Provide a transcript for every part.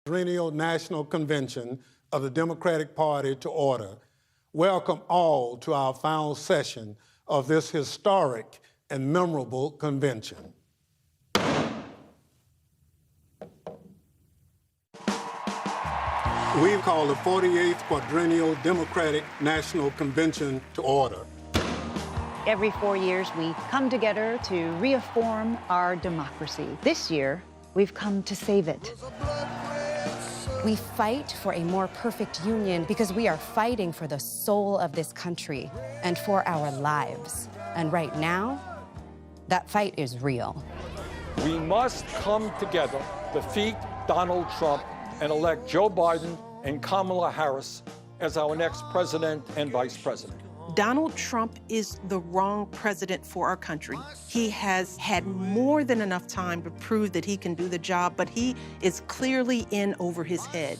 Quadrennial National Convention of the Democratic Party to order. Welcome all to our final session of this historic and memorable convention. We call the 48th Quadrennial Democratic National Convention to order. Every 4 years, we come together to reaffirm our democracy. This year, we've come to save it. We fight for a more perfect union because we are fighting for the soul of this country and for our lives. And right now, that fight is real. We must come together, defeat Donald Trump, and elect Joe Biden and Kamala Harris as our next president and vice president. Donald Trump is the wrong president for our country. He has had more than enough time to prove that he can do the job, but he is clearly in over his head.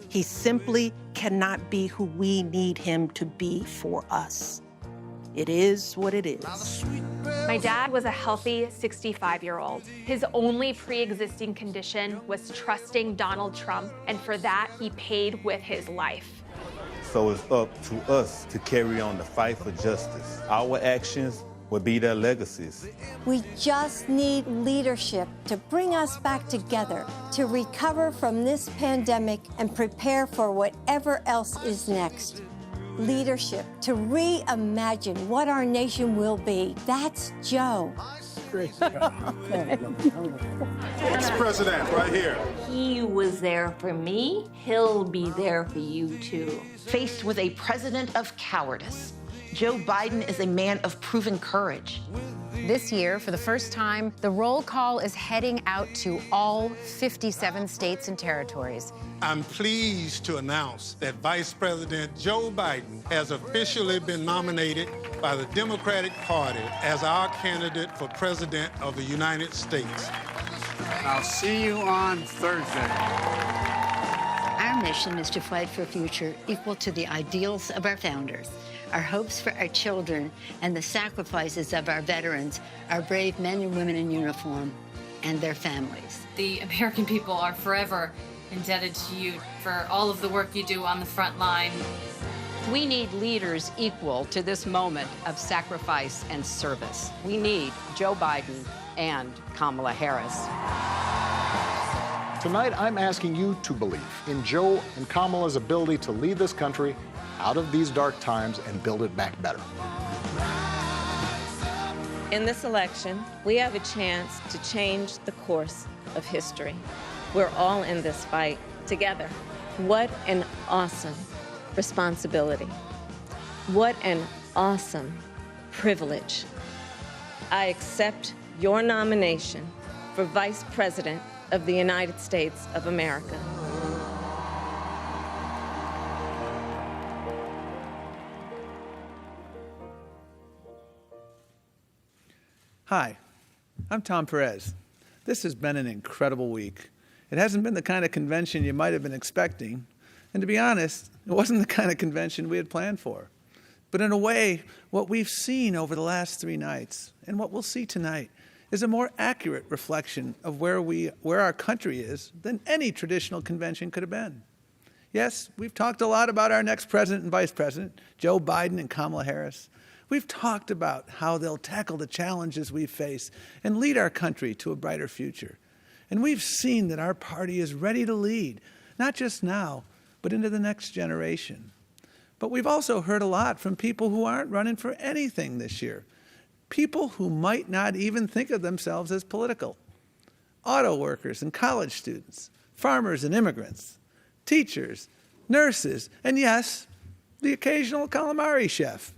He simply cannot be who we need him to be for us. It is what it is. My dad was a healthy 65-year-old. His only pre-existing condition was trusting Donald Trump, and for that, he paid with his life. So it's up to us to carry on the fight for justice. Our actions will be their legacies. We just need leadership to bring us back together, to recover from this pandemic and prepare for whatever else is next. Leadership to reimagine what our nation will be. That's Joe. Ex-president, right here. He was there for me. He'll be there for you, too. Faced with a president of cowardice, Joe Biden is a man of proven courage. This year, for the first time, the roll call is heading out to all 57 states and territories. I'm pleased to announce that Vice President Joe Biden has officially been nominated by the Democratic Party as our candidate for President of the United States. I'll see you on Thursday. Our mission is to fight for a future equal to the ideals of our founders, our hopes for our children, and the sacrifices of our veterans, our brave men and women in uniform, and their families. The American people are forever indebted to you for all of the work you do on the front line. We need leaders equal to this moment of sacrifice and service. We need Joe Biden and Kamala Harris. Tonight, I'm asking you to believe in Joe and Kamala's ability to lead this country out of these dark times and build it back better. In this election, we have a chance to change the course of history. We're all in this fight together. What an awesome responsibility. What an awesome privilege. I accept your nomination for Vice President of the United States of America. Hi, I'm Tom Perez. This has been an incredible week. It hasn't been the kind of convention you might have been expecting, and to be honest, it wasn't the kind of convention we had planned for. But in a way, what we've seen over the last 3 nights, and what we'll see tonight, is a more accurate reflection of where our country is than any traditional convention could have been. Yes, we've talked a lot about our next president and vice president, Joe Biden and Kamala Harris. We've talked about how they'll tackle the challenges we face and lead our country to a brighter future. And we've seen that our party is ready to lead, not just now, but into the next generation. But we've also heard a lot from people who aren't running for anything this year. People who might not even think of themselves as political. Auto workers and college students, farmers and immigrants, teachers, nurses, and yes, the occasional calamari chef.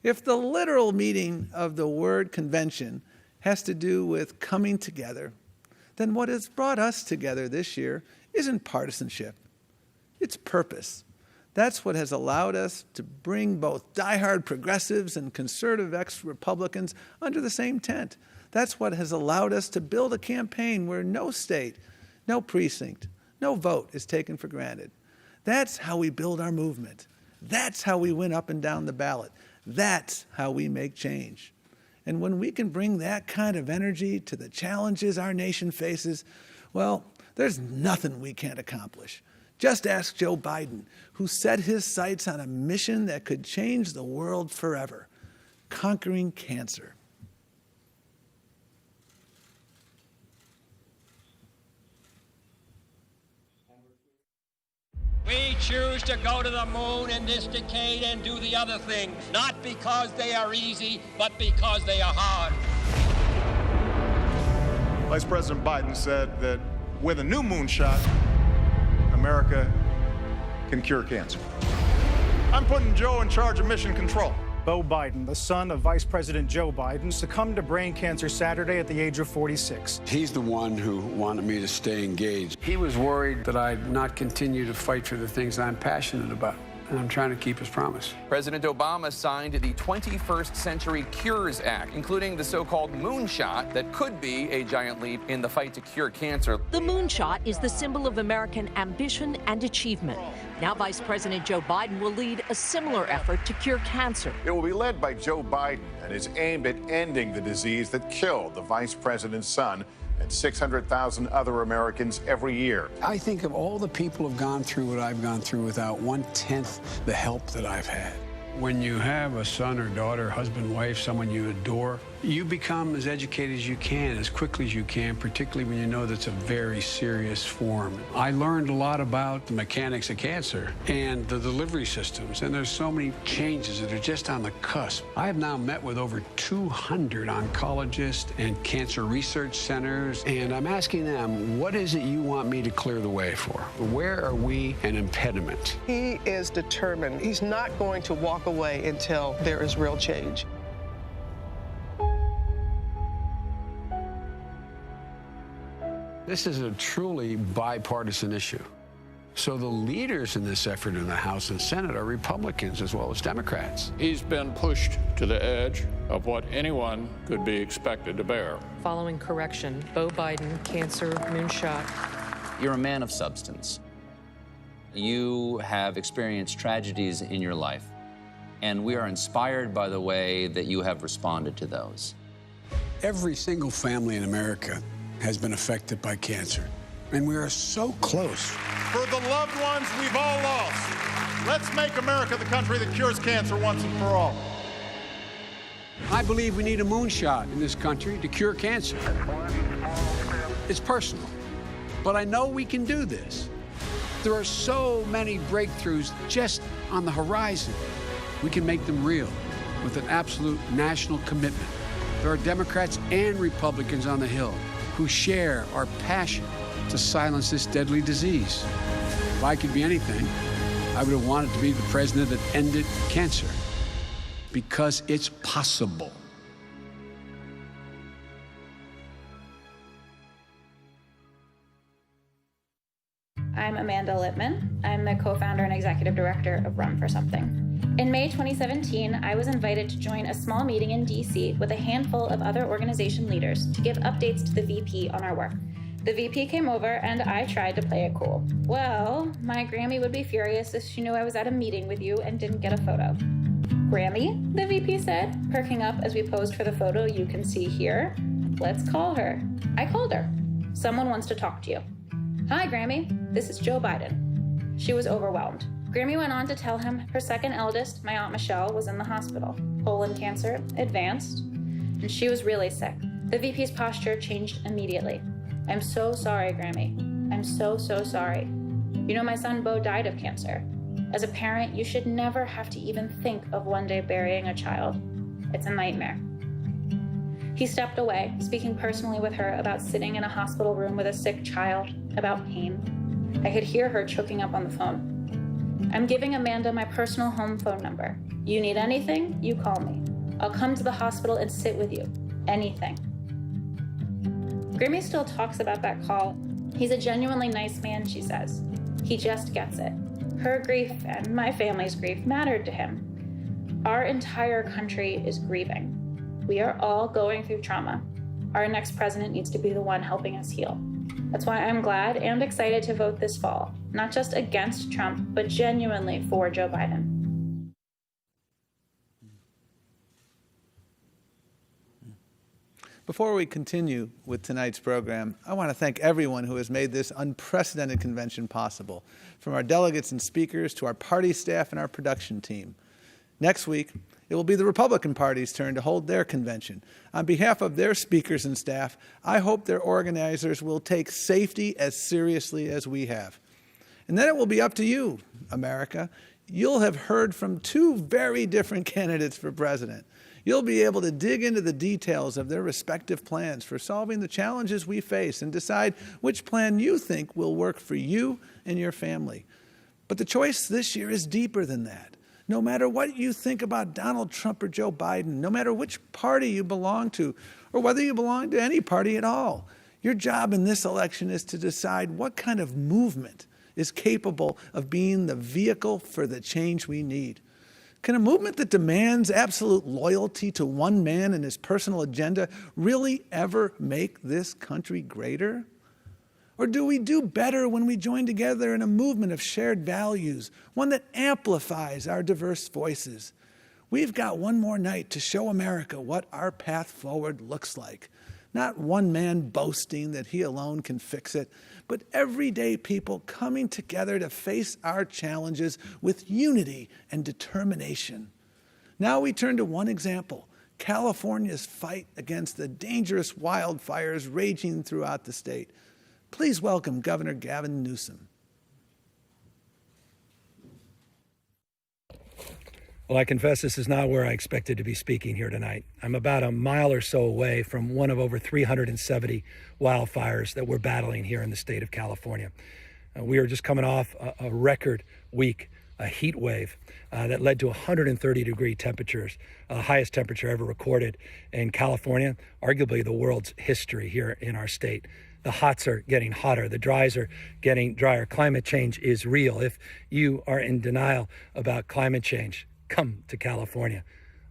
If the literal meaning of the word convention has to do with coming together, then what has brought us together this year isn't partisanship, it's purpose. That's what has allowed us to bring both diehard progressives and conservative ex-Republicans under the same tent. That's what has allowed us to build a campaign where no state, no precinct, no vote is taken for granted. That's how we build our movement. That's how we win up and down the ballot. That's how we make change. And when we can bring that kind of energy to the challenges our nation faces, well, There's nothing we can't accomplish. Just ask Joe Biden, who set his sights on a mission that could change the world forever, conquering cancer. We choose to go to the moon in this decade and do the other things, not because they are easy, but because they are hard. Vice President Biden said that with a new moonshot, America can cure cancer. I'm putting Joe in charge of mission control. Beau Biden, the son of Vice President Joe Biden, succumbed to brain cancer Saturday at the age of 46. He's the one who wanted me to stay engaged. He was worried that I'd not continue to fight for the things I'm passionate about. And I'm trying to keep his promise. President Obama signed the 21st Century Cures Act, including the so-called moonshot that could be a giant leap in the fight to cure cancer. The moonshot is the symbol of American ambition and achievement. Now Vice President Joe Biden will lead a similar effort to cure cancer. It will be led by Joe Biden and is aimed at ending the disease that killed the vice president's son and 600,000 other Americans every year. I think of all the people who've gone through what I've gone through without 1/10 the help that I've had. When you have a son or daughter, husband, wife, someone you adore, you become as educated as you can, as quickly as you can, particularly when you know that's a very serious form. I learned a lot about the mechanics of cancer and the delivery systems, and there's so many changes that are just on the cusp. I have now met with over 200 oncologists and cancer research centers, and I'm asking them, what is it you want me to clear the way for? Where are we an impediment? He is determined. He's not going to walk away until there is real change. This is a truly bipartisan issue. So the leaders in this effort in the House and Senate are Republicans as well as Democrats. He's been pushed to the edge of what anyone could be expected to bear. Following correction, Beau Biden, cancer, moonshot. You're a man of substance. You have experienced tragedies in your life, and we are inspired by the way that you have responded to those. Every single family in America has been affected by cancer, and we are so close. For the loved ones we've all lost, let's make America the country that cures cancer once and for all. I believe we need a moonshot in this country to cure cancer. It's personal, but I know we can do this. There are so many breakthroughs just on the horizon. We can make them real with an absolute national commitment. There are Democrats and Republicans on the Hill who share our passion to silence this deadly disease. If I could be anything, I would have wanted to be the president that ended cancer, because it's possible. I'm Amanda Littman. I'm the co-founder and executive director of Run for Something. In May 2017, I was invited to join a small meeting in DC with a handful of other organization leaders to give updates to the VP on our work. The VP came over and I tried to play it cool. Well, my Grammy would be furious if she knew I was at a meeting with you and didn't get a photo. Grammy, the VP said, perking up as we posed for the photo you can see here. Let's call her. I called her. Someone wants to talk to you. Hi, Grammy. This is Joe Biden. She was overwhelmed. Grammy went on to tell him her second eldest, my Aunt Michelle, was in the hospital. Colon cancer, advanced, and she was really sick. The VP's posture changed immediately. I'm so sorry, Grammy. I'm so, so sorry. You know, my son Beau died of cancer. As a parent, you should never have to even think of one day burying a child. It's a nightmare. He stepped away, speaking personally with her about sitting in a hospital room with a sick child, about pain. I could hear her choking up on the phone. I'm giving Amanda my personal home phone number. You need anything, you call me. I'll come to the hospital and sit with you. Anything. Grammy still talks about that call. He's a genuinely nice man, she says. He just gets it. Her grief and my family's grief mattered to him. Our entire country is grieving. We are all going through trauma. Our next president needs to be the one helping us heal. That's why I'm glad and excited to vote this fall, not just against Trump, but genuinely for Joe Biden. Before we continue with tonight's program, I want to thank everyone who has made this unprecedented convention possible, from our delegates and speakers to our party staff and our production team. Next week, it will be the Republican Party's turn to hold their convention. On behalf of their speakers and staff, I hope their organizers will take safety as seriously as we have. And then it will be up to you, America. You'll have heard from two very different candidates for president. You'll be able to dig into the details of their respective plans for solving the challenges we face and decide which plan you think will work for you and your family. But the choice this year is deeper than that. No matter what you think about Donald Trump or Joe Biden, no matter which party you belong to, or whether you belong to any party at all, your job in this election is to decide what kind of movement is capable of being the vehicle for the change we need. Can a movement that demands absolute loyalty to one man and his personal agenda really ever make this country greater? Or do we do better when we join together in a movement of shared values, one that amplifies our diverse voices? We've got one more night to show America what our path forward looks like. Not one man boasting that he alone can fix it, but everyday people coming together to face our challenges with unity and determination. Now we turn to one example, California's fight against the dangerous wildfires raging throughout the state. Please welcome Governor Gavin Newsom. Well, I confess this is not where I expected to be speaking here tonight. I'm about a mile or so away from one of over 370 wildfires that we're battling here in the state of California. We are just coming off a record week, a heat wave that led to 130-degree temperatures, the highest temperature ever recorded in California, arguably the world's history here in our state. The hots are getting hotter. The dries are getting drier. Climate change is real. If you are in denial about climate change, come to California.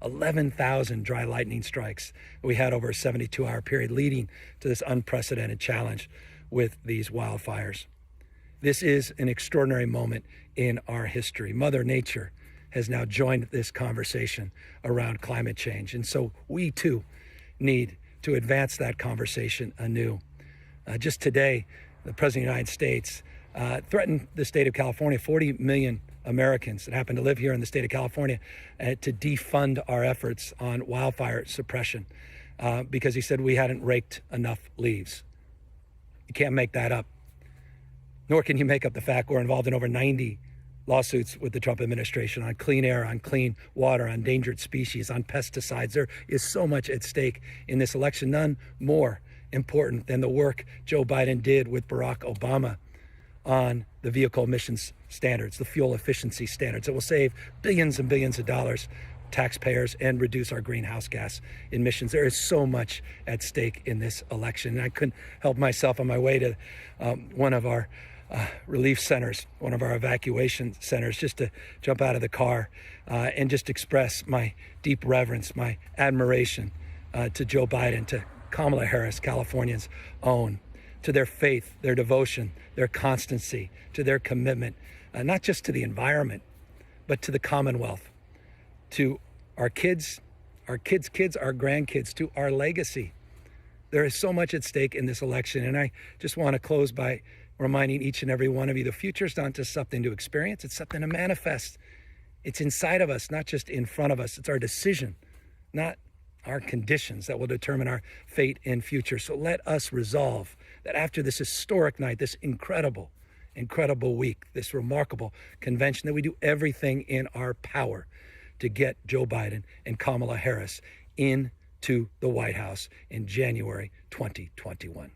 11,000 dry lightning strikes we had over a 72-hour period, leading to this unprecedented challenge with these wildfires. This is an extraordinary moment in our history. Mother Nature has now joined this conversation around climate change. And so we too need to advance that conversation anew. Just today, the President of the United States threatened the state of California, 40 million Americans that happen to live here in the state of California, to defund our efforts on wildfire suppression because he said we hadn't raked enough leaves. You can't make that up. Nor can you make up the fact we're involved in over 90 lawsuits with the Trump administration on clean air, on clean water, on endangered species, on pesticides. There is so much at stake in this election, none more important than the work Joe Biden did with Barack Obama on the vehicle emissions standards, the fuel efficiency standards that will save billions and billions of dollars taxpayers and reduce our greenhouse gas emissions. There is so much at stake in this election. And I couldn't help myself on my way to one of our relief centers, one of our evacuation centers, just to jump out of the car and just express my deep reverence, my admiration to Joe Biden, to Kamala Harris, Californians' own, to their faith, their devotion, their constancy, to their commitment, not just to the environment, but to the Commonwealth, to our kids, our grandkids, to our legacy. There is so much at stake in this election, and I just want to close by reminding each and every one of you, the future is not just something to experience, it's something to manifest. It's inside of us, not just in front of us. It's our decision, not our conditions, that will determine our fate and future. So let us resolve that after this historic night, this incredible week, this remarkable convention, that we do everything in our power to get Joe Biden and Kamala Harris into the White House in January 2021.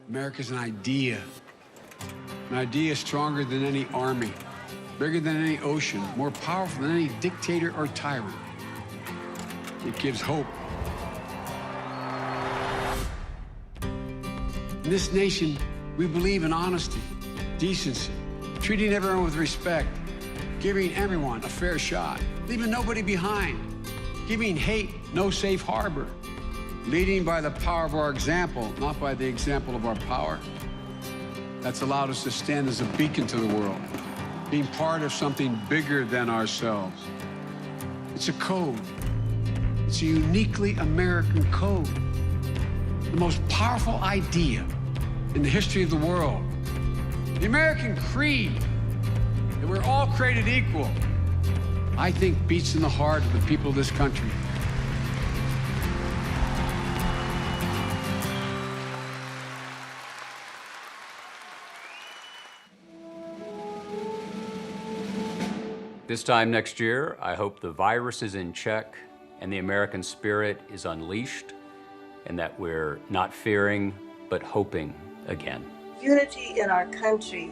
America's an idea. An idea stronger than any army, bigger than any ocean, more powerful than any dictator or tyrant. It gives hope. In this nation, we believe in honesty, decency, treating everyone with respect, giving everyone a fair shot, leaving nobody behind. giving hate no safe harbor, leading by the power of our example, not by the example of our power. That's allowed us to stand as a beacon to the world, being part of something bigger than ourselves. It's a code. It's a uniquely American code. The most powerful idea in the history of the world. The American creed, that we're all created equal, I think beats in the heart of the people of this country. This time next year, I hope the virus is in check and the American spirit is unleashed, and that we're not fearing, but hoping again. Unity in our country,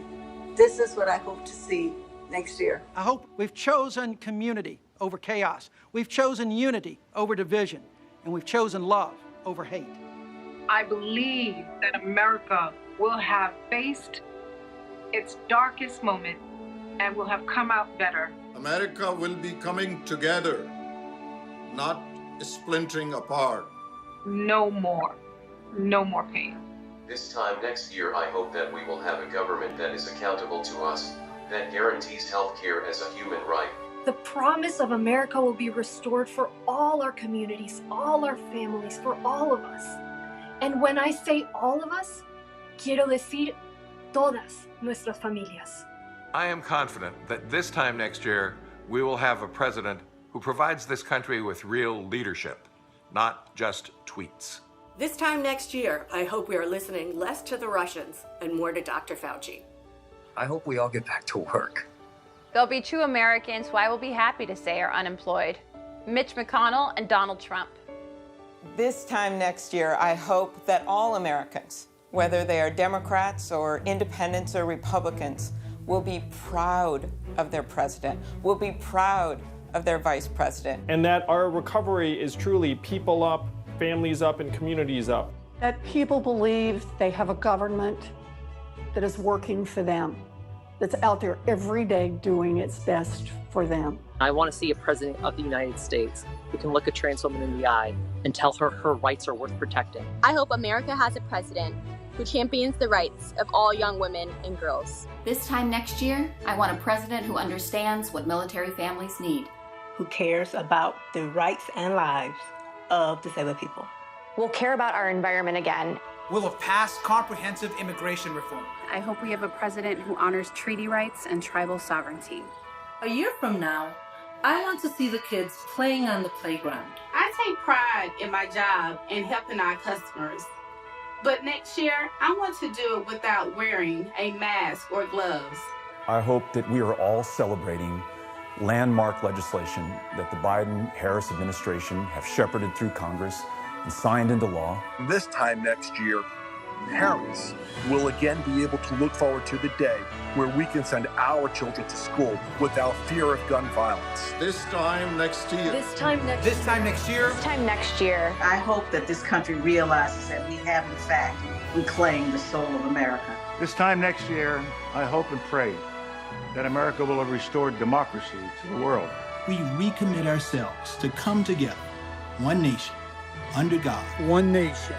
this is what I hope to see next year. I hope we've chosen community over chaos. We've chosen unity over division, and we've chosen love over hate. I believe that America will have faced its darkest moment and will have come out better. America will be coming together, not splintering apart. No more pain. This time next year, I hope that we will have a government that is accountable to us, that guarantees health care as a human right. The promise of America will be restored for all our communities, all our families, for all of us. And when I say all of us, quiero decir todas nuestras familias. I am confident that this time next year, we will have a president who provides this country with real leadership, not just tweets. This time next year, I hope we are listening less to the Russians and more to Dr. Fauci. I hope we all get back to work. There'll be 2 Americans who I will be happy to say are unemployed: Mitch McConnell and Donald Trump. This time next year, I hope that all Americans, whether they are Democrats or independents or Republicans, will be proud of their president, will be proud of their vice president. And that our recovery is truly people up, families up, and communities up. That people believe they have a government that is working for them, that's out there every day doing its best for them. I want to see a president of the United States who can look a trans woman in the eye and tell her her rights are worth protecting. I hope America has a president who champions the rights of all young women and girls. This time next year, I want a president who understands what military families need. Who cares about the rights and lives of disabled people. We'll care about our environment again. We'll have passed comprehensive immigration reform. I hope we have a president who honors treaty rights and tribal sovereignty. A year from now, I want to see the kids playing on the playground. I take pride in my job and helping our customers. But next year, I want to do it without wearing a mask or gloves. I hope that we are all celebrating landmark legislation that the Biden-Harris administration have shepherded through Congress and signed into law. This time next year, parents will again be able to look forward to the day where we can send our children to school without fear of gun violence. This time next year. This time next This time next year. This time next year. I hope that this country realizes that we have, in fact, reclaimed the soul of America. This time next year, I hope and pray that America will have restored democracy to the world. We recommit ourselves to come together, one nation, under God. One nation,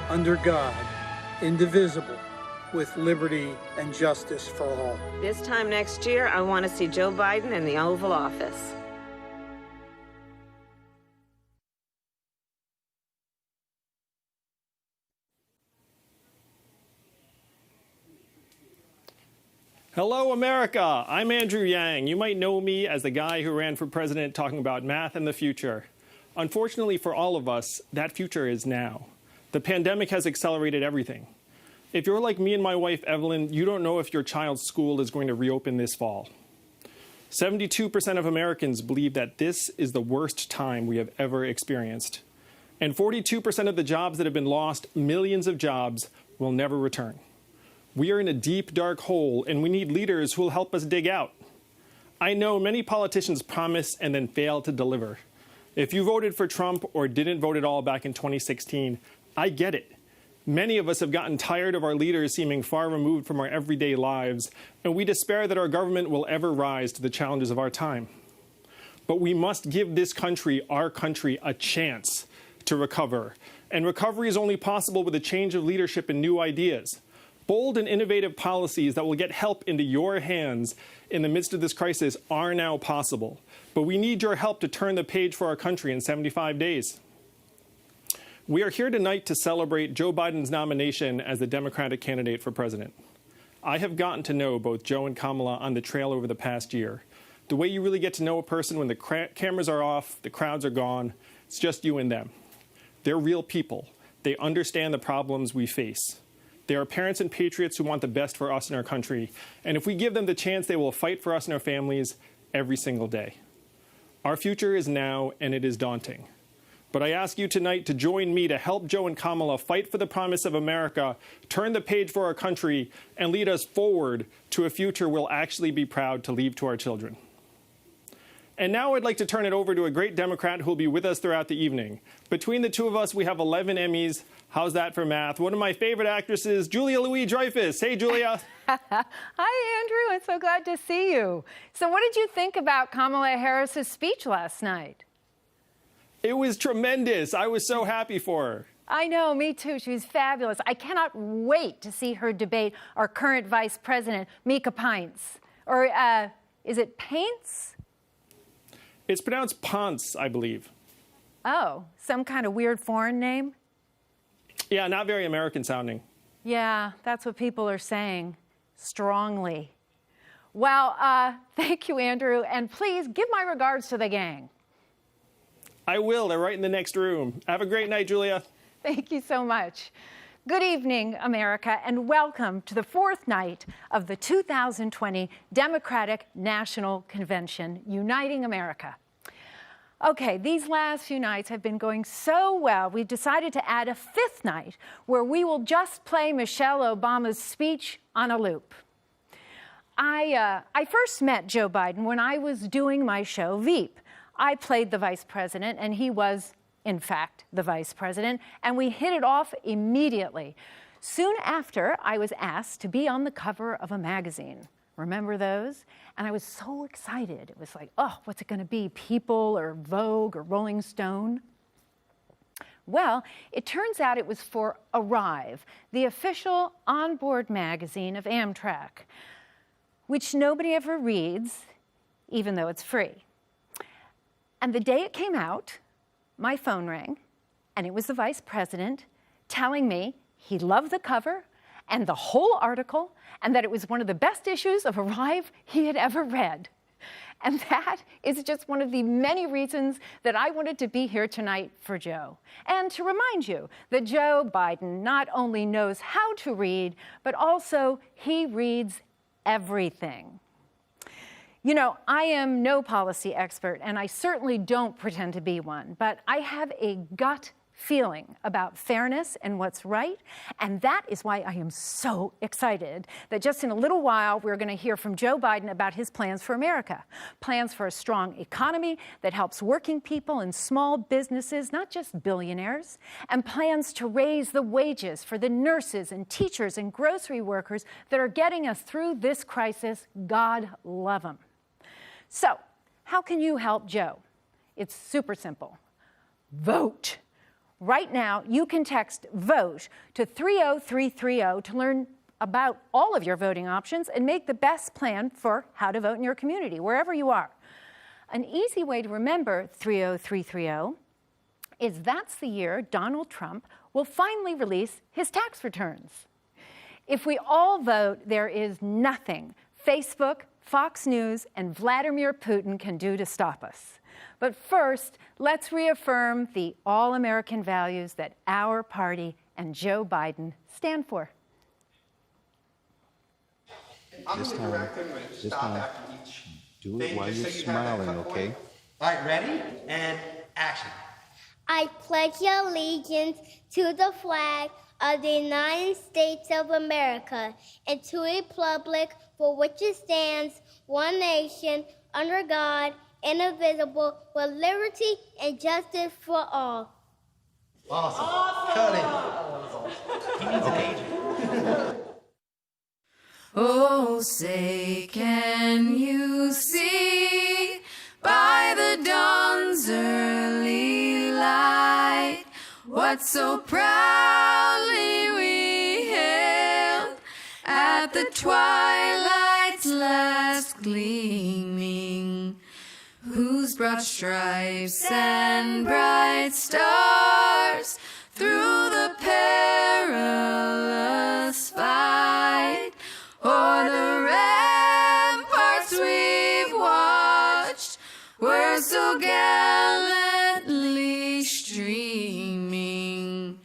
under God, indivisible, with liberty and justice for all. This time next year, I want to see Joe Biden in the Oval Office. Hello, America. I'm Andrew Yang. You might know me as the guy who ran for president talking about math and the future. Unfortunately for all of us, that future is now. The pandemic has accelerated everything. If you're like me and my wife, Evelyn, you don't know if your child's school is going to reopen this fall. 72% of Americans believe that this is the worst time we have ever experienced. And 42% of the jobs that have been lost, millions of jobs, will never return. We are in a deep, dark hole, and we need leaders who will help us dig out. I know many politicians promise and then fail to deliver. If you voted for Trump or didn't vote at all back in 2016, I get it. Many of us have gotten tired of our leaders seeming far removed from our everyday lives, and we despair that our government will ever rise to the challenges of our time. But we must give this country, our country, a chance to recover. And recovery is only possible with a change of leadership and new ideas. Bold and innovative policies that will get help into your hands in the midst of this crisis are now possible. But we need your help to turn the page for our country in 75 days. We are here tonight to celebrate Joe Biden's nomination as the Democratic candidate for president. I have gotten to know both Joe and Kamala on the trail over the past year. The way you really get to know a person when the cameras are off, the crowds are gone, it's just you and them. They're real people. They understand the problems we face. They are parents and patriots who want the best for us and our country. And if we give them the chance, they will fight for us and our families every single day. Our future is now, and it is daunting. But I ask you tonight to join me to help Joe and Kamala fight for the promise of America, turn the page for our country, and lead us forward to a future we'll actually be proud to leave to our children. And now I'd like to turn it over to a great Democrat who will be with us throughout the evening. Between the two of us, we have 11 Emmys. How's that for math? One of my favorite actresses, Julia Louis-Dreyfus. Hey, Julia. Hi, Andrew. I'm so glad to see you. So what did you think about Kamala Harris's speech last night? It was tremendous. I was so happy for her. I know, me too. She was fabulous. I cannot wait to see her debate our current vice president, Mika Pints. Or is it Paints? It's pronounced Ponce, I believe. Oh, some kind of weird foreign name? Yeah, not very American sounding. Yeah, that's what people are saying. Strongly. Well, thank you, Andrew. And please give my regards to the gang. I will. They're right in the next room. Have a great night, Julia. Thank you so much. Good evening, America, and welcome to the fourth night of the 2020 Democratic National Convention, Uniting America. Okay, these last few nights have been going so well, we've decided to add a fifth night where we will just play Michelle Obama's speech on a loop. I first met Joe Biden when I was doing my show, Veep. I played the vice president, and he was, in fact, the vice president, and we hit it off immediately. Soon after, I was asked to be on the cover of a magazine. Remember those? And I was so excited. It was like, oh, what's it going to be? People or Vogue or Rolling Stone? Well, it turns out it was for Arrive, the official onboard magazine of Amtrak, which nobody ever reads, even though it's free. And the day it came out, my phone rang, and it was the vice president telling me he loved the cover and the whole article, and that it was one of the best issues of Arrive he had ever read. And that is just one of the many reasons that I wanted to be here tonight for Joe. And to remind you that Joe Biden not only knows how to read, but also he reads everything. You know, I am no policy expert, and I certainly don't pretend to be one, but I have a gut feeling about fairness and what's right, and that is why I am so excited that just in a little while we're going to hear from Joe Biden about his plans for America, plans for a strong economy that helps working people and small businesses, not just billionaires, and plans to raise the wages for the nurses and teachers and grocery workers that are getting us through this crisis. God love them. So, how can you help Joe? It's super simple. Vote. Right now, you can text VOTE to 30330 to learn about all of your voting options and make the best plan for how to vote in your community, wherever you are. An easy way to remember 30330 is that's the year Donald Trump will finally release his tax returns. If we all vote, there is nothing Facebook, Fox News, and Vladimir Putin can do to stop us. But first, let's reaffirm the all-American values that our party and Joe Biden stand for. This time, do it while you're smiling, okay? All right, ready? And action. I pledge allegiance to the flag of the United States of America and to the republic for which it stands, one nation, under God, indivisible, with liberty and justice for all. Awesome. Cut it. Okay. Oh, say, can you see by the what so proudly we hailed at the twilight's last gleaming, whose broad stripes and bright stars through the perilous fight o'er the ramparts we've watched were so gallantly streaming,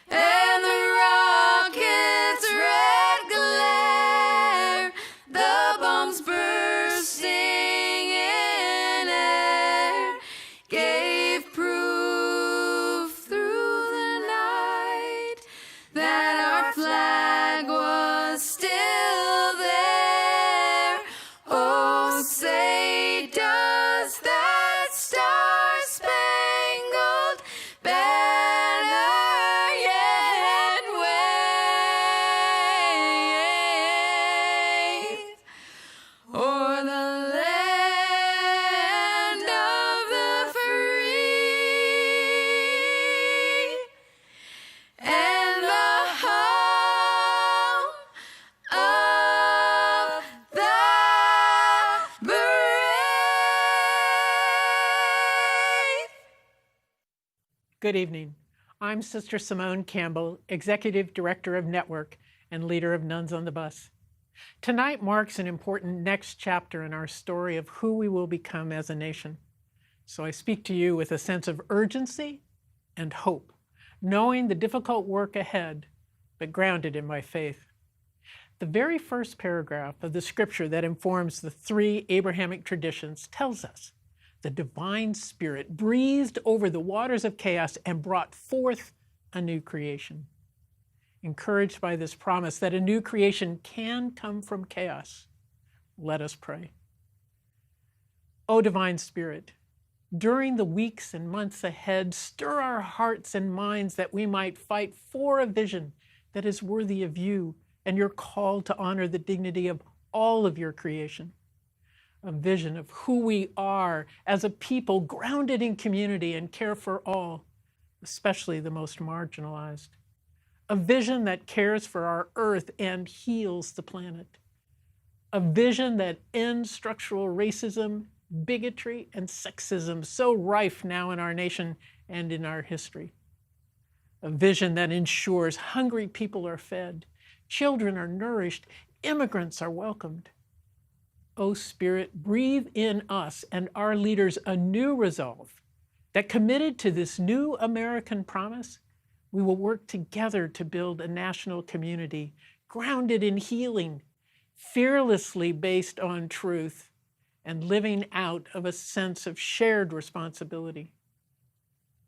and the rocket's red glare, the bombs bursting in air, gave proof through the night that our flag was still there. Oh, say does that star-spangled banner yet wave o'er the land of the free and the home of the brave. Good evening. I'm Sister Simone Campbell, Executive Director of Network and leader of Nuns on the Bus. Tonight marks an important next chapter in our story of who we will become as a nation. So I speak to you with a sense of urgency and hope, knowing the difficult work ahead, but grounded in my faith. The very first paragraph of the scripture that informs the three Abrahamic traditions tells us the divine spirit breathed over the waters of chaos and brought forth a new creation. Encouraged by this promise that a new creation can come from chaos, let us pray. O divine spirit, during the weeks and months ahead, stir our hearts and minds that we might fight for a vision that is worthy of you and your call to honor the dignity of all of your creation. A vision of who we are as a people grounded in community and care for all, especially the most marginalized. A vision that cares for our earth and heals the planet. A vision that ends structural racism, bigotry, and sexism so rife now in our nation and in our history. A vision that ensures hungry people are fed, children are nourished, immigrants are welcomed. O Spirit, breathe in us and our leaders a new resolve that, committed to this new American promise, we will work together to build a national community grounded in healing, fearlessly based on truth, and living out of a sense of shared responsibility.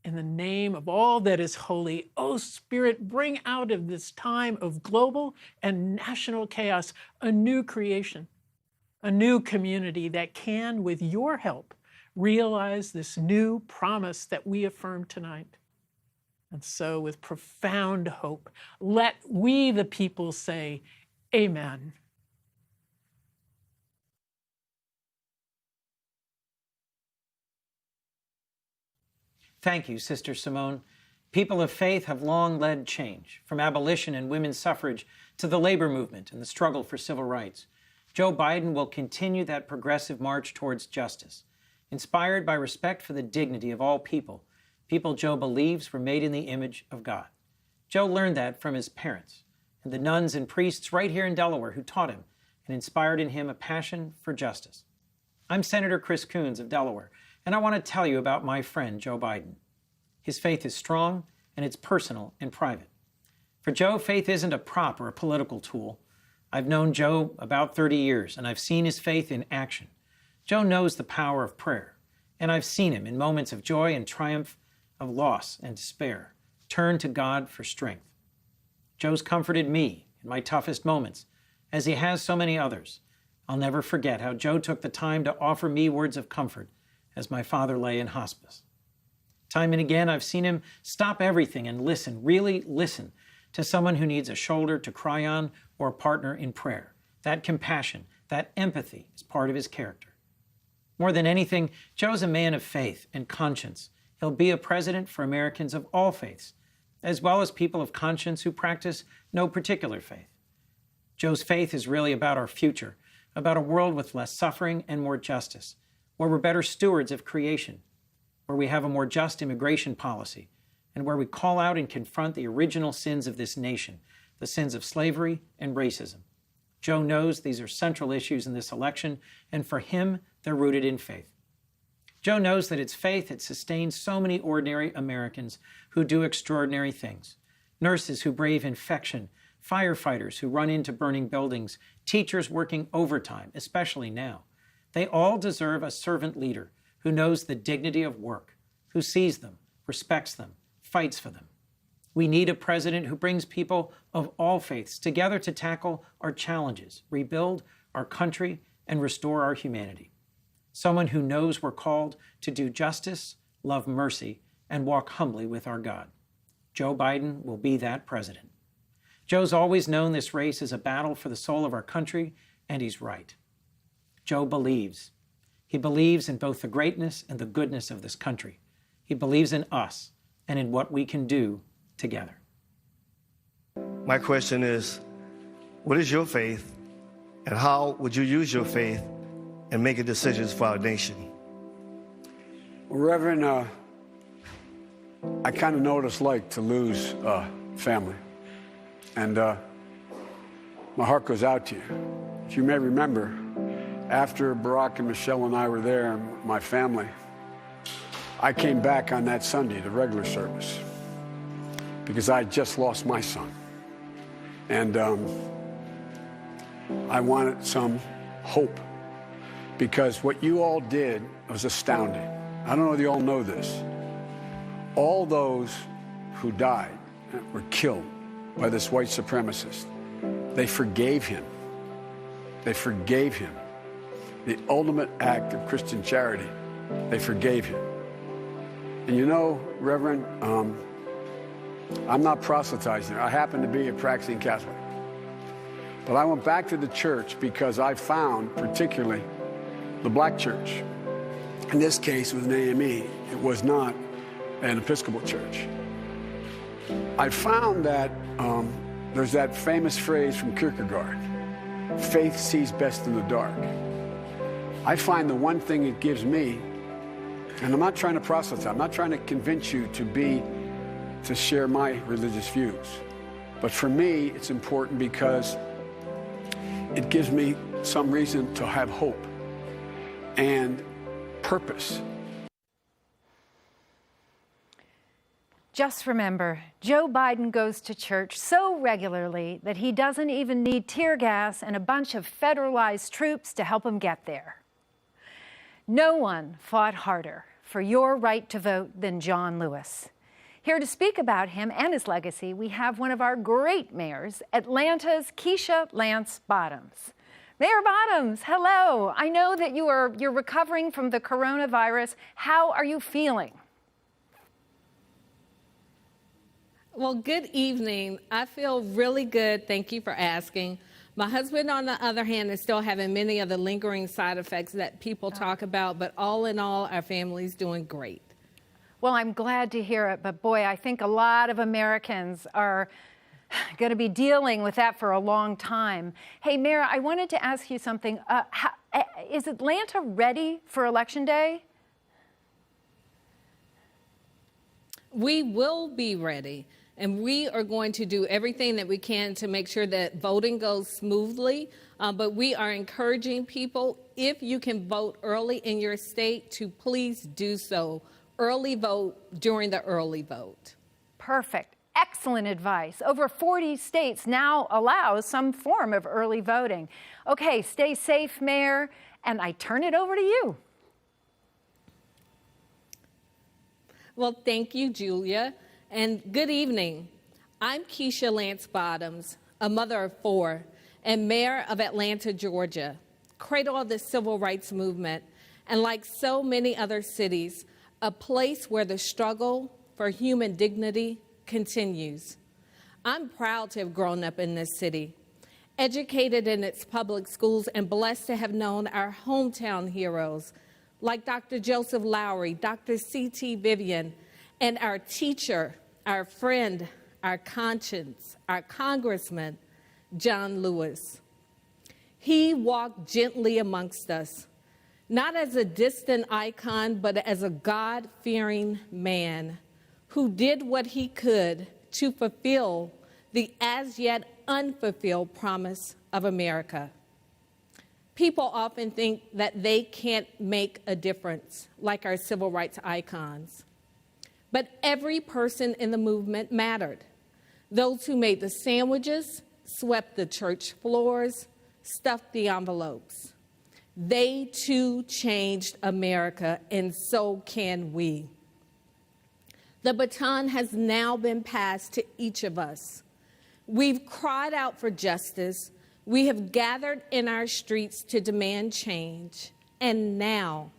In the name of all that is holy, O Spirit, bring out of this time of global and national chaos a new creation, a new community that can, with your help, realize this new promise that we affirm tonight. And so, with profound hope, let we, the people, say, Amen. Thank you, Sister Simone. People of faith have long led change, from abolition and women's suffrage to the labor movement and the struggle for civil rights. Joe Biden will continue that progressive march towards justice, inspired by respect for the dignity of all people, people Joe believes were made in the image of God. Joe learned that from his parents and the nuns and priests right here in Delaware who taught him and inspired in him a passion for justice. I'm Senator Chris Coons of Delaware, and I want to tell you about my friend, Joe Biden. His faith is strong, and it's personal and private. For Joe, faith isn't a prop or a political tool. I've known Joe about 30 years, and I've seen his faith in action. Joe knows the power of prayer, and I've seen him in moments of joy and triumph, of loss and despair, turn to God for strength. Joe's comforted me in my toughest moments, as he has so many others. I'll never forget how Joe took the time to offer me words of comfort as my father lay in hospice. Time and again, I've seen him stop everything and listen, really listen, to someone who needs a shoulder to cry on or a partner in prayer. That compassion, that empathy is part of his character. More than anything, Joe's a man of faith and conscience He'll be a president for Americans of all faiths, as well as people of conscience who practice no particular faith. Joe's faith is really about our future, about a world with less suffering and more justice, where we're better stewards of creation, where we have a more just immigration policy, and where we call out and confront the original sins of this nation, the sins of slavery and racism. Joe knows these are central issues in this election, and for him, they're rooted in faith. Joe knows that it's faith that sustains so many ordinary Americans who do extraordinary things. Nurses who brave infection, firefighters who run into burning buildings, teachers working overtime, especially now. They all deserve a servant leader who knows the dignity of work, who sees them, respects them, fights for them. We need a president who brings people of all faiths together to tackle our challenges, rebuild our country, and restore our humanity. Someone who knows we're called to do justice, love mercy, and walk humbly with our God. Joe Biden will be that president. Joe's always known this race is a battle for the soul of our country, and he's right. Joe believes. He believes in both the greatness and the goodness of this country. He believes in us and in what we can do together. My question is, what is your faith, and how would you use your faith in making decisions for our nation? Well, Reverend, I kind of know what it's like to lose family. And my heart goes out to you. As you may remember, after Barack and Michelle and I were there, and my family, I came back on that Sunday, the regular service, because I had just lost my son. And I wanted some hope, because what you all did was astounding. I don't know if you all know this. All those who died were killed by this white supremacist. They forgave him. They forgave him. The ultimate act of Christian charity. They forgave him. And you know, Reverend, I'm not proselytizing. I happen to be a practicing Catholic. But I went back to the church because I found, particularly, the black church. In this case, it was an AME. It was not an Episcopal church. I found that there's that famous phrase from Kierkegaard, faith sees best in the dark. I find the one thing it gives me, and I'm not trying to proselytize, I'm not trying to convince you to share my religious views. But for me, it's important because it gives me some reason to have hope and purpose. Just remember, Joe Biden goes to church so regularly that he doesn't even need tear gas and a bunch of federalized troops to help him get there. No one fought harder for your right to vote than John Lewis. Here to speak about him and his legacy, we have one of our great mayors, Atlanta's Keisha Lance Bottoms. Mayor Bottoms, hello. I know that you're recovering from the coronavirus. How are you feeling? Well, good evening. I feel really good. Thank you for asking. My husband, on the other hand, is still having many of the lingering side effects that people talk about, but all in all, our family's doing great. Well, I'm glad to hear it, but boy, I think a lot of Americans are going to be dealing with that for a long time. Hey, Mayor, I wanted to ask you something. Is Atlanta ready for Election Day? We will be ready. And we are going to do everything that we can to make sure that voting goes smoothly. But we are encouraging people, if you can vote early in your state, to please do so. Early vote during the early vote. Perfect. Excellent advice. Over 40 states now allow some form of early voting. Okay, stay safe, Mayor, and I turn it over to you. Well, thank you, Julia. And good evening. I'm Keisha Lance Bottoms, a mother of 4 and mayor of Atlanta, Georgia, cradle of the civil rights movement, and like so many other cities, a place where the struggle for human dignity continues. I'm proud to have grown up in this city, educated in its public schools, and blessed to have known our hometown heroes, like Dr. Joseph Lowry, Dr. C.T. Vivian, and our teacher, our friend, our conscience, our congressman, John Lewis. He walked gently amongst us, not as a distant icon, but as a God-fearing man who did what he could to fulfill the as yet unfulfilled promise of America. People often think that they can't make a difference, like our civil rights icons. But every person in the movement mattered. Those who made the sandwiches, swept the church floors, stuffed the envelopes. They too changed America, and so can we. The baton has now been passed to each of us. We've cried out for justice. We have gathered in our streets to demand change. And now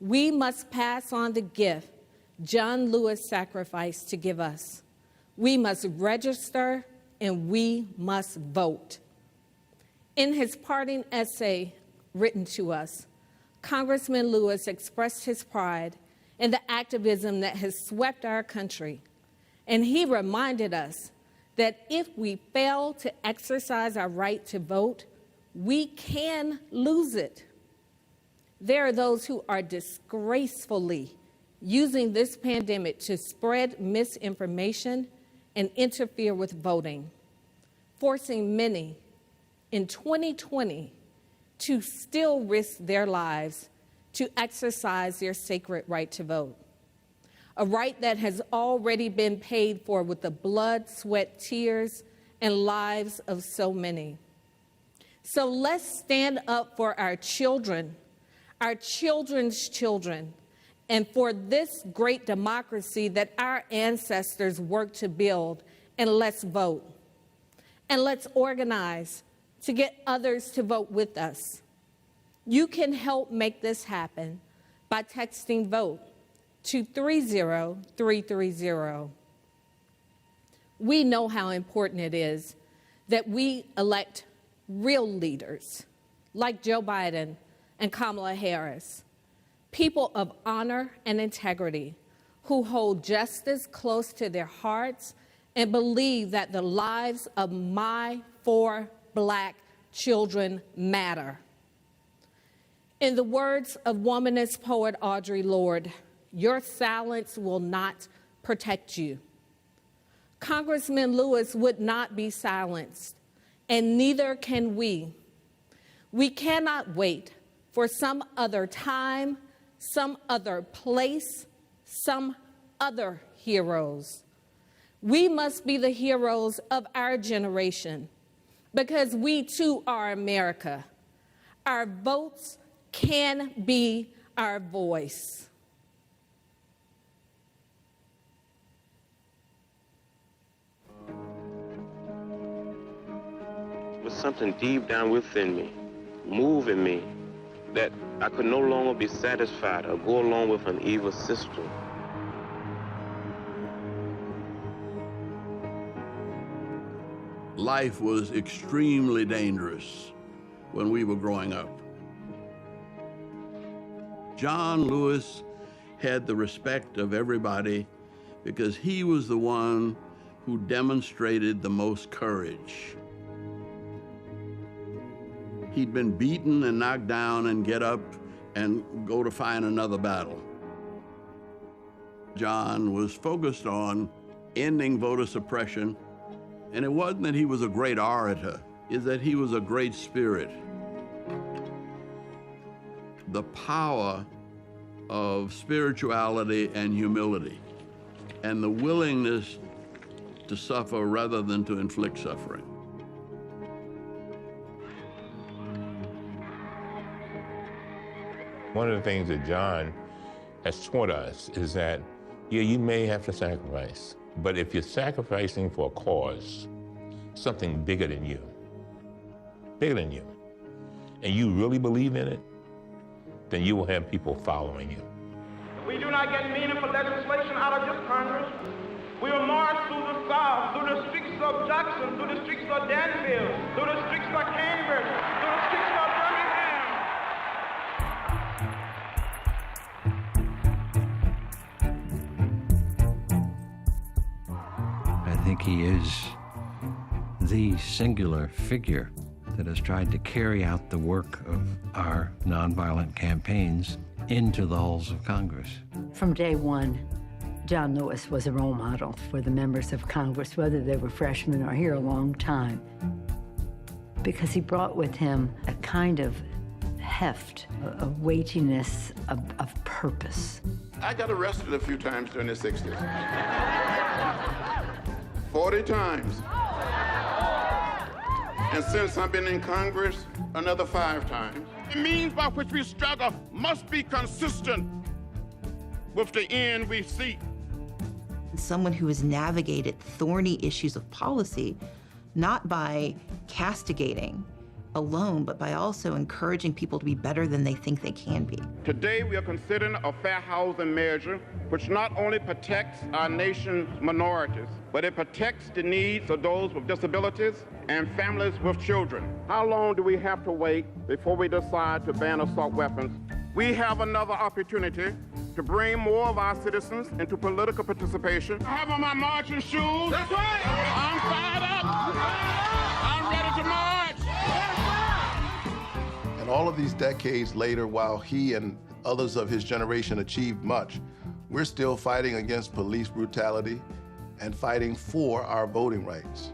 we must pass on the gift John Lewis sacrificed to give us. We must register and we must vote. In his parting essay written to us, Congressman Lewis expressed his pride in the activism that has swept our country. And he reminded us that if we fail to exercise our right to vote, we can lose it. There are those who are disgracefully using this pandemic to spread misinformation and interfere with voting, forcing many in 2020 to still risk their lives to exercise their sacred right to vote, a right that has already been paid for with the blood, sweat, tears, and lives of so many. So let's stand up for our children, our children's children, and for this great democracy that our ancestors worked to build, and let's vote. And let's organize to get others to vote with us. You can help make this happen by texting VOTE to 30330. We know how important it is that we elect real leaders like Joe Biden and Kamala Harris, people of honor and integrity who hold justice close to their hearts and believe that the lives of my 4 Black children matter. In the words of womanist poet Audre Lorde, your silence will not protect you. Congressman Lewis would not be silenced, and neither can we. We cannot wait for some other time, some other place, some other heroes. We must be the heroes of our generation because we too are America. Our votes can be our voice. Was something deep down within me, moving me, that I could no longer be satisfied or go along with an evil system. Life was extremely dangerous when we were growing up. John Lewis had the respect of everybody because he was the one who demonstrated the most courage. He'd been beaten and knocked down and get up and go to find another battle. John was focused on ending voter suppression, and it wasn't that he was a great orator, it's that he was a great spirit. The power of spirituality and humility, and the willingness to suffer rather than to inflict suffering. One of the things that John has taught us is that, yeah, you may have to sacrifice, but if you're sacrificing for a cause, something bigger than you, and you really believe in it, then you will have people following you. We do not get meaningful legislation out of this Congress. We will march through the South, through the streets of Jackson, through the streets of Danville, through the streets of Cambridge, through the streets of Birmingham. think he is the singular figure that has tried to carry out the work of our nonviolent campaigns into the halls of Congress. From day one, John Lewis was a role model for the members of Congress, whether they were freshmen or here a long time, because he brought with him a kind of heft, a weightiness of purpose. I got arrested a few times during the 60s. 40 times. And since I've been in Congress, another 5 times. The means by which we struggle must be consistent with the end we seek. Someone who has navigated thorny issues of policy, not by castigating alone, but by also encouraging people to be better than they think they can be. Today, we are considering a fair housing measure which not only protects our nation's minorities, but it protects the needs of those with disabilities and families with children. How long do we have to wait before we decide to ban assault weapons? We have another opportunity to bring more of our citizens into political participation. I have on my marching shoes. That's right. I'm fired up. I'm ready to march. And all of these decades later, while he and others of his generation achieved much, we're still fighting against police brutality and fighting for our voting rights.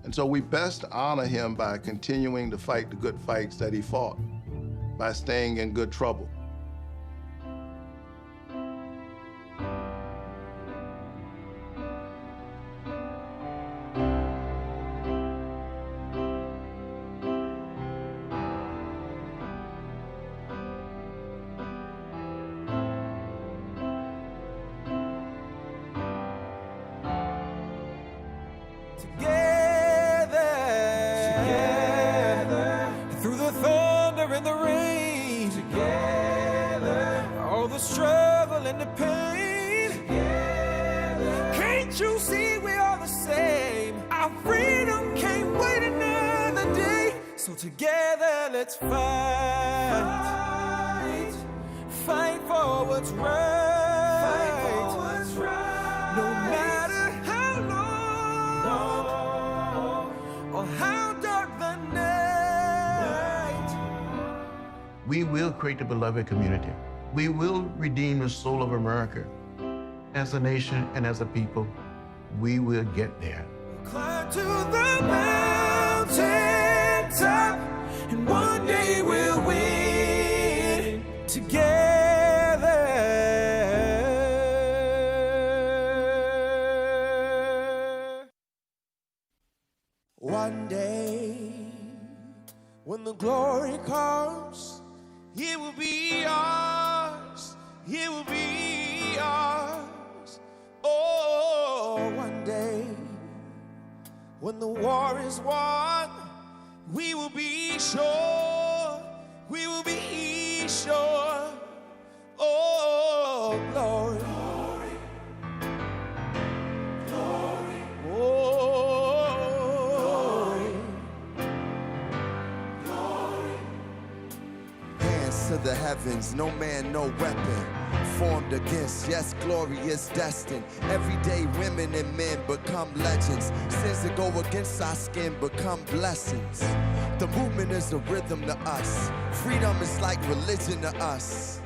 And so we best honor him by continuing to fight the good fights that he fought, by staying in good trouble. Together, let's fight for what's right, no matter how long or how dark the night. We will create the beloved community. We will redeem the soul of America. As a nation and as a people, we will get there. Climb to the mountain top, and one day we'll win together. One day, when the glory comes, it will be ours. It will be ours. Oh, one day, when the war is won, we will be sure, we will be sure. Oh, glory, glory, glory. Oh, glory. Hands to the heavens, no man, no weapon formed against, yes, glory is destined. Every day women and men become legends. Sins that go against our skin become blessings. The movement is a rhythm to us. Freedom is like religion to us.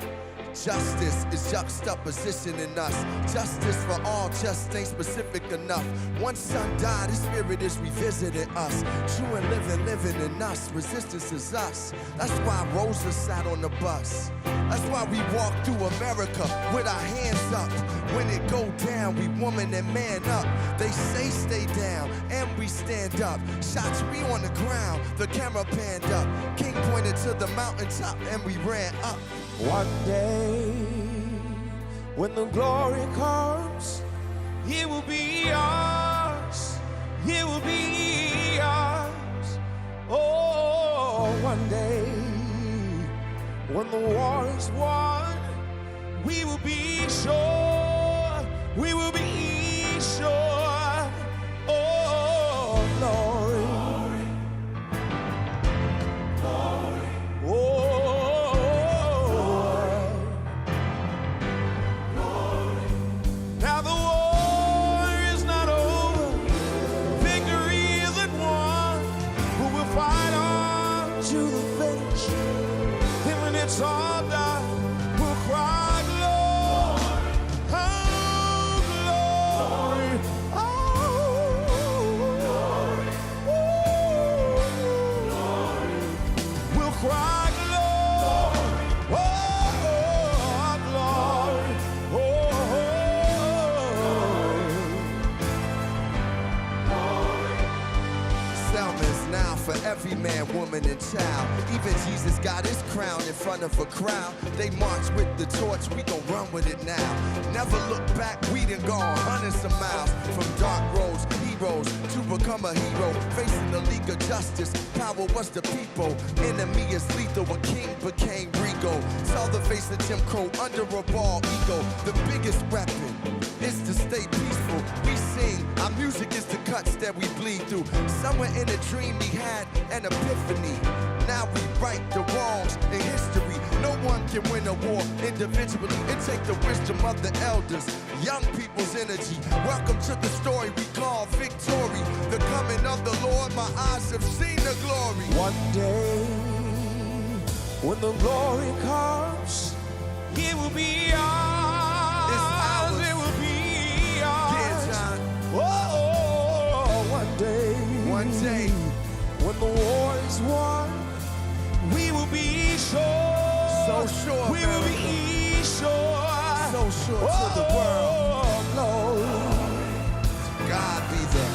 Justice is juxtaposition in us. Justice for all just ain't specific enough. One son died, his spirit is revisiting us. True and living in us. Resistance is us. That's why Rosa sat on the bus. That's why we walk through America with our hands up. When it go down, we woman and man up. They say stay down, and we stand up. Shots we on the ground, the camera panned up. King pointed to the mountaintop, and we ran up. One day, when the glory comes, it will be ours. It will be ours. Oh, one day, when the war is won, we will be sure. We will be sure. Oh, glory. Glory. Oh. Now the war is not over. it's all done, we'll cry glory, oh, glory, oh, glory. We'll cry glory, oh, glory, oh. Selma's now for every man, woman, and child. Even Jesus got his crown in front of a crowd. They march with the torch, we gon' run with it now. Never look back, we done gone hundreds of miles. From dark roads, heroes, to become a hero. Facing the League of Justice, power was the people. Enemy is lethal, a king became regal. Saw the face of Jim Crow under a bald eagle. The biggest weapon is to stay peaceful. We sing, our music is the cuts that we bleed through. Somewhere in a dream we had an epiphany. Now we right the wrongs in history. No one can win a war individually. It takes the wisdom of the elders, young people's energy. Welcome to the story we call victory. The coming of the Lord, my eyes have seen the glory. One day, when the glory comes, it will be ours. It's ours. It will be ours. Yeah, John. Oh, one day, when the war is won, we will be sure. So sure, we will be sure. So sure to the world. Lord, God be the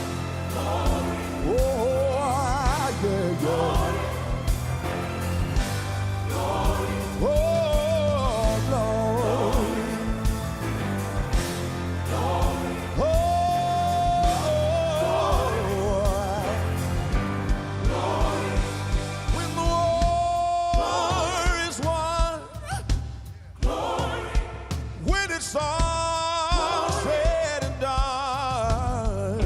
glory. Oh, yeah, yeah. Oh, Lord. When the war is won, when it's all said and done,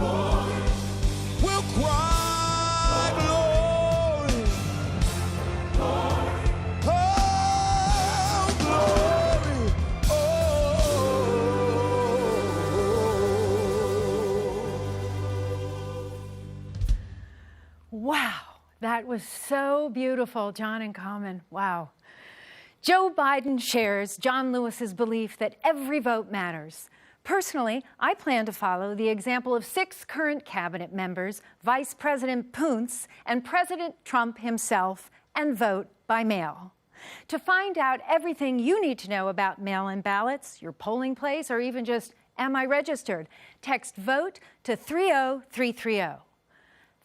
we'll cry glory, oh, glory, Wow, that was so beautiful, John and Common. Wow. Joe Biden shares John Lewis's belief that every vote matters. Personally, I plan to follow the example of 6 current cabinet members, Vice President Pence, and President Trump himself, and vote by mail. To find out everything you need to know about mail-in ballots, your polling place, or even just, am I registered? Text VOTE to 30330.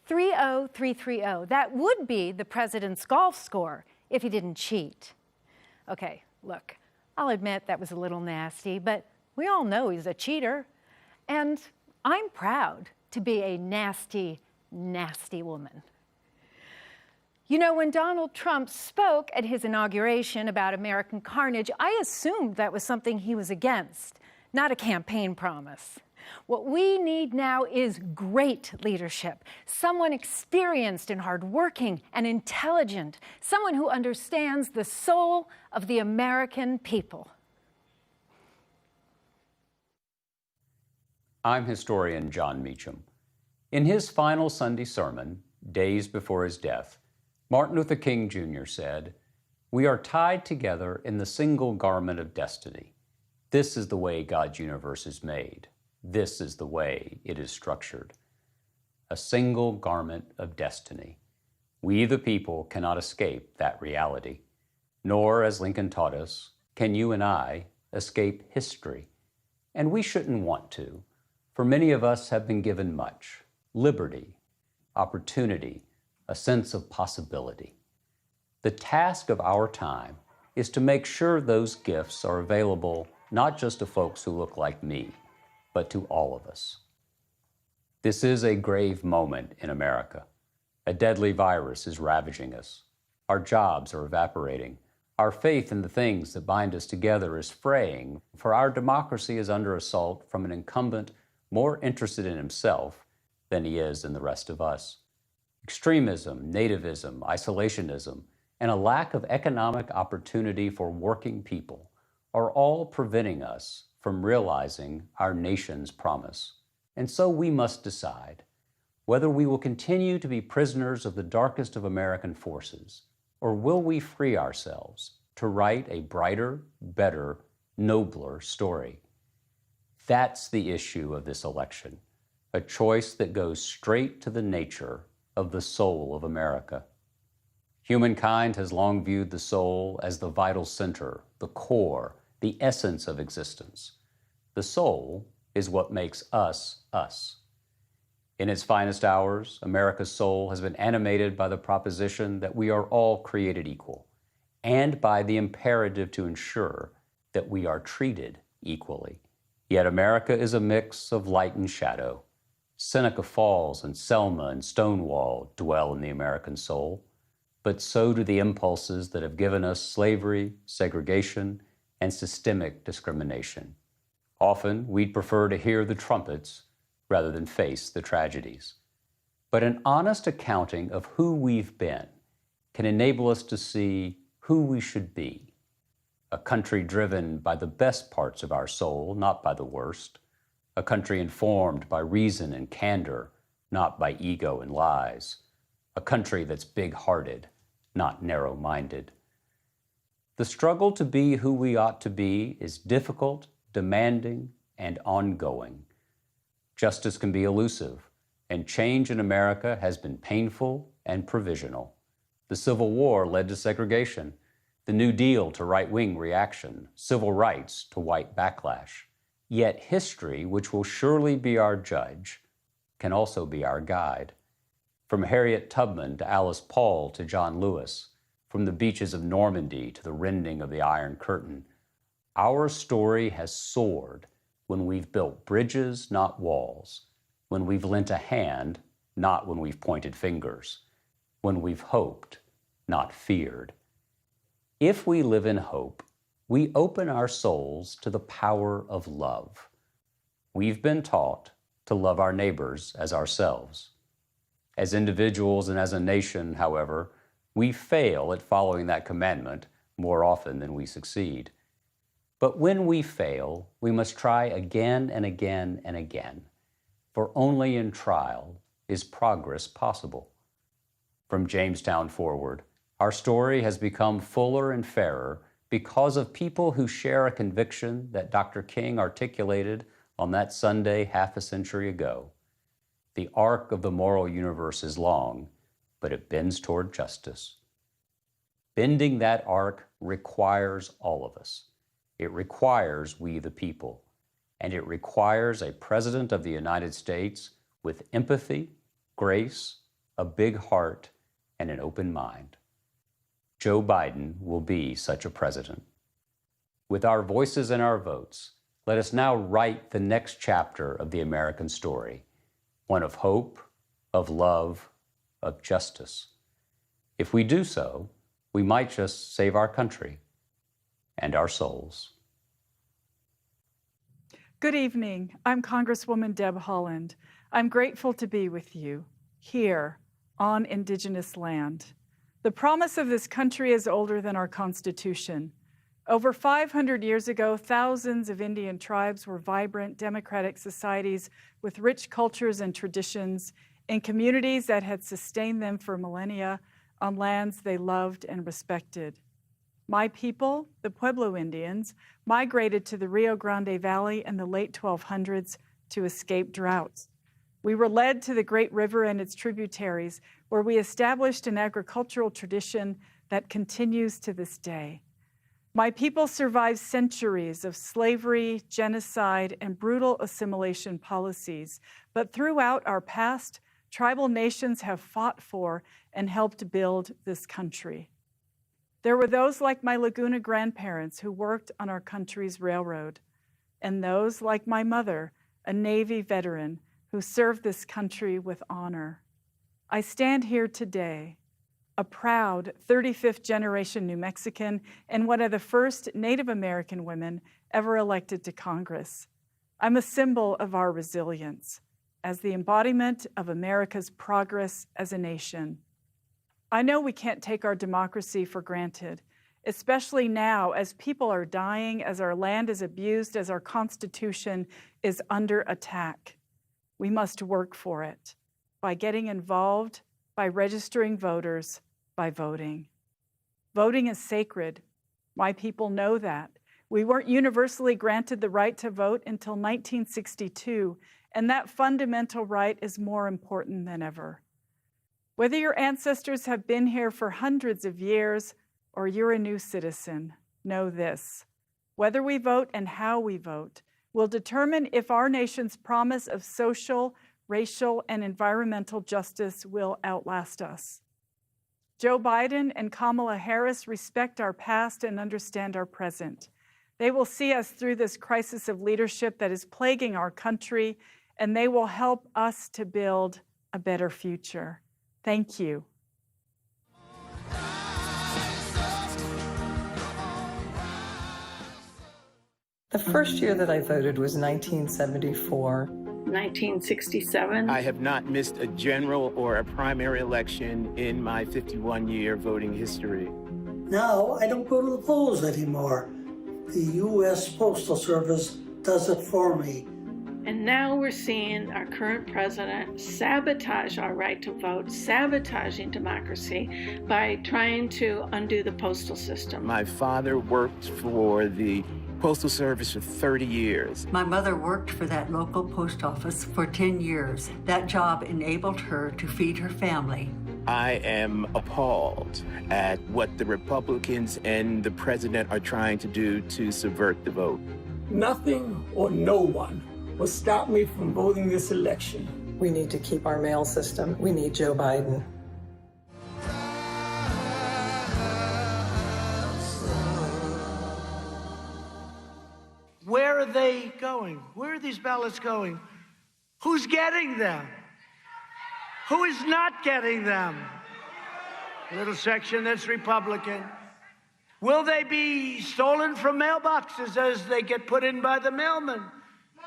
30330. That would be the president's golf score if he didn't cheat. Okay, look, I'll admit that was a little nasty, but we all know he's a cheater. And I'm proud to be a nasty, nasty woman. You know, when Donald Trump spoke at his inauguration about American carnage, I assumed that was something he was against, not a campaign promise. What we need now is great leadership, someone experienced and hardworking and intelligent, someone who understands the soul of the American people. I'm historian John Meacham. In his final Sunday sermon, days before his death, Martin Luther King Jr. said, "We are tied together in the single garment of destiny. This is the way God's universe is made. This is the way it is structured. A single garment of destiny. We, the people, cannot escape that reality. Nor, as Lincoln taught us, can you and I escape history. And we shouldn't want to, for many of us have been given much: liberty, opportunity, a sense of possibility. The task of our time is to make sure those gifts are available not just to folks who look like me, but to all of us. This is a grave moment in America. A deadly virus is ravaging us. Our jobs are evaporating. Our faith in the things that bind us together is fraying, for our democracy is under assault from an incumbent more interested in himself than he is in the rest of us. Extremism, nativism, isolationism, and a lack of economic opportunity for working people are all preventing us from realizing our nation's promise. And so we must decide whether we will continue to be prisoners of the darkest of American forces, or will we free ourselves to write a brighter, better, nobler story. That's the issue of this election, a choice that goes straight to the nature of the soul of America. Humankind has long viewed the soul as the vital center, the core, the essence of existence. The soul is what makes us, us. In its finest hours, America's soul has been animated by the proposition that we are all created equal, and by the imperative to ensure that we are treated equally. Yet America is a mix of light and shadow. Seneca Falls and Selma and Stonewall dwell in the American soul, but so do the impulses that have given us slavery, segregation, and systemic discrimination. Often, we'd prefer to hear the trumpets rather than face the tragedies. But an honest accounting of who we've been can enable us to see who we should be. A country driven by the best parts of our soul, not by the worst. A country informed by reason and candor, not by ego and lies. A country that's big-hearted, not narrow-minded. The struggle to be who we ought to be is difficult, demanding, and ongoing. Justice can be elusive, and change in America has been painful and provisional. The Civil War led to segregation, the New Deal to right-wing reaction, civil rights to white backlash. Yet history, which will surely be our judge, can also be our guide. From Harriet Tubman to Alice Paul to John Lewis, from the beaches of Normandy to the rending of the Iron Curtain, our story has soared when we've built bridges, not walls, when we've lent a hand, not when we've pointed fingers, when we've hoped, not feared. If we live in hope, we open our souls to the power of love. We've been taught to love our neighbors as ourselves. As individuals and as a nation, however, we fail at following that commandment more often than we succeed. But when we fail, we must try again and again and again, for only in trial is progress possible. From Jamestown forward, our story has become fuller and fairer because of people who share a conviction that Dr. King articulated on that Sunday half a century ago. The arc of the moral universe is long, but it bends toward justice. Bending that arc requires all of us. It requires we the people, and it requires a President of the United States with empathy, grace, a big heart, and an open mind. Joe Biden will be such a president. With our voices and our votes, let us now write the next chapter of the American story, one of hope, of love, of justice. If we do so, we might just save our country and our souls. Good evening. I'm Congresswoman Deb Haaland. I'm grateful to be with you here on Indigenous land. The promise of this country is older than our Constitution. Over 500 years ago, thousands of Indian tribes were vibrant, democratic societies with rich cultures and traditions in communities that had sustained them for millennia on lands they loved and respected. My people, the Pueblo Indians, migrated to the Rio Grande Valley in the late 1200s to escape droughts. We were led to the great river and its tributaries, where we established an agricultural tradition that continues to this day. My people survived centuries of slavery, genocide, and brutal assimilation policies, but throughout our past, tribal nations have fought for and helped build this country. There were those like my Laguna grandparents who worked on our country's railroad, and those like my mother, a Navy veteran who served this country with honor. I stand here today, a proud 35th generation New Mexican and one of the first Native American women ever elected to Congress. I'm a symbol of our resilience as the embodiment of America's progress as a nation. I know we can't take our democracy for granted, especially now as people are dying, as our land is abused, as our Constitution is under attack. We must work for it by getting involved, by registering voters, by voting. Voting is sacred. My people know that. We weren't universally granted the right to vote until 1962, and that fundamental right is more important than ever. Whether your ancestors have been here for hundreds of years or you're a new citizen, know this. Whether we vote and how we vote will determine if our nation's promise of social, racial, and environmental justice will outlast us. Joe Biden and Kamala Harris respect our past and understand our present. They will see us through this crisis of leadership that is plaguing our country, and they will help us to build a better future. Thank you. The first year that I voted was 1974. 1967. I have not missed a general or a primary election in my 51-year voting history. Now, I don't go to the polls anymore. The U.S. Postal Service does it for me. And now we're seeing our current president sabotage our right to vote, sabotaging democracy by trying to undo the postal system. My father worked for the Postal Service for 30 years. My mother worked for that local post office for 10 years. That job enabled her to feed her family. I am appalled at what the Republicans and the president are trying to do to subvert the vote. Nothing or no one will stop me from voting this election. We need to keep our mail system. We need Joe Biden. Where are they going? Where are these ballots going? Who's getting them? Who is not getting them? A little section that's Republican. Will they be stolen from mailboxes as they get put in by the mailman?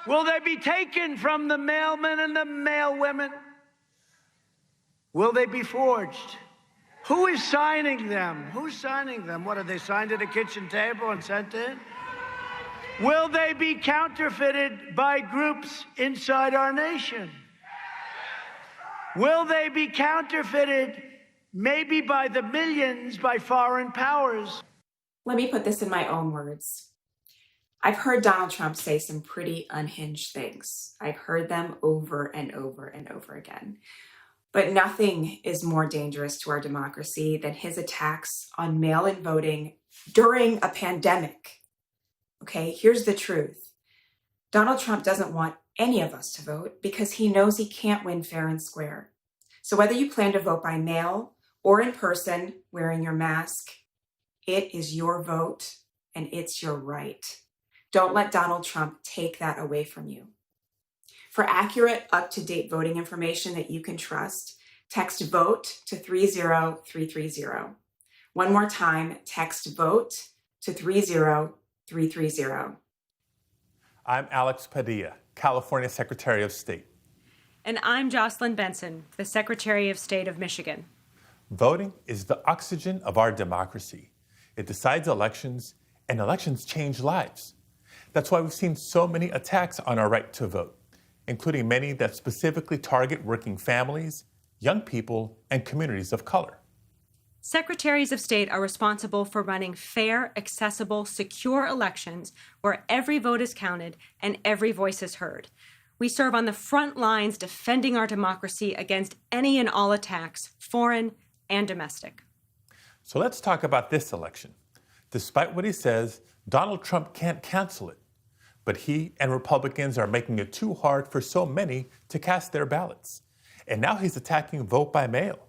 Will they be taken from the mailmen and the mailwomen? Will they be forged? Who is signing them? Who's signing them? What, are they signed at a kitchen table and sent in? Will they be counterfeited by groups inside our nation? Will they be counterfeited maybe by the millions by foreign powers? Let me put this in my own words. I've heard Donald Trump say some pretty unhinged things. I've heard them over and over and over again. But nothing is more dangerous to our democracy than his attacks on mail-in voting during a pandemic. Okay, here's the truth. Donald Trump doesn't want any of us to vote because he knows he can't win fair and square. So whether you plan to vote by mail or in person wearing your mask, it is your vote and it's your right. Don't let Donald Trump take that away from you. For accurate, up-to-date voting information that you can trust, text VOTE to 30330. One more time, text VOTE to 30330. I'm Alex Padilla, California Secretary of State. And I'm Jocelyn Benson, the Secretary of State of Michigan. Voting is the oxygen of our democracy. It decides elections, and elections change lives. That's why we've seen so many attacks on our right to vote, including many that specifically target working families, young people, and communities of color. Secretaries of State are responsible for running fair, accessible, secure elections where every vote is counted and every voice is heard. We serve on the front lines defending our democracy against any and all attacks, foreign and domestic. So let's talk about this election. Despite what he says, Donald Trump can't cancel it. But he and Republicans are making it too hard for so many to cast their ballots. And now he's attacking vote by mail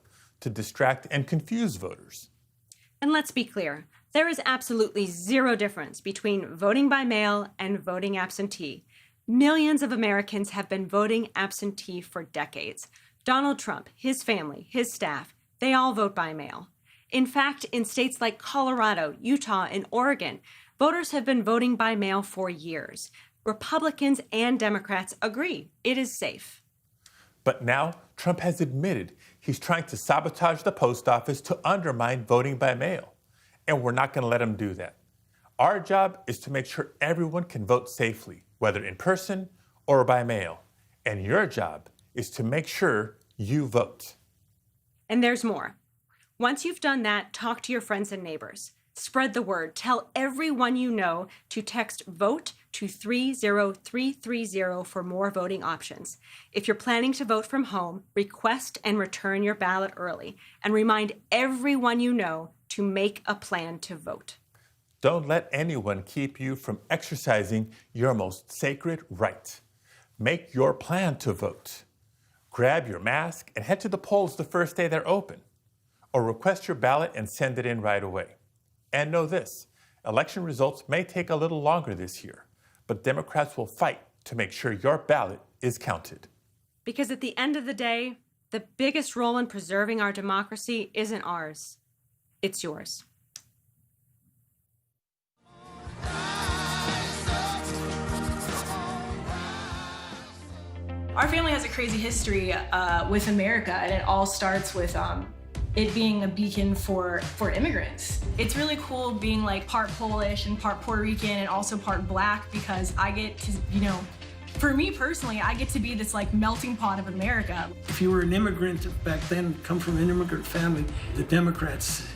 to distract and confuse voters. And let's be clear, there is absolutely zero difference between voting by mail and voting absentee. Millions of Americans have been voting absentee for decades. Donald Trump, his family, his staff, they all vote by mail. In fact, in states like Colorado, Utah, and Oregon, voters have been voting by mail for years. Republicans and Democrats agree it is safe. But now Trump has admitted he's trying to sabotage the post office to undermine voting by mail. And we're not going to let him do that. Our job is to make sure everyone can vote safely, whether in person or by mail. And your job is to make sure you vote. And there's more. Once you've done that, talk to your friends and neighbors. Spread the word. Tell everyone you know to text VOTE to 30330 for more voting options. If you're planning to vote from home, request and return your ballot early. And remind everyone you know to make a plan to vote. Don't let anyone keep you from exercising your most sacred right. Make your plan to vote. Grab your mask and head to the polls the first day they're open. Or request your ballot and send it in right away. And know this, election results may take a little longer this year, but Democrats will fight to make sure your ballot is counted. Because at the end of the day, the biggest role in preserving our democracy isn't ours, it's yours. Our family has a crazy history with America, and it all starts with it being a beacon for immigrants. It's really cool being like part Polish and part Puerto Rican and also part Black, because I get to, for me personally, I get to be this like melting pot of America. If you were an immigrant back then, come from an immigrant family, the Democrats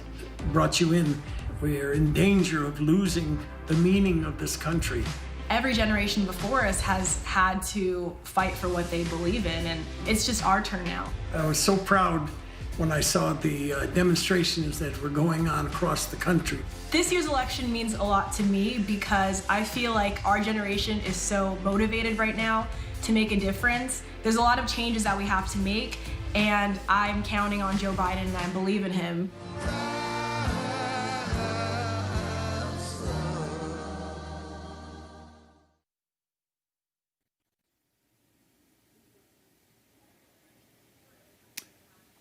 brought you in. We are in danger of losing the meaning of this country. Every generation before us has had to fight for what they believe in, and it's just our turn now. I was so proud when I saw the demonstrations that were going on across the country. This year's election means a lot to me because I feel like our generation is so motivated right now to make a difference. There's a lot of changes that we have to make, and I'm counting on Joe Biden and I believe in him.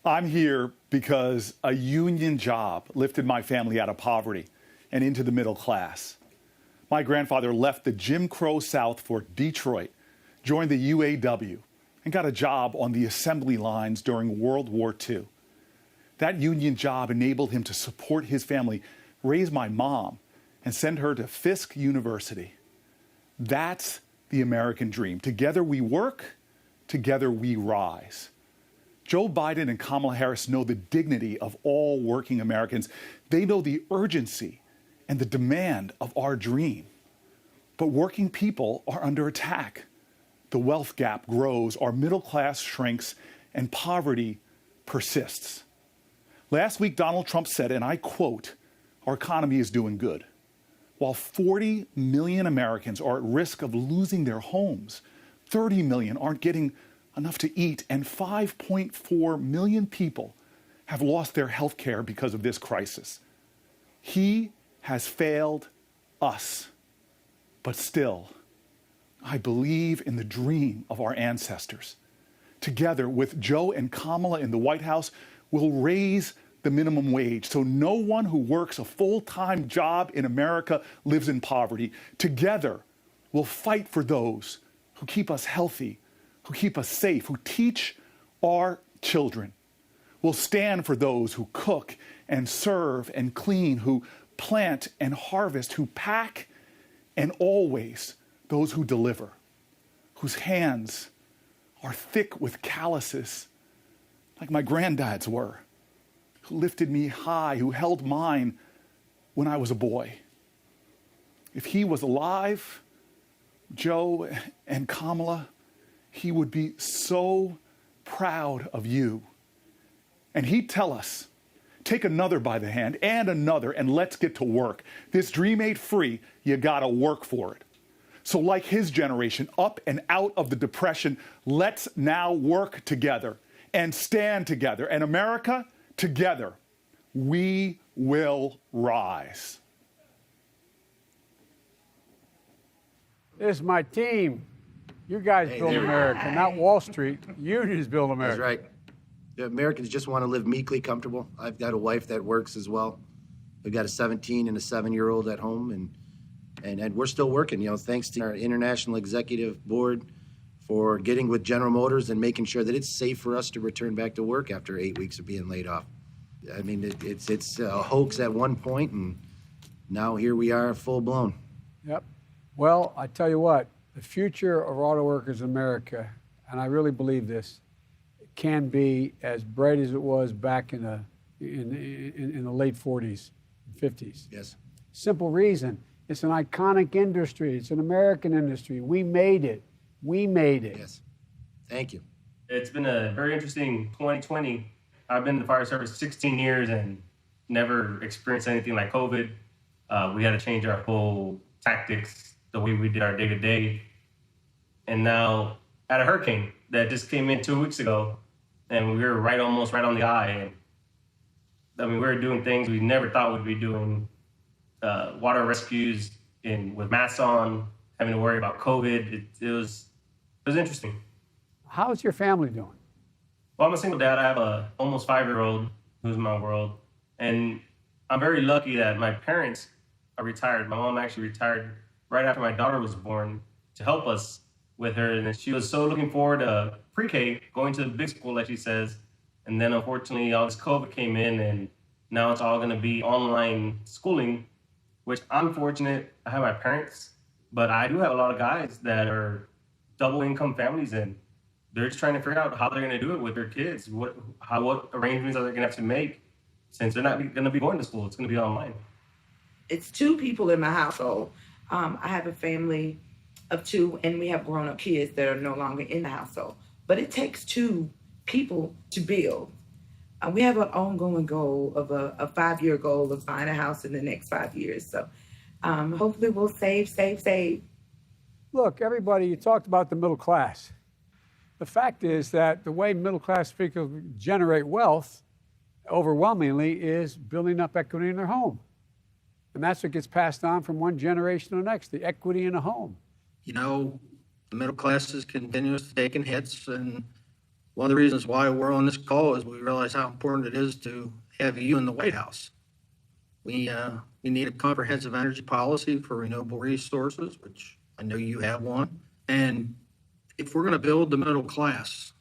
I'm here because a union job lifted my family out of poverty and into the middle class. My grandfather left the Jim Crow South for Detroit, joined the UAW, and got a job on the assembly lines during World War II. That union job enabled him to support his family, raise my mom, and send her to Fisk University. That's the American dream. Together we work, together we rise. Joe Biden and Kamala Harris know the dignity of all working Americans. They know the urgency and the demand of our dream. But working people are under attack. The wealth gap grows, our middle class shrinks, and poverty persists. Last week, Donald Trump said, and I quote, "Our economy is doing good." While 40 million Americans are at risk of losing their homes, 30 million aren't getting enough to eat, and 5.4 million people have lost their health care because of this crisis. He has failed us. But still, I believe in the dream of our ancestors. Together with Joe and Kamala in the White House, we'll raise the minimum wage so no one who works a full-time job in America lives in poverty. Together, we'll fight for those who keep us healthy, who keep us safe, who teach our children. We'll stand for those who cook and serve and clean, who plant and harvest, who pack, and always those who deliver, whose hands are thick with calluses, like my granddad's were, who lifted me high, who held mine when I was a boy. If he was alive, Joe and Kamala, he would be so proud of you. And he'd tell us, take another by the hand and another, and let's get to work. This dream ain't free. You gotta work for it. So like his generation, up and out of the Depression, let's now work together and stand together. And America, together, we will rise. This is my team. You guys build America, not Wall Street. Unions build America. That's right. The Americans just want to live meekly comfortable. I've got a wife that works as well. We've got a 17 and a 7-year-old at home, and we're still working. Thanks to our international executive board for getting with General Motors and making sure that it's safe for us to return back to work after 8 weeks of being laid off. I mean, it's a hoax at one point, and now here we are, full blown. Yep. Well, I tell you what, the future of auto workers in America, and I really believe this, can be as bright as it was back in the late 40s. 50s. Yes. Simple reason. It's an iconic industry. It's an American industry. We made it. We made it. Yes. Thank you. It's been a very interesting 2020. I've been in the fire service 16 years and never experienced anything like COVID. We had to change our whole tactics, the way we did our day-to-day. And now at a hurricane that just came in 2 weeks ago, and we were almost right on the eye. And I mean, we were doing things we never thought we'd be doing. Water rescues with masks on, having to worry about COVID. It was interesting. How's your family doing? Well, I'm a single dad. I have a almost 5-year-old who's in my world. And I'm very lucky that my parents are retired. My mom actually retired right after my daughter was born to help us with her. And she was so looking forward to pre-K, going to the big school, like she says. And then unfortunately, all this COVID came in, and now it's all going to be online schooling, which I'm fortunate. I have my parents, but I do have a lot of guys that are double income families, and they're just trying to figure out how they're going to do it with their kids. What arrangements are they going to have to make since they're not going to be going to school? It's going to be online. It's 2 people in my household. I have a family of 2, and we have grown-up kids that are no longer in the household. But it takes 2 people to build. We have an ongoing goal of a 5-year goal of buying a house in the next 5 years. So hopefully we'll save. Look, everybody, you talked about the middle class. The fact is that the way middle class people generate wealth overwhelmingly is building up equity in their home. And that's what gets passed on from one generation to the next, the equity in a home. You know, the middle class is continuously taking hits, and one of the reasons why we're on this call is we realize how important it is to have you in the White House. We need a comprehensive energy policy for renewable resources, which I know you have one. And if we're going to build the middle class,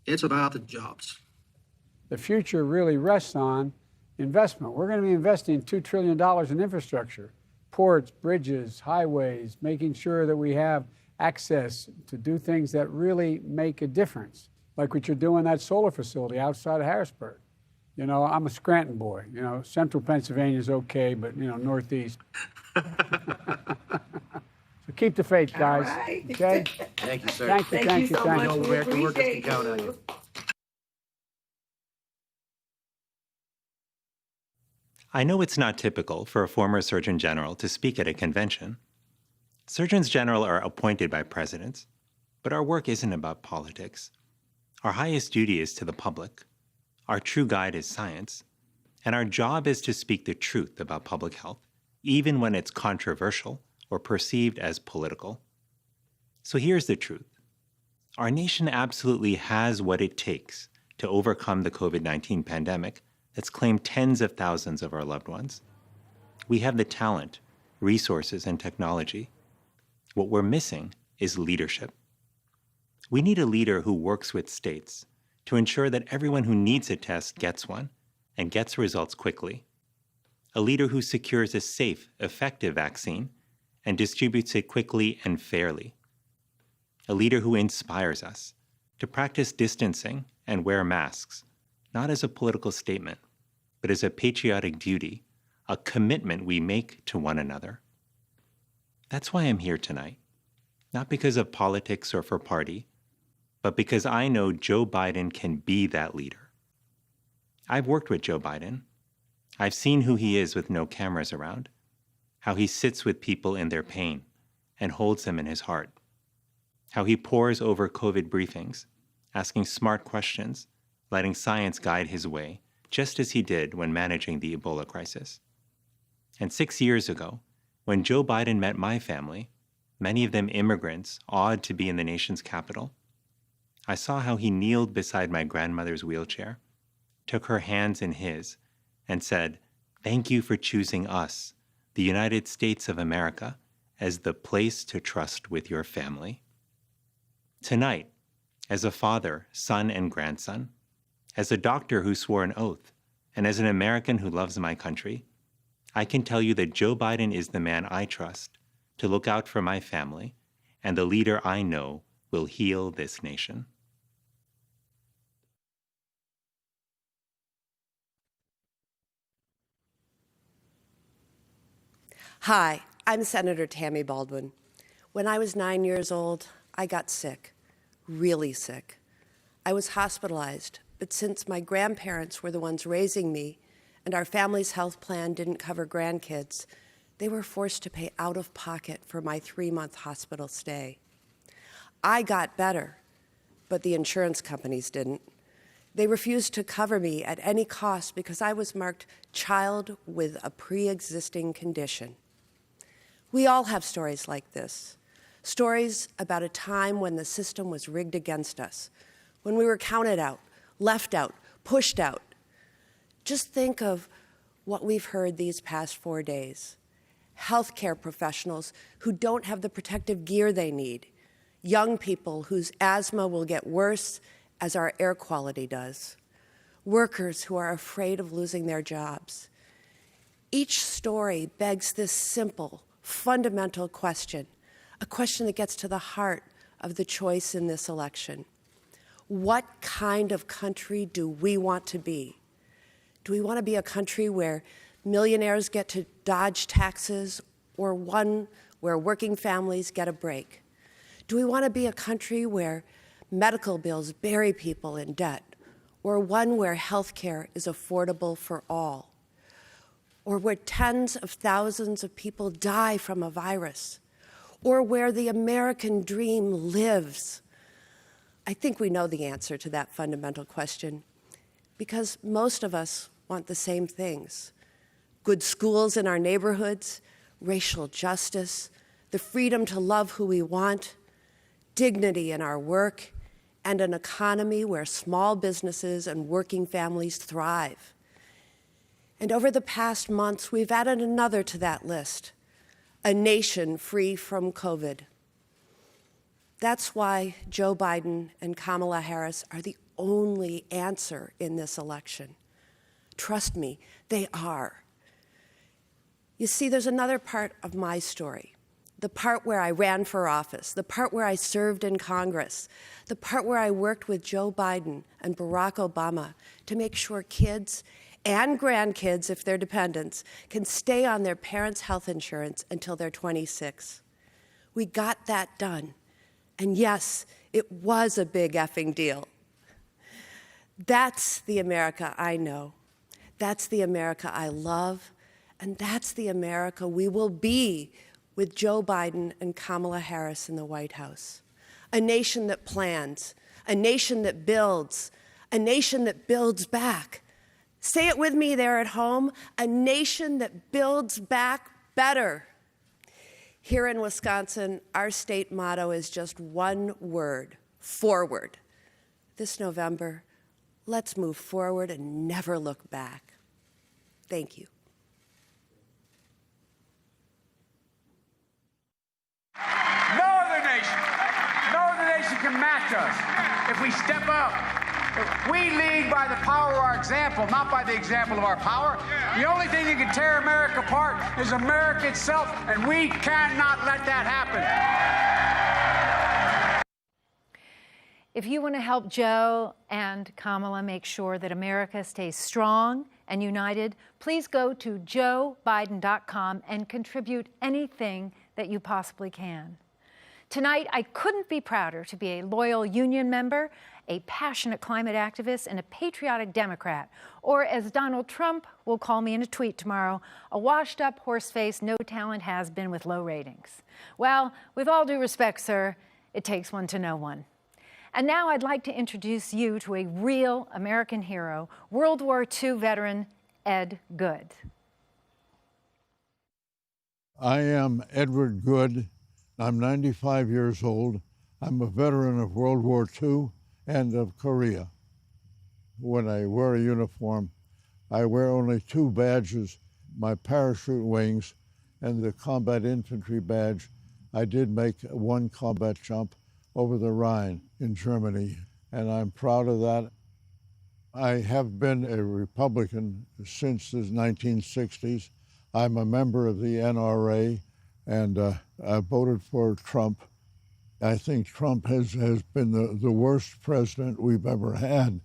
it's about the jobs. The future really rests on investment. We're going to be investing $2 trillion in infrastructure, ports, bridges, highways, making sure that we have access to do things that really make a difference, like what you're doing at that solar facility outside of Harrisburg. You know, I'm a Scranton boy. You know, central Pennsylvania is okay, but, you know, northeast. So keep the faith, guys. Right. Okay? Thank you, sir. Thank you so much. You know, We American workers can appreciate count on you. you. I know it's not typical for a former Surgeon General to speak at a convention. Surgeons General are appointed by presidents, but our work isn't about politics. Our highest duty is to the public. Our true guide is science, and our job is to speak the truth about public health, even when it's controversial or perceived as political. So here's the truth. Our nation absolutely has what it takes to overcome the COVID-19 pandemic that's claimed tens of thousands of our loved ones. We have the talent, resources, and technology. What we're missing is leadership. We need a leader who works with states to ensure that everyone who needs a test gets one and gets results quickly. A leader who secures a safe, effective vaccine and distributes it quickly and fairly. A leader who inspires us to practice distancing and wear masks, not as a political statement, but as a patriotic duty, a commitment we make to one another. That's why I'm here tonight, not because of politics or for party, but because I know Joe Biden can be that leader. I've worked with Joe Biden. I've seen who he is with no cameras around, how he sits with people in their pain and holds them in his heart, how he pores over COVID briefings, asking smart questions, letting science guide his way, just as he did when managing the Ebola crisis. And 6 years ago, when Joe Biden met my family, many of them immigrants awed to be in the nation's capital, I saw how he kneeled beside my grandmother's wheelchair, took her hands in his, and said, "Thank you for choosing us, the United States of America, as the place to trust with your family." Tonight, as a father, son, and grandson, as a doctor who swore an oath, and as an American who loves my country, I can tell you that Joe Biden is the man I trust to look out for my family and the leader I know will heal this nation. Hi, I'm Senator Tammy Baldwin. When I was 9 years old, I got sick, really sick. I was hospitalized, but since my grandparents were the ones raising me and our family's health plan didn't cover grandkids, they were forced to pay out of pocket for my 3-month hospital stay. I got better, but the insurance companies didn't. They refused to cover me at any cost because I was marked child with a pre-existing condition. We all have stories like this, stories about a time when the system was rigged against us, when we were counted out, left out, pushed out. Just think of what we've heard these past 4 days. Healthcare professionals who don't have the protective gear they need, young people whose asthma will get worse as our air quality does, workers who are afraid of losing their jobs. Each story begs this simple, fundamental question, a question that gets to the heart of the choice in this election. What kind of country do we want to be? Do we want to be a country where millionaires get to dodge taxes, or one where working families get a break? Do we want to be a country where medical bills bury people in debt, or one where health care is affordable for all, or where tens of thousands of people die from a virus, or where the American dream lives? I think we know the answer to that fundamental question, because most of us want the same things: good schools in our neighborhoods, racial justice, the freedom to love who we want, dignity in our work, and an economy where small businesses and working families thrive. And over the past months, we've added another to that list: a nation free from COVID. That's why Joe Biden and Kamala Harris are the only answer in this election. Trust me, they are. You see, there's another part of my story, the part where I ran for office, the part where I served in Congress, the part where I worked with Joe Biden and Barack Obama to make sure kids and grandkids, if they're dependents, can stay on their parents' health insurance until they're 26. We got that done. And yes, it was a big effing deal. That's the America I know. That's the America I love. And that's the America we will be with Joe Biden and Kamala Harris in the White House. A nation that plans, a nation that builds, a nation that builds back. Say it with me there at home: a nation that builds back better. Here in Wisconsin, our state motto is just one word: forward. This November, let's move forward and never look back. Thank you. No other nation can match us if we step up. We lead by the power of our example, not by the example of our power. The only thing that can tear America apart is America itself, and we cannot let that happen. If you want to help Joe and Kamala make sure that America stays strong and united, please go to joebiden.com and contribute anything that you possibly can. Tonight, I couldn't be prouder to be a loyal union member, a passionate climate activist, and a patriotic Democrat, or as Donald Trump will call me in a tweet tomorrow, a washed-up horse-faced, no-talent has-been with low ratings. Well, with all due respect, sir, it takes one to know one. And now I'd like to introduce you to a real American hero, World War II veteran Ed Good. I am Edward Good. I'm 95 years old. I'm a veteran of World War II and of Korea. When I wear a uniform, I wear only 2 badges, my parachute wings and the combat infantry badge. I did make 1 combat jump over the Rhine in Germany, and I'm proud of that. I have been a Republican since the 1960s. I'm a member of the NRA, and I voted for Trump. I think Trump has been the worst president we've ever had,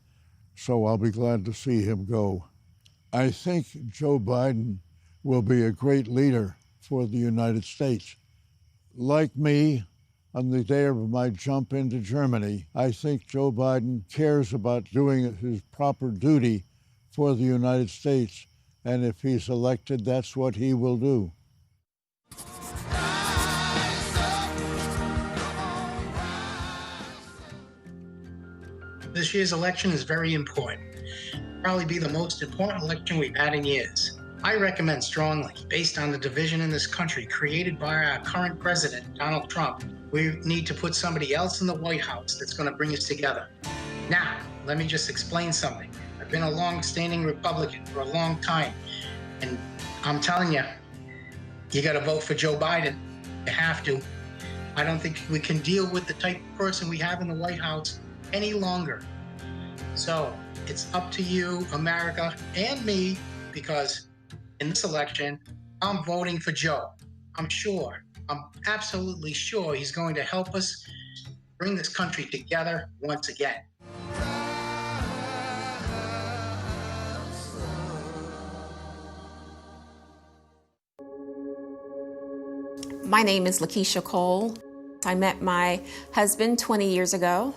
so I'll be glad to see him go. I think Joe Biden will be a great leader for the United States. Like me, on the day of my jump into Germany, I think Joe Biden cares about doing his proper duty for the United States, and if he's elected, that's what he will do. This year's election is very important. Probably be the most important election we've had in years. I recommend strongly, based on the division in this country created by our current president, Donald Trump, we need to put somebody else in the White House that's going to bring us together. Now, let me just explain something. I've been a long-standing Republican for a long time, and I'm telling you, you got to vote for Joe Biden. You have to. I don't think we can deal with the type of person we have in the White House any longer. So it's up to you, America, and me, because in this election, I'm voting for Joe. I'm absolutely sure he's going to help us bring this country together once again. My name is Lakeisha Cole. I met my husband 20 years ago.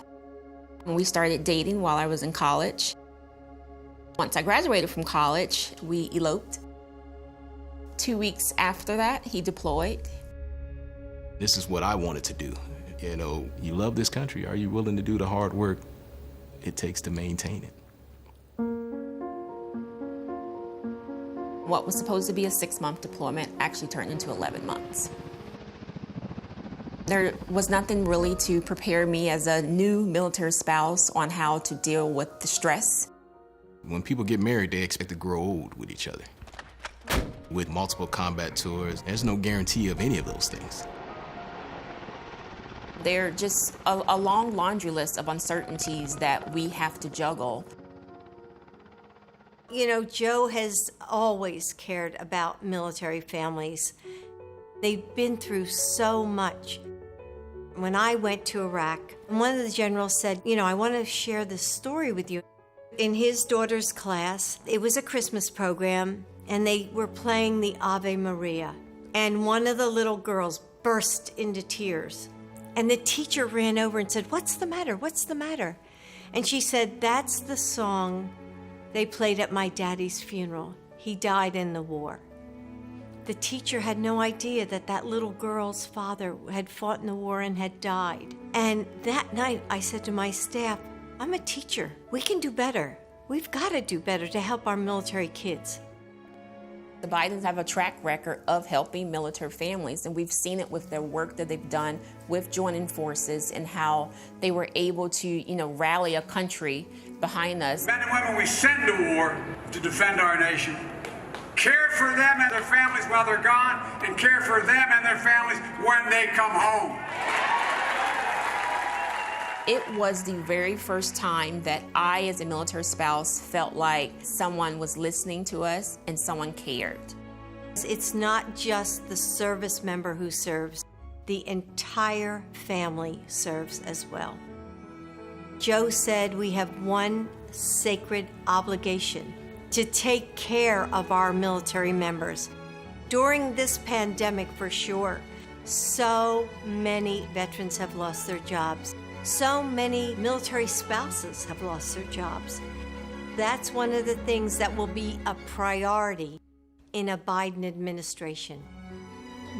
We started dating while I was in college. Once I graduated from college, we eloped. 2 weeks after that, he deployed. This is what I wanted to do. You know, you love this country. Are you willing to do the hard work it takes to maintain it? What was supposed to be a 6-month deployment actually turned into 11 months. There was nothing really to prepare me as a new military spouse on how to deal with the stress. When people get married, they expect to grow old with each other. With multiple combat tours, there's no guarantee of any of those things. They're just a long laundry list of uncertainties that we have to juggle. You know, Joe has always cared about military families. They've been through so much. When I went to Iraq, one of the generals said, you know, I want to share this story with you. In his daughter's class, it was a Christmas program, and they were playing the Ave Maria. And one of the little girls burst into tears. And the teacher ran over and said, "What's the matter? What's the matter?" And she said, "That's the song they played at my daddy's funeral. He died in the war." The teacher had no idea that that little girl's father had fought in the war and had died. And that night I said to my staff, I'm a teacher. We can do better. We've got to do better to help our military kids. The Bidens have a track record of helping military families, and we've seen it with their work that they've done with joining forces and how they were able to, rally a country behind us. Men and women we send to war to defend our nation, care for them and their families while they're gone, and care for them and their families when they come home. It was the very first time that I, as a military spouse, felt like someone was listening to us and someone cared. It's not just the service member who serves, the entire family serves as well. Joe said we have one sacred obligation: to take care of our military members. During this pandemic, for sure, so many veterans have lost their jobs. So many military spouses have lost their jobs. That's one of the things that will be a priority in a Biden administration.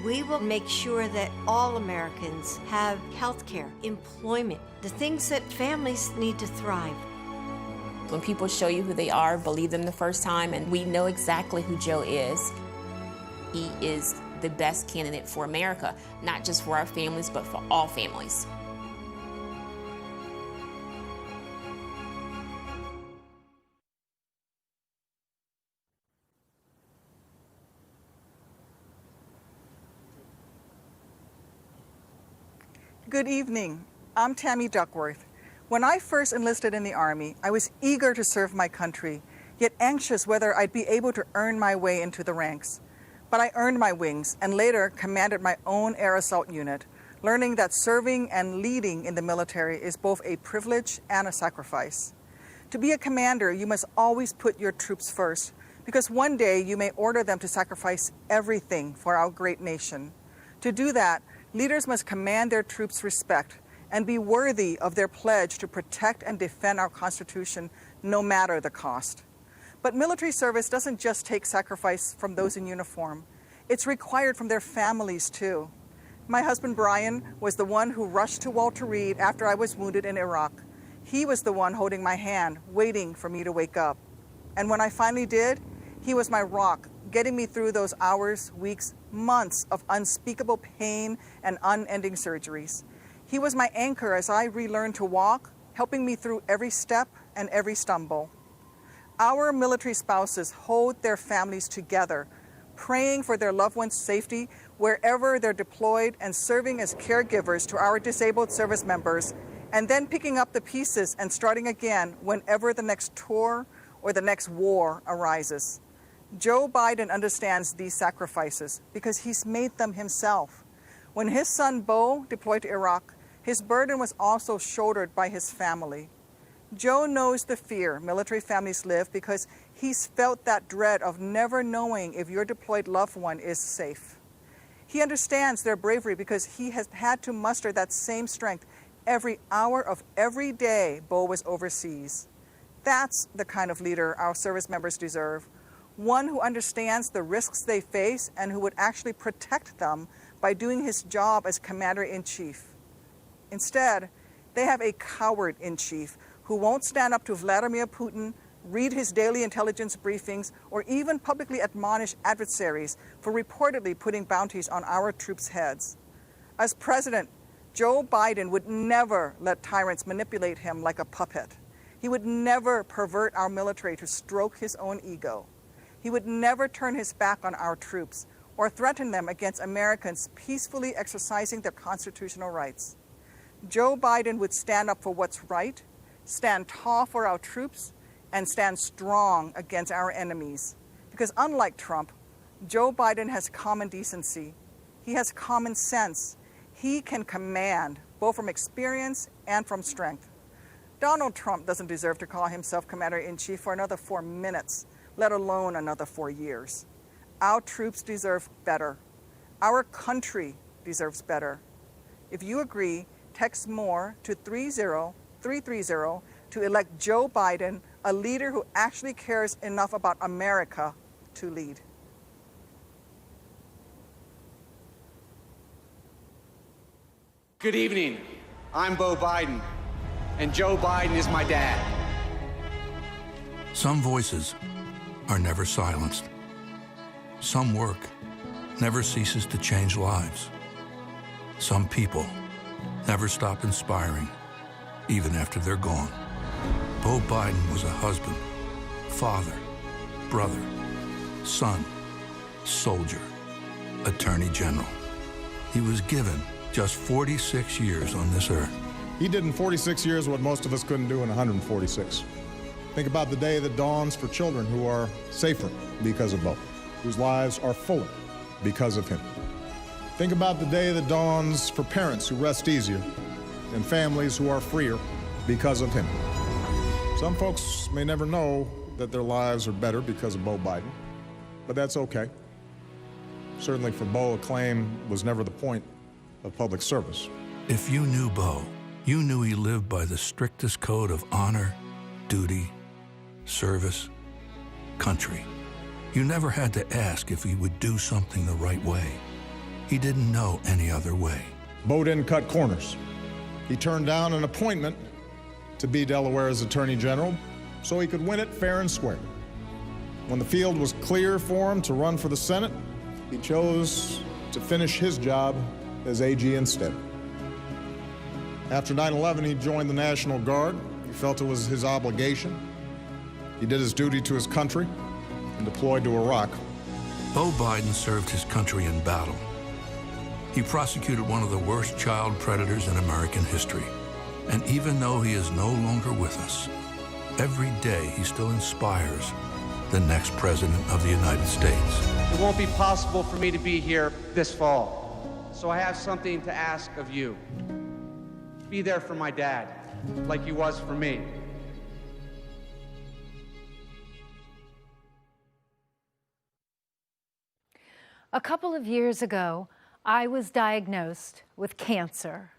We will make sure that all Americans have health care, employment, the things that families need to thrive. When people show you who they are, believe them the first time, and we know exactly who Joe is. He is the best candidate for America, not just for our families, but for all families. Good evening. I'm Tammy Duckworth. When I first enlisted in the Army, I was eager to serve my country, yet anxious whether I'd be able to earn my way into the ranks. But I earned my wings and later commanded my own air assault unit, learning that serving and leading in the military is both a privilege and a sacrifice. To be a commander, you must always put your troops first, because one day you may order them to sacrifice everything for our great nation. To do that, leaders must command their troops respect and be worthy of their pledge to protect and defend our Constitution, no matter the cost. But military service doesn't just take sacrifice from those in uniform. It's required from their families, too. My husband, Brian, was the one who rushed to Walter Reed after I was wounded in Iraq. He was the one holding my hand, waiting for me to wake up. And when I finally did, he was my rock, getting me through those hours, weeks, months of unspeakable pain and unending surgeries. He was my anchor as I relearned to walk, helping me through every step and every stumble. Our military spouses hold their families together, praying for their loved ones' safety wherever they're deployed and serving as caregivers to our disabled service members, and then picking up the pieces and starting again whenever the next tour or the next war arises. Joe Biden understands these sacrifices because he's made them himself. When his son Beau deployed to Iraq, his burden was also shouldered by his family. Joe knows the fear military families live because he's felt that dread of never knowing if your deployed loved one is safe. He understands their bravery because he has had to muster that same strength every hour of every day Beau was overseas. That's the kind of leader our service members deserve. One who understands the risks they face and who would actually protect them by doing his job as commander-in-chief. Instead, they have a coward-in-chief who won't stand up to Vladimir Putin, read his daily intelligence briefings, or even publicly admonish adversaries for reportedly putting bounties on our troops' heads. As president, Joe Biden would never let tyrants manipulate him like a puppet. He would never pervert our military to stroke his own ego. He would never turn his back on our troops or threaten them against Americans peacefully exercising their constitutional rights. Joe Biden would stand up for what's right, stand tall for our troops, and stand strong against our enemies. Because unlike Trump, Joe Biden has common decency. He has common sense. He can command, both from experience and from strength. Donald Trump doesn't deserve to call himself commander-in-chief for another 4 minutes, let alone another 4 years. Our troops deserve better. Our country deserves better. If you agree, text MORE to 30330 to elect Joe Biden, a leader who actually cares enough about America to lead. Good evening. I'm Beau Biden, and Joe Biden is my dad. Some voices are never silenced. Some work never ceases to change lives. Some people never stop inspiring, even after they're gone. Beau Biden was a husband, father, brother, son, soldier, attorney general. He was given just 46 years on this earth. He did in 46 years what most of us couldn't do in 146. Think about the day that dawns for children who are safer because of Beau, whose lives are fuller because of him. Think about the day that dawns for parents who rest easier and families who are freer because of him. Some folks may never know that their lives are better because of Beau Biden, but that's okay. Certainly for Beau, acclaim was never the point of public service. If you knew Beau, you knew he lived by the strictest code of honor, duty, service, country. You never had to ask if he would do something the right way. He didn't know any other way. Beau didn't cut corners. He turned down an appointment to be Delaware's Attorney General so he could win it fair and square. When the field was clear for him to run for the Senate, he chose to finish his job as AG instead. After 9/11, he joined the National Guard. He felt it was his obligation. He did his duty to his country and deployed to Iraq. Beau Biden served his country in battle. He prosecuted one of the worst child predators in American history. And even though he is no longer with us, every day he still inspires the next president of the United States. It won't be possible for me to be here this fall, so I have something to ask of you. Be there for my dad, like he was for me. A couple of years ago, I was diagnosed with cancer,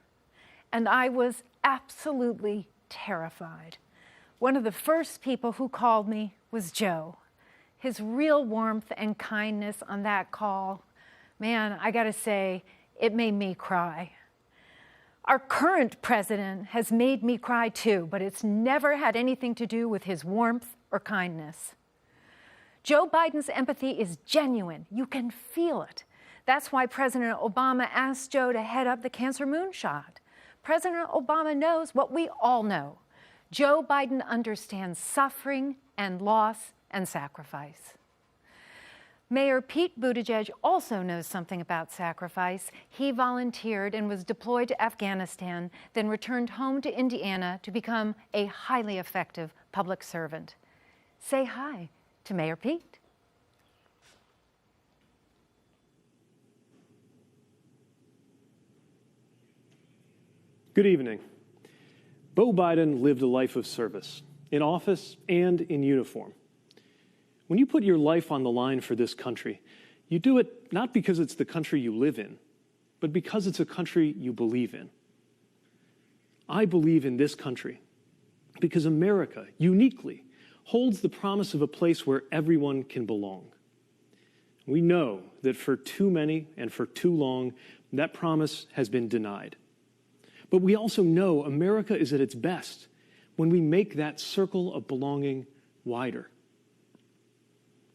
and I was absolutely terrified. One of the first people who called me was Joe. His real warmth and kindness on that call, man, I gotta say, it made me cry. Our current president has made me cry too, but it's never had anything to do with his warmth or kindness. Joe Biden's empathy is genuine. You can feel it. That's why President Obama asked Joe to head up the cancer moonshot. President Obama knows what we all know. Joe Biden understands suffering and loss and sacrifice. Mayor Pete Buttigieg also knows something about sacrifice. He volunteered and was deployed to Afghanistan, then returned home to Indiana to become a highly effective public servant. Say hi to Mayor Pete. Good evening. Beau Biden lived a life of service, in office and in uniform. When you put your life on the line for this country, you do it not because it's the country you live in, but because it's a country you believe in. I believe in this country because America, uniquely, holds the promise of a place where everyone can belong. We know that for too many and for too long, that promise has been denied. But we also know America is at its best when we make that circle of belonging wider.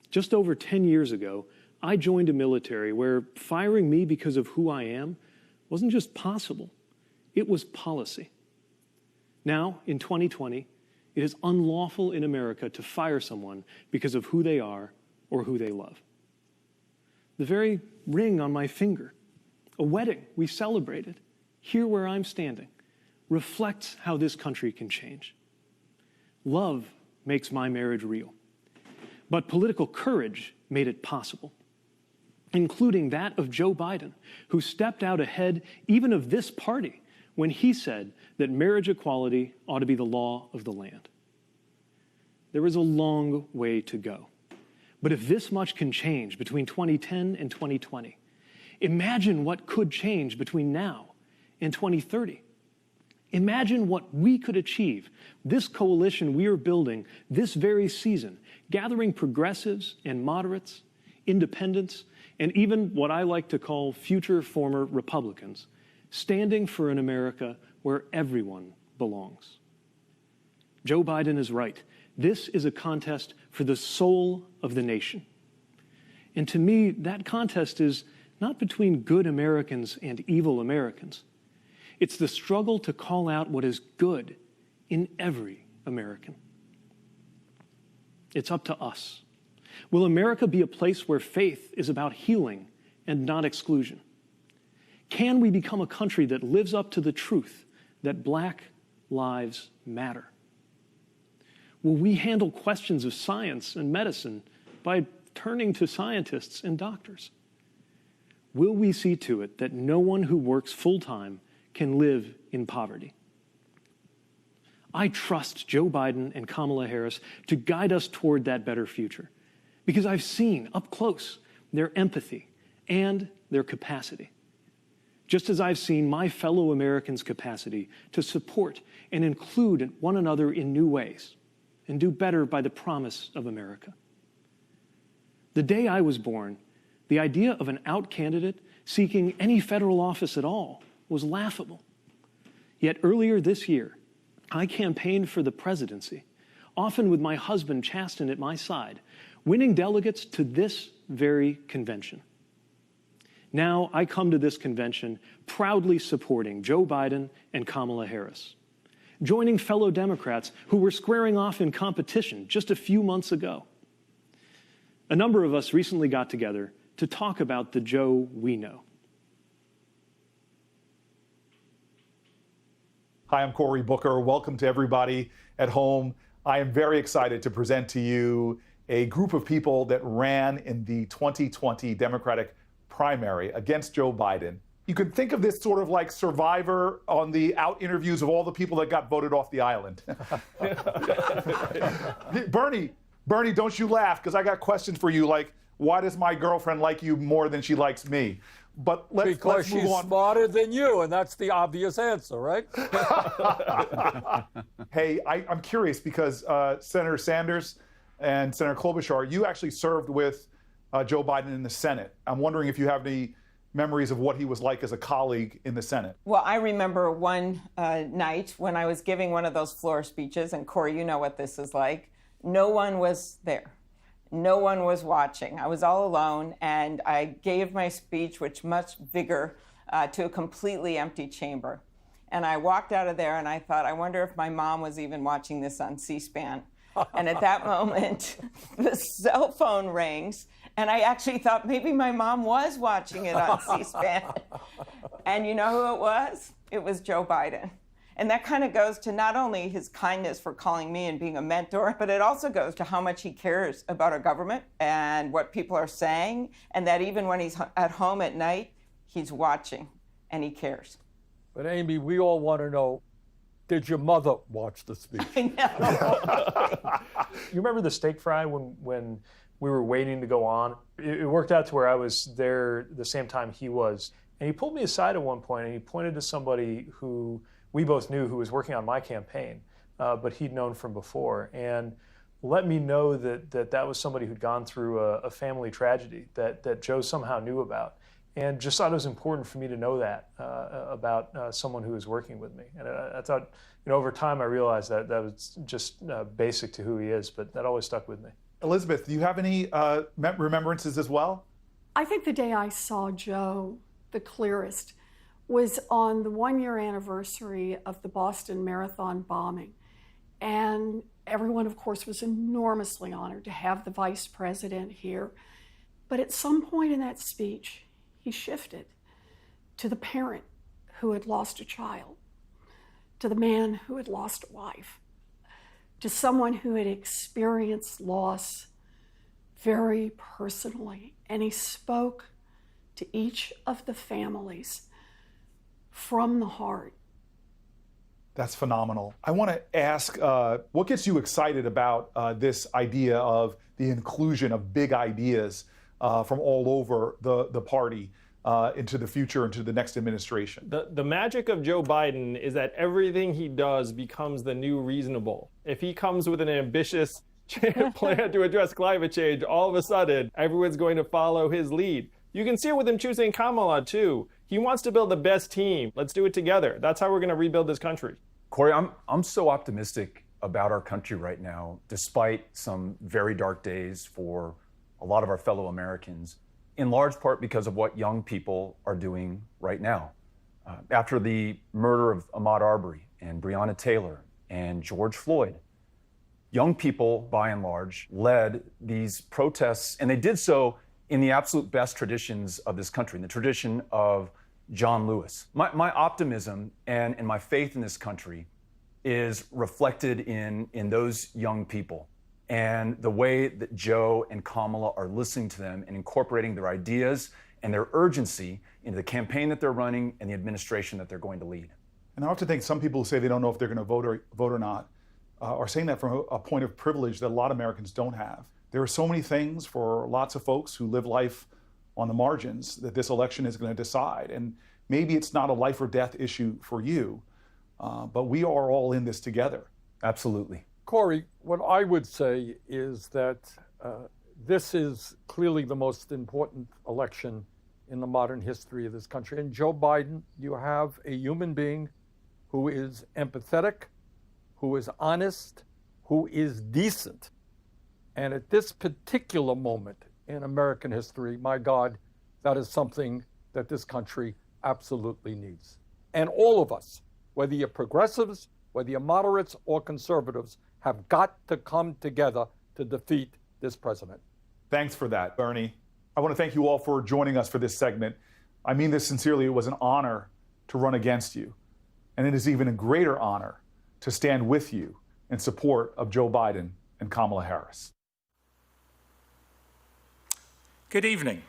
Just over 10 years ago, I joined a military where firing me because of who I am wasn't just possible, it was policy. Now, in 2020, it is unlawful in America to fire someone because of who they are or who they love. The very ring on my finger, a wedding we celebrated, here where I'm standing, reflects how this country can change. Love makes my marriage real. But political courage made it possible, including that of Joe Biden, who stepped out ahead even of this party when he said that marriage equality ought to be the law of the land. There is a long way to go. But if this much can change between 2010 and 2020, imagine what could change between now and 2030. Imagine what we could achieve, this coalition we are building this very season, gathering progressives and moderates, independents, and even what I like to call future former Republicans, standing for an America where everyone belongs. Joe Biden is right. This is a contest for the soul of the nation. And to me, that contest is not between good Americans and evil Americans. It's the struggle to call out what is good in every American. It's up to us. Will America be a place where faith is about healing and not exclusion? Can we become a country that lives up to the truth that Black lives matter? Will we handle questions of science and medicine by turning to scientists and doctors? Will we see to it that no one who works full-time can live in poverty? I trust Joe Biden and Kamala Harris to guide us toward that better future because I've seen up close their empathy and their capacity, just as I've seen my fellow Americans' capacity to support and include one another in new ways and do better by the promise of America. The day I was born, the idea of an out candidate seeking any federal office at all was laughable. Yet earlier this year, I campaigned for the presidency, often with my husband Chasten at my side, winning delegates to this very convention. Now I come to this convention proudly supporting Joe Biden and Kamala Harris, joining fellow Democrats who were squaring off in competition just a few months ago. A number of us recently got together to talk about the Joe we know. Hi, I'm Cory Booker. Welcome to everybody at home. I am very excited to present to you a group of people that ran in the 2020 Democratic primary against Joe Biden. You could think of this sort of like Survivor on the out interviews of all the people that got voted off the island. Bernie, don't you laugh, because I got questions for you. Like, Why does my girlfriend like you more than she likes me? But let's move on. Because she's smarter than you, and that's the obvious answer, right? Hey, I'm curious because Senator Sanders and Senator Klobuchar, you actually served with Joe Biden in the Senate. I'm wondering if you have any memories of what he was like as a colleague in the Senate. Well, I remember one night when I was giving one of those floor speeches, and Corey, you know what this is like. No one was there. No one was watching. I was all alone, and I gave my speech with much vigor to a completely empty chamber. And I walked out of there, and I thought, I wonder if my mom was even watching this on C-SPAN. And at that moment, the cell phone rings, and I actually thought maybe my mom was watching it on C-SPAN. And you know who it was? It was Joe Biden. And that kind of goes to not only his kindness for calling me and being a mentor, but it also goes to how much he cares about our government and what people are saying, and that even when he's at home at night, he's watching and he cares. But Amy, we all want to know, did your mother watch the speech? I know. You remember the steak fry when we were waiting to go on? It worked out to where I was there the same time he was. And he pulled me aside at one point and he pointed to somebody who we both knew who was working on my campaign, but he'd known from before, and let me know that was somebody who'd gone through a family tragedy that Joe somehow knew about, and just thought it was important for me to know that about someone who was working with me. And I thought, over time I realized that was just basic to who he is, but that always stuck with me. Elizabeth, do you have any remembrances as well? I think the day I saw Joe the clearest was on the 1-year anniversary of the Boston Marathon bombing. And everyone, of course, was enormously honored to have the vice president here. But at some point in that speech, he shifted to the parent who had lost a child, to the man who had lost a wife, to someone who had experienced loss very personally. And he spoke to each of the families from the heart. That's phenomenal. I want to ask, what gets you excited about this idea of the inclusion of big ideas from all over the party into the future, into the next administration? The magic of Joe Biden is that everything he does becomes the new reasonable. If he comes with an ambitious plan to address climate change, all of a sudden, everyone's going to follow his lead. You can see it with him choosing Kamala, too. He wants to build the best team. Let's do it together. That's how we're going to rebuild this country. Corey, I'm so optimistic about our country right now, despite some very dark days for a lot of our fellow Americans, in large part because of what young people are doing right now. After the murder of Ahmaud Arbery and Breonna Taylor and George Floyd, young people, by and large, led these protests, and they did so in the absolute best traditions of this country, in the tradition of John Lewis. My optimism and my faith in this country is reflected in those young people and the way that Joe and Kamala are listening to them and incorporating their ideas and their urgency into the campaign that they're running and the administration that they're going to lead. And I often think some people who say they don't know if they're going to vote or not are saying that from a point of privilege that a lot of Americans don't have. There are so many things for lots of folks who live life on the margins that this election is going to decide. And maybe it's not a life or death issue for you, but we are all in this together. Absolutely. Corey, what I would say is that this is clearly the most important election in the modern history of this country. And Joe Biden, you have a human being who is empathetic, who is honest, who is decent. And at this particular moment in American history, my God, that is something that this country absolutely needs. And all of us, whether you're progressives, whether you're moderates or conservatives, have got to come together to defeat this president. Thanks for that, Bernie. I want to thank you all for joining us for this segment. I mean this sincerely. It was an honor to run against you. And it is even a greater honor to stand with you in support of Joe Biden and Kamala Harris. Good evening.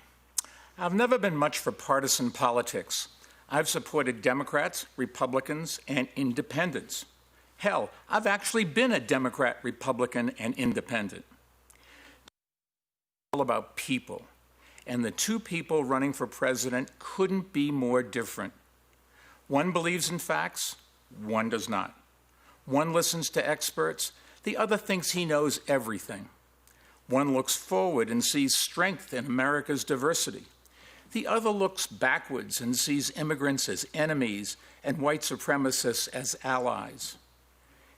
I've never been much for partisan politics. I've supported Democrats, Republicans, and independents. Hell, I've actually been a Democrat, Republican, and independent. all about people. And the two people running for president couldn't be more different. One believes in facts, one does not. One listens to experts, the other thinks he knows everything. One looks forward and sees strength in America's diversity. The other looks backwards and sees immigrants as enemies and white supremacists as allies.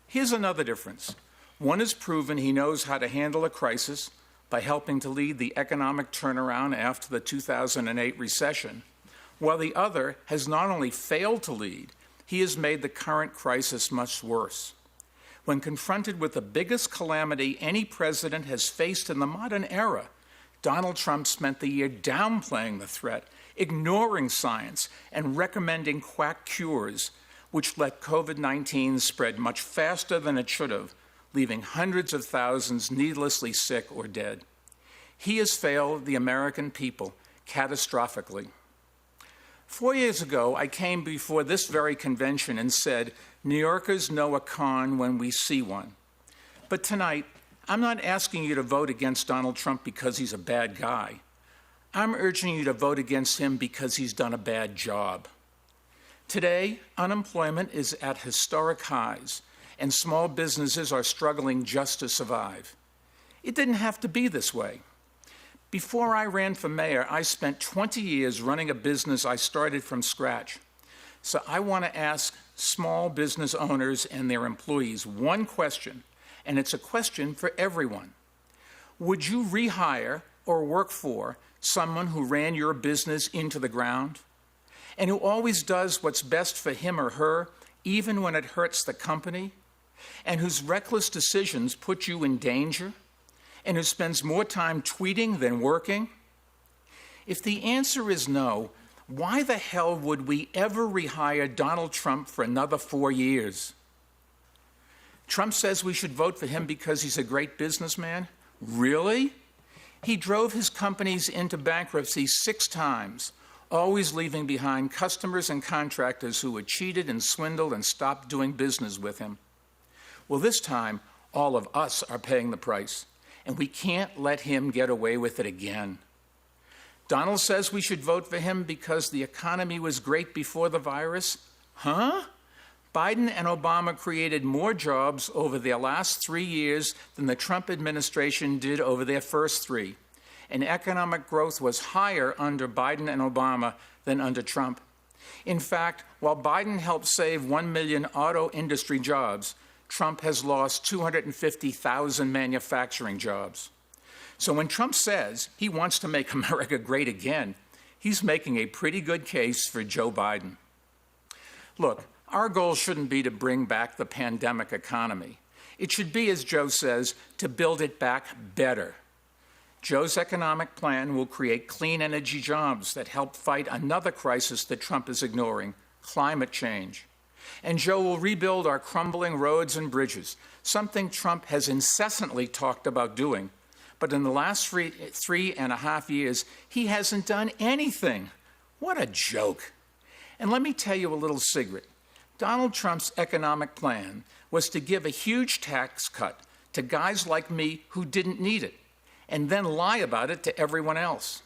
Here's another difference. One has proven he knows how to handle a crisis by helping to lead the economic turnaround after the 2008 recession, while the other has not only failed to lead, he has made the current crisis much worse. When confronted with the biggest calamity any president has faced in the modern era, Donald Trump spent the year downplaying the threat, ignoring science, and recommending quack cures, which let COVID-19 spread much faster than it should have, leaving hundreds of thousands needlessly sick or dead. He has failed the American people catastrophically. 4 years ago, I came before this very convention and said, New Yorkers know a con when we see one. But tonight, I'm not asking you to vote against Donald Trump because he's a bad guy. I'm urging you to vote against him because he's done a bad job. Today, unemployment is at historic highs, and small businesses are struggling just to survive. It didn't have to be this way. Before I ran for mayor, I spent 20 years running a business I started from scratch. So I want to ask small business owners and their employees one question, and it's a question for everyone. Would you rehire or work for someone who ran your business into the ground and who always does what's best for him or her, even when it hurts the company, and whose reckless decisions put you in danger, and who spends more time tweeting than working? If the answer is no, why the hell would we ever rehire Donald Trump for another 4 years? Trump says we should vote for him because he's a great businessman? Really? He drove his companies into bankruptcy 6 times, always leaving behind customers and contractors who were cheated and swindled and stopped doing business with him. Well, this time, all of us are paying the price, and we can't let him get away with it again. Donald says we should vote for him because the economy was great before the virus? Huh? Biden and Obama created more jobs over their last 3 years than the Trump administration did over their first 3. And economic growth was higher under Biden and Obama than under Trump. In fact, while Biden helped save 1 million auto industry jobs, Trump has lost 250,000 manufacturing jobs. So when Trump says he wants to make America great again, he's making a pretty good case for Joe Biden. Look, our goal shouldn't be to bring back the pandemic economy. It should be, as Joe says, to build it back better. Joe's economic plan will create clean energy jobs that help fight another crisis that Trump is ignoring, climate change. And Joe will rebuild our crumbling roads and bridges, something Trump has incessantly talked about doing. But in the last 3.5 years, he hasn't done anything. What a joke. And let me tell you a little secret. Donald Trump's economic plan was to give a huge tax cut to guys like me who didn't need it, and then lie about it to everyone else.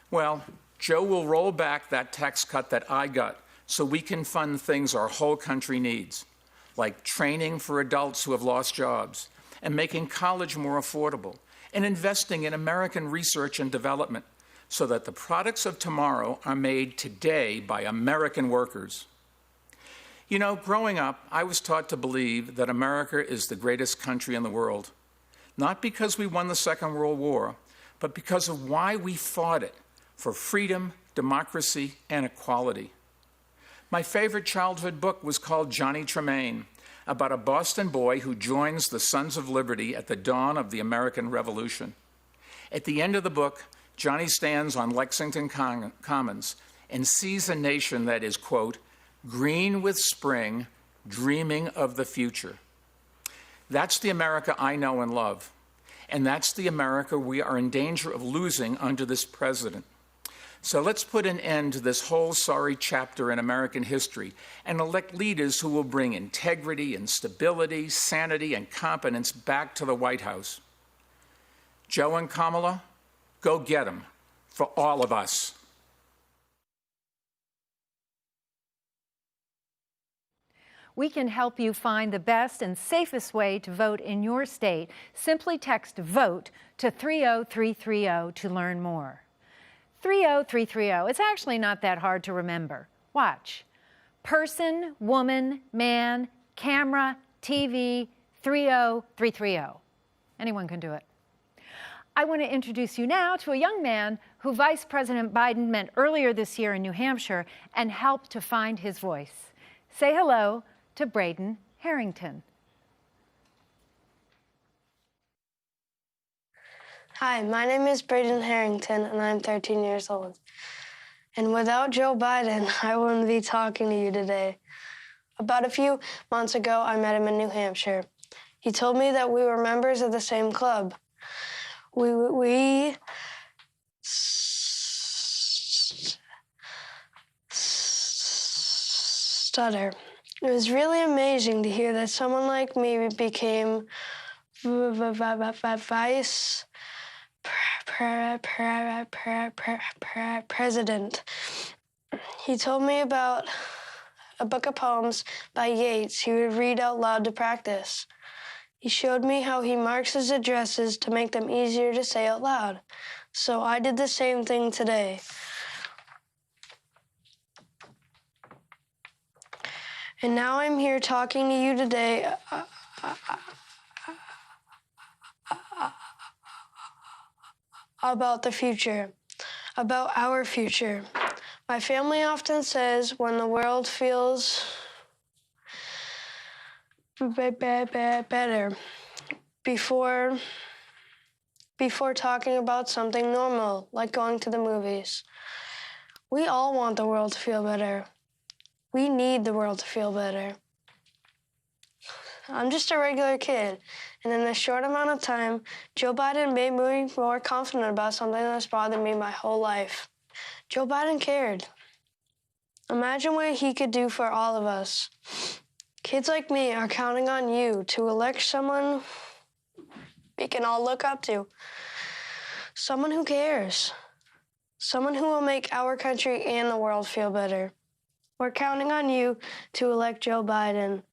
Well, Joe will roll back that tax cut that I got so we can fund things our whole country needs, like training for adults who have lost jobs, and making college more affordable, and investing in American research and development so that the products of tomorrow are made today by American workers. You know, growing up, I was taught to believe that America is the greatest country in the world, not because we won the Second World War, but because of why we fought it, for freedom, democracy, and equality. My favorite childhood book was called Johnny Tremaine, about a Boston boy who joins the Sons of Liberty at the dawn of the American Revolution. At the end of the book, Johnny stands on Lexington Commons and sees a nation that is, quote, green with spring, dreaming of the future. That's the America I know and love, and that's the America we are in danger of losing under this president. So let's put an end to this whole sorry chapter in American history and elect leaders who will bring integrity and stability, sanity, and competence back to the White House. Joe and Kamala, Go get them, for all of us. We can help you find the best and safest way to vote in your state. Simply text VOTE to 30330 to learn more. 30330. It's actually not that hard to remember. Watch. Person, woman, man, camera, TV, 30330. Anyone can do it. I want to introduce you now to a young man who Vice President Biden met earlier this year in New Hampshire and helped to find his voice. Say hello to Brayden Harrington. Hi, my name is Brayden Harrington, and I'm 13 years old. And without Joe Biden, I wouldn't be talking to you today. About a few months ago, I met him in New Hampshire. He told me that we were members of the same club. We stutter. It was really amazing to hear that someone like me became vice president. He told me about a book of poems by Yeats he would read out loud to practice. He showed me how he marks his addresses to make them easier to say out loud. So I did the same thing today. And now I'm here talking to you today about the future, about our future. My family often says when the world feels better before talking about something normal, like going to the movies. We all want the world to feel better. We need the world to feel better. I'm just a regular kid, and in a short amount of time, Joe Biden made me more confident about something that's bothered me my whole life. Joe Biden cared. Imagine what he could do for all of us. Kids like me are counting on you to elect someone we can all look up to. Someone who cares. Someone who will make our country and the world feel better. We're counting on you to elect Joe Biden.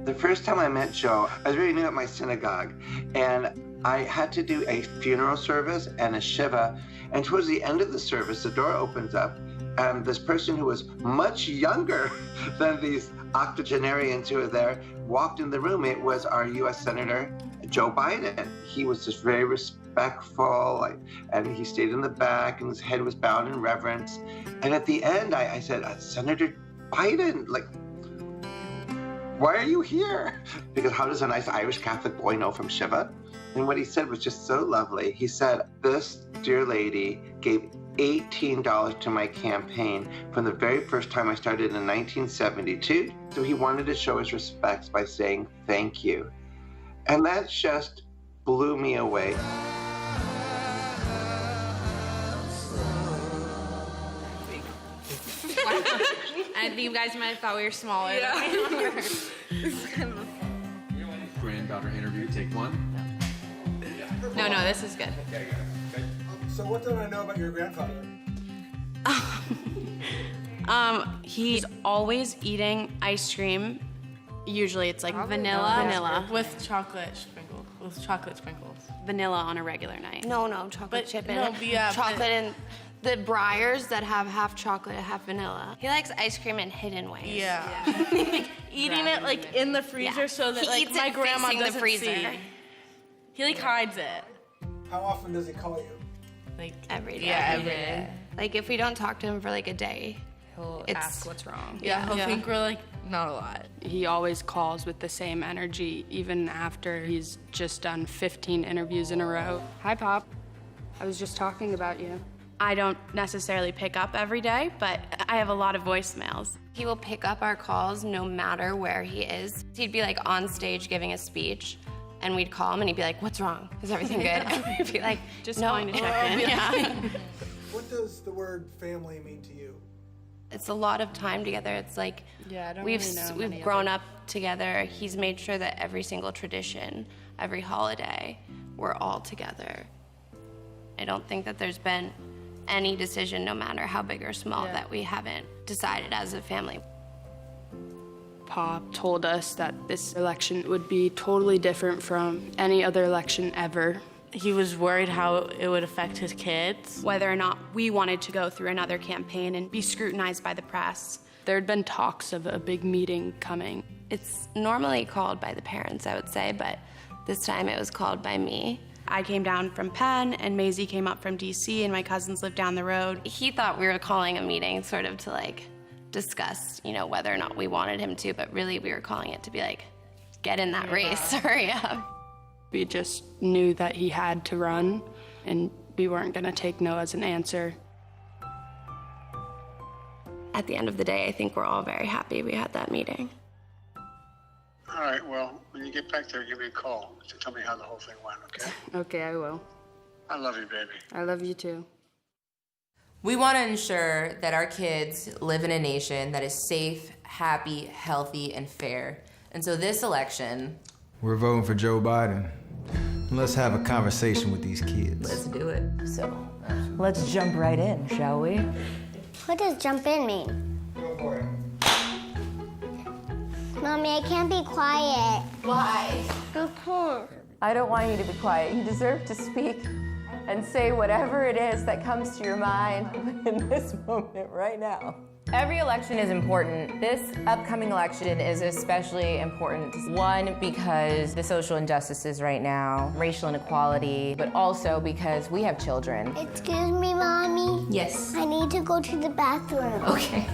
The first time I met Joe, I was very new at my synagogue, and I had to do a funeral service and a shiva, and towards the end of the service, the door opens up, and this person who was much younger than these octogenarians who were there walked in the room. It was our U.S. Senator, Joe Biden. He was just very respectful, and he stayed in the back, and his head was bowed in reverence. And at the end, I said, Senator Biden, why are you here? Because how does a nice Irish Catholic boy know from Shiva? And what he said was just so lovely. He said, this dear lady gave $18 to my campaign from the very first time I started in 1972. So he wanted to show his respects by saying thank you. And that just blew me away. I think you guys might have thought we were smaller. Yeah. Granddaughter interview, take one. No, this is good. Okay. So what don't I know about your grandfather? He's always eating ice cream. Usually it's like vanilla with chocolate sprinkles. Vanilla on a regular night. No, chocolate chip in it. Yeah, chocolate and the Breyers that have half chocolate, half vanilla. He likes ice cream in hidden ways. Yeah. Eating it in the freezer so that he eats my it grandma facing the doesn't freezer. see. He hides it. How often does he call you? Every day. Yeah, every day. If we don't talk to him for a day, He'll ask what's wrong. Yeah, he'll think we're not a lot. He always calls with the same energy, even after he's just done 15 interviews in a row. Hi, Pop. I was just talking about you. I don't necessarily pick up every day, but I have a lot of voicemails. he will pick up our calls no matter where he is. He'd be on stage giving a speech, and we'd call him and he'd be like, "What's wrong? Is everything good?" And we'd be like, "Just no. calling to check in." Yeah. What does the word family mean to you? It's a lot of time together. It's like we've grown up together. He's made sure that every single tradition, every holiday, we're all together. I don't think that there's been any decision, no matter how big or small, that we haven't decided as a family. Pop told us that this election would be totally different from any other election ever. He was worried how it would affect his kids. Whether or not we wanted to go through another campaign and be scrutinized by the press. There had been talks of a big meeting coming. It's normally called by the parents, I would say, but this time it was called by me. I came down from Penn, and Maisie came up from DC, and my cousins lived down the road. He thought we were calling a meeting sort of to discuss, whether or not we wanted him to, but really we were calling it to be get in that race, hurry up. We just knew that he had to run, and we weren't gonna take no as an answer. At the end of the day, I think we're all very happy we had that meeting. All right, well, when you get back there, give me a call to tell me how the whole thing went, okay? Okay, I will. I love you, baby. I love you too. We want to ensure that our kids live in a nation that is safe, happy, healthy, and fair. And so this election... We're voting for Joe Biden. Let's have a conversation with these kids. Let's do it. So, let's jump right in, shall we? What does jump in mean? Go for it. Mommy, I can't be quiet. Why? I don't want you to be quiet. You deserve to speak and say whatever it is that comes to your mind in this moment right now. Every election is important. This upcoming election is especially important. One, because the social injustices right now, racial inequality, but also because we have children. Excuse me, Mommy? Yes? I need to go to the bathroom. Okay.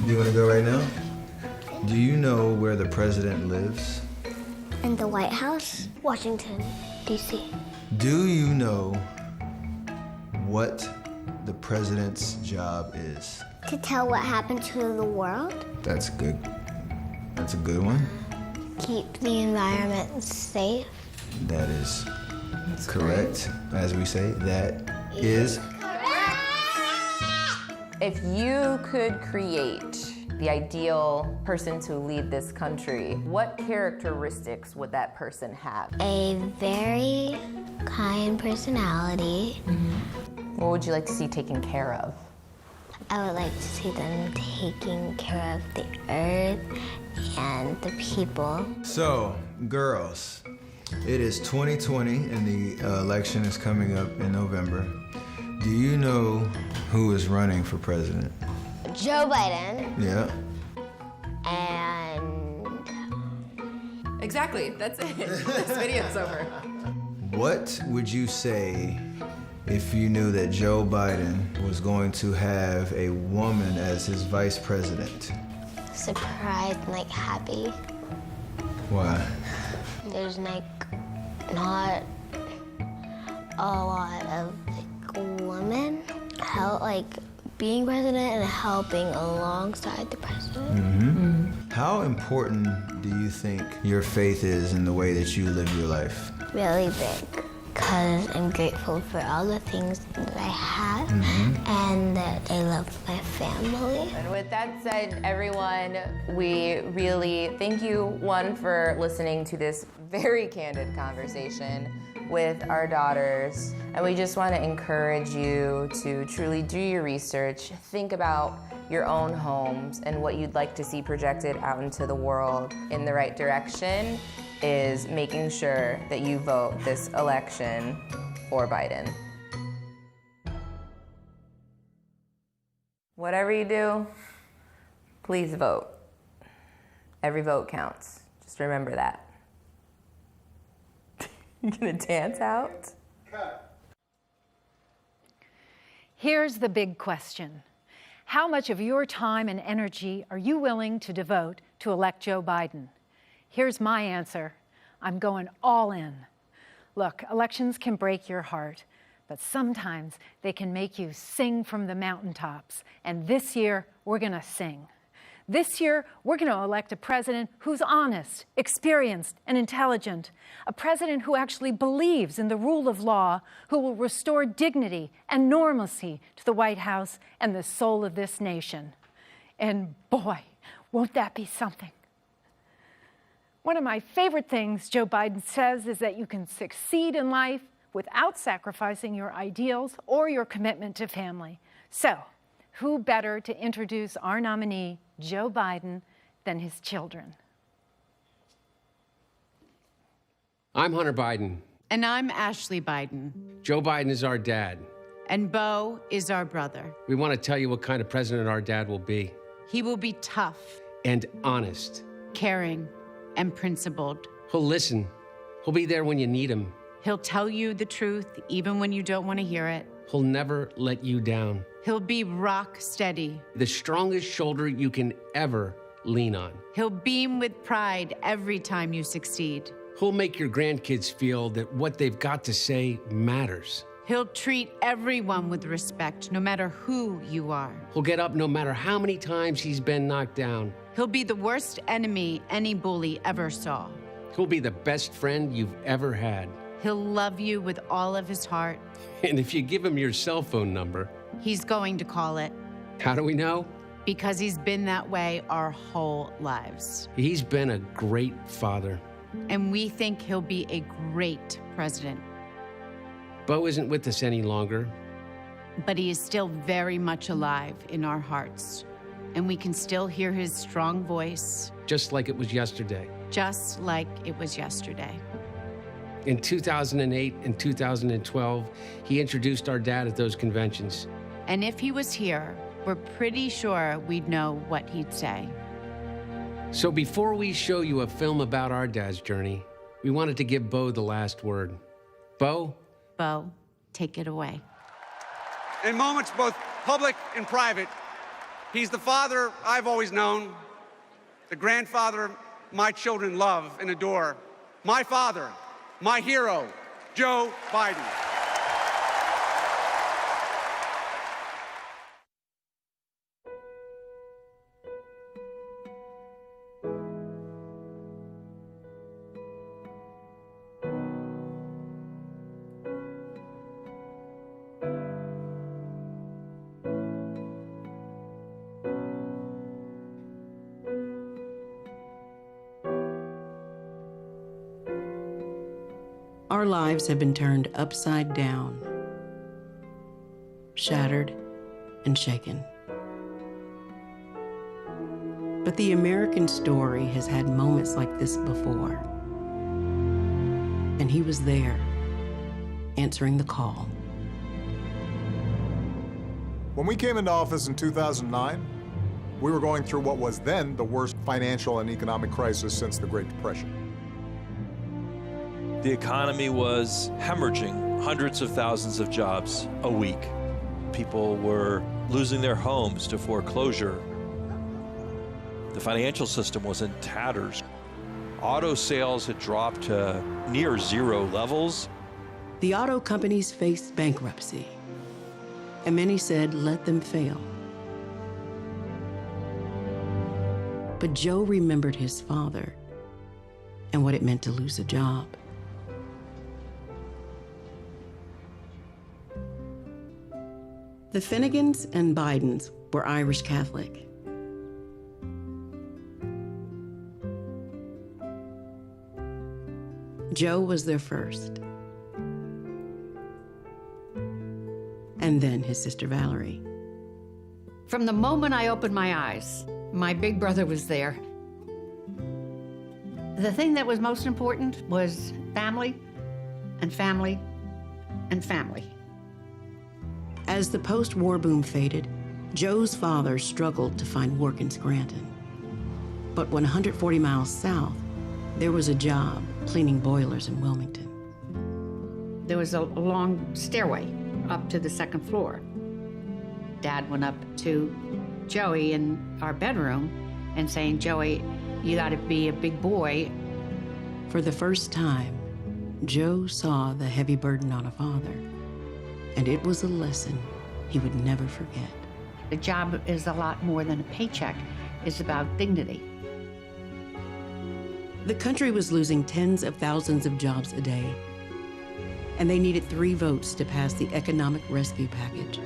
You want to go right now? Do you know where the president lives? In the White House, Washington, D.C. Do you know what the president's job is? To tell what happened to the world. That's good. That's a good one. Keep the environment safe. That is correct. As we say, that is correct. If you could create the ideal person to lead this country, what characteristics would that person have? A very kind personality. What would you like to see taken care of? I would like to see them taking care of the earth and the people. So, girls, it is 2020 and the election is coming up in November. Do you know who is running for president? Joe Biden. Yeah. And... Exactly, that's it. This video's over. What would you say if you knew that Joe Biden was going to have a woman as his vice president? Surprised and happy. Why? There's not a lot of women being president and helping alongside the president. Mm-hmm. How important do you think your faith is in the way that you live your life? Really big. Because I'm grateful for all the things that I have and that I love my family. And with that said, everyone, we really thank you, one, for listening to this very candid conversation with our daughters. And we just want to encourage you to truly do your research, think about your own homes and what you'd like to see projected out into the world in the right direction. Is making sure that you vote this election for Biden. Whatever you do, please vote. Every vote counts. Just remember that. You gonna dance out? Here's the big question. How much of your time and energy are you willing to devote to elect Joe Biden? Here's my answer. I'm going all in. Look, elections can break your heart, but sometimes they can make you sing from the mountaintops. And this year, we're going to sing. This year, we're going to elect a president who's honest, experienced, and intelligent. A president who actually believes in the rule of law, who will restore dignity and normalcy to the White House and the soul of this nation. And boy, won't that be something. One of my favorite things Joe Biden says is that you can succeed in life without sacrificing your ideals or your commitment to family. So, who better to introduce our nominee, Joe Biden, than his children? I'm Hunter Biden. And I'm Ashley Biden. Joe Biden is our dad. And Beau is our brother. We want to tell you what kind of president our dad will be. He will be tough. And honest. Caring and principled. He'll listen. He'll be there when you need him. He'll tell you the truth even when you don't want to hear it. He'll never let you down. He'll be rock steady. The strongest shoulder you can ever lean on. He'll beam with pride every time you succeed. He'll make your grandkids feel that what they've got to say matters. He'll treat everyone with respect, no matter who you are. He'll get up no matter how many times he's been knocked down. He'll be the worst enemy any bully ever saw. He'll be the best friend you've ever had. He'll love you with all of his heart. And if you give him your cell phone number, he's going to call it. How do we know? Because he's been that way our whole lives. He's been a great father. And we think he'll be a great president. Beau isn't with us any longer. But he is still very much alive in our hearts. And we can still hear his strong voice. Just like it was yesterday. Just like it was yesterday. In 2008 and 2012, he introduced our dad at those conventions. And if he was here, we're pretty sure we'd know what he'd say. So before we show you a film about our dad's journey, we wanted to give Beau the last word. Beau? Beau, take it away. In moments both public and private, he's the father I've always known, the grandfather my children love and adore, my father, my hero, Joe Biden. Our lives have been turned upside down, shattered and shaken. But the American story has had moments like this before. And he was there, answering the call. When we came into office in 2009, we were going through what was then the worst financial and economic crisis since the Great Depression. The economy was hemorrhaging hundreds of thousands of jobs a week. People were losing their homes to foreclosure. The financial system was in tatters. Auto sales had dropped to near zero levels. The auto companies faced bankruptcy, and many said, let them fail. But Joe remembered his father and what it meant to lose a job. The Finnegans and Bidens were Irish Catholic. Joe was their first. And then his sister Valerie. From the moment I opened my eyes, my big brother was there. The thing that was most important was family and family and family. As the post-war boom faded, Joe's father struggled to find work in Scranton. But 140 miles south, there was a job cleaning boilers in Wilmington. There was a long stairway up to the second floor. Dad went up to Joey in our bedroom and saying, Joey, you gotta be a big boy. For the first time, Joe saw the heavy burden on a father. And it was a lesson he would never forget. The job is a lot more than a paycheck. It's about dignity. The country was losing tens of thousands of jobs a day, and they needed 3 votes to pass the economic rescue package.